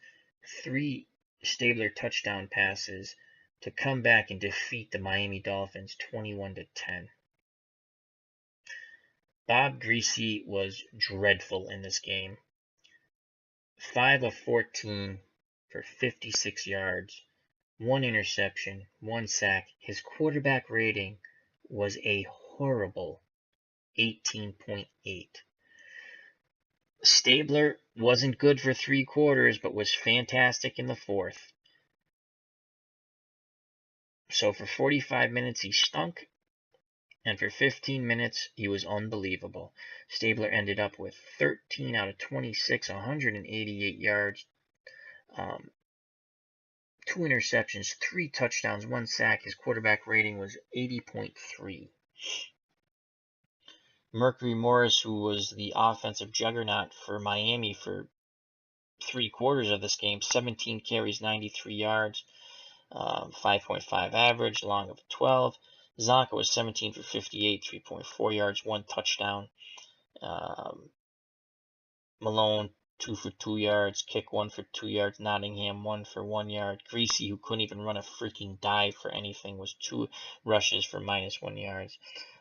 3 Stabler touchdown passes to come back and defeat the Miami Dolphins 21-10. Bob Greasy was dreadful in this game. 5 of 14 for 56 yards, 1 interception, 1 sack. His quarterback rating was a horrible 18.8. Stabler wasn't good for 3 quarters, but was fantastic in the fourth. So for 45 minutes, he stunk. And for 15 minutes, he was unbelievable. Stabler ended up with 13 out of 26, 188 yards, 2 interceptions, 3 touchdowns, 1 sack. His quarterback rating was 80.3. Mercury Morris, who was the offensive juggernaut for Miami for 3 quarters of this game, 17 carries, 93 yards, 5.5 average, long of 12. Zonka was 17 for 58, 3.4 yards, 1 touchdown. Malone, 2 for 2 yards. Kick, 1 for 2 yards. Nottingham, 1 for 1 yard. Greasy, who couldn't even run a freaking dive for anything, was 2 rushes for -1 yards.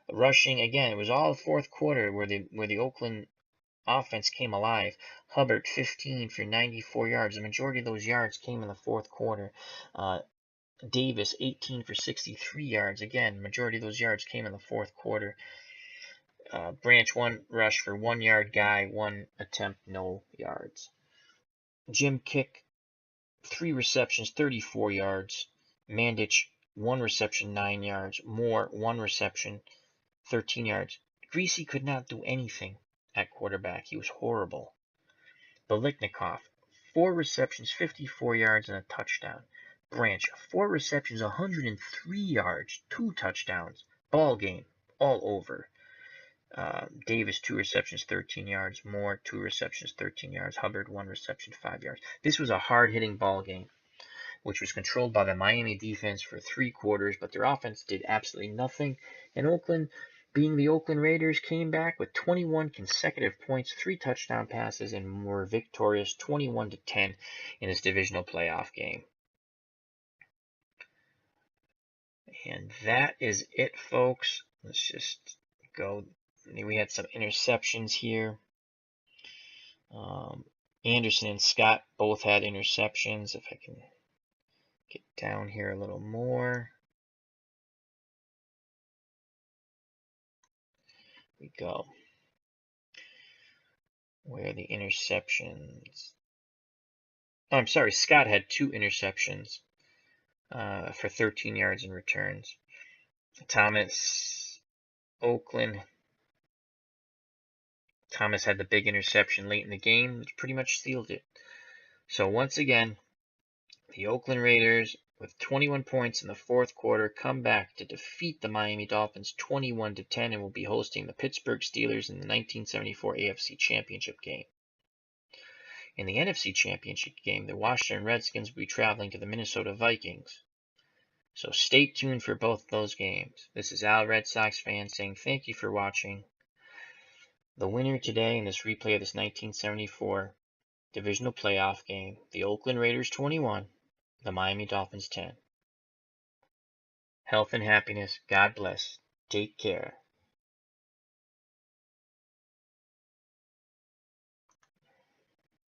Rushing, again, it was all fourth quarter where the Oakland offense came alive. Hubbard, 15 for 94 yards. The majority of those yards came in the fourth quarter. Davis, 18 for 63 yards. Again, majority of those yards came in the fourth quarter. Branch, 1 rush for 1 yard. Guy, 1 attempt, no yards. Jim Kick, 3 receptions, 34 yards. Mandich, 1 reception, 9 yards. Moore, 1 reception, 13 yards. Greasy could not do anything at quarterback. He was horrible. Biletnikoff, 4 receptions, 54 yards, and a touchdown. Branch, 4 receptions, 103 yards, 2 touchdowns. Ball game, all over. Davis, 2 receptions, 13 yards. Moore, 2 receptions, 13 yards. Hubbard, 1 reception, 5 yards. This was a hard-hitting ball game, which was controlled by the Miami defense for 3 quarters, but their offense did absolutely nothing. And Oakland, being the Oakland Raiders, came back with 21 consecutive points, 3 touchdown passes, and were victorious 21-10 in this divisional playoff game. And that is it, folks. Let's just go. We had some interceptions here. Anderson and Scott both had interceptions. If I can get down here a little more. We go. Where are the interceptions? Oh, I'm sorry. Scott had 2 interceptions for 13 yards in returns. Thomas had the big interception late in the game, which pretty much sealed it. So once again, the Oakland Raiders, with 21 points in the fourth quarter, come back to defeat the Miami Dolphins 21-10 and will be hosting the Pittsburgh Steelers in the 1974 AFC Championship game. In the NFC Championship game, the Washington Redskins will be traveling to the Minnesota Vikings. So stay tuned for both those games. This is Al, Red Sox fan, saying thank you for watching. The winner today in this replay of this 1974 divisional playoff game, the Oakland Raiders 21, the Miami Dolphins 10. Health and happiness. God bless. Take care.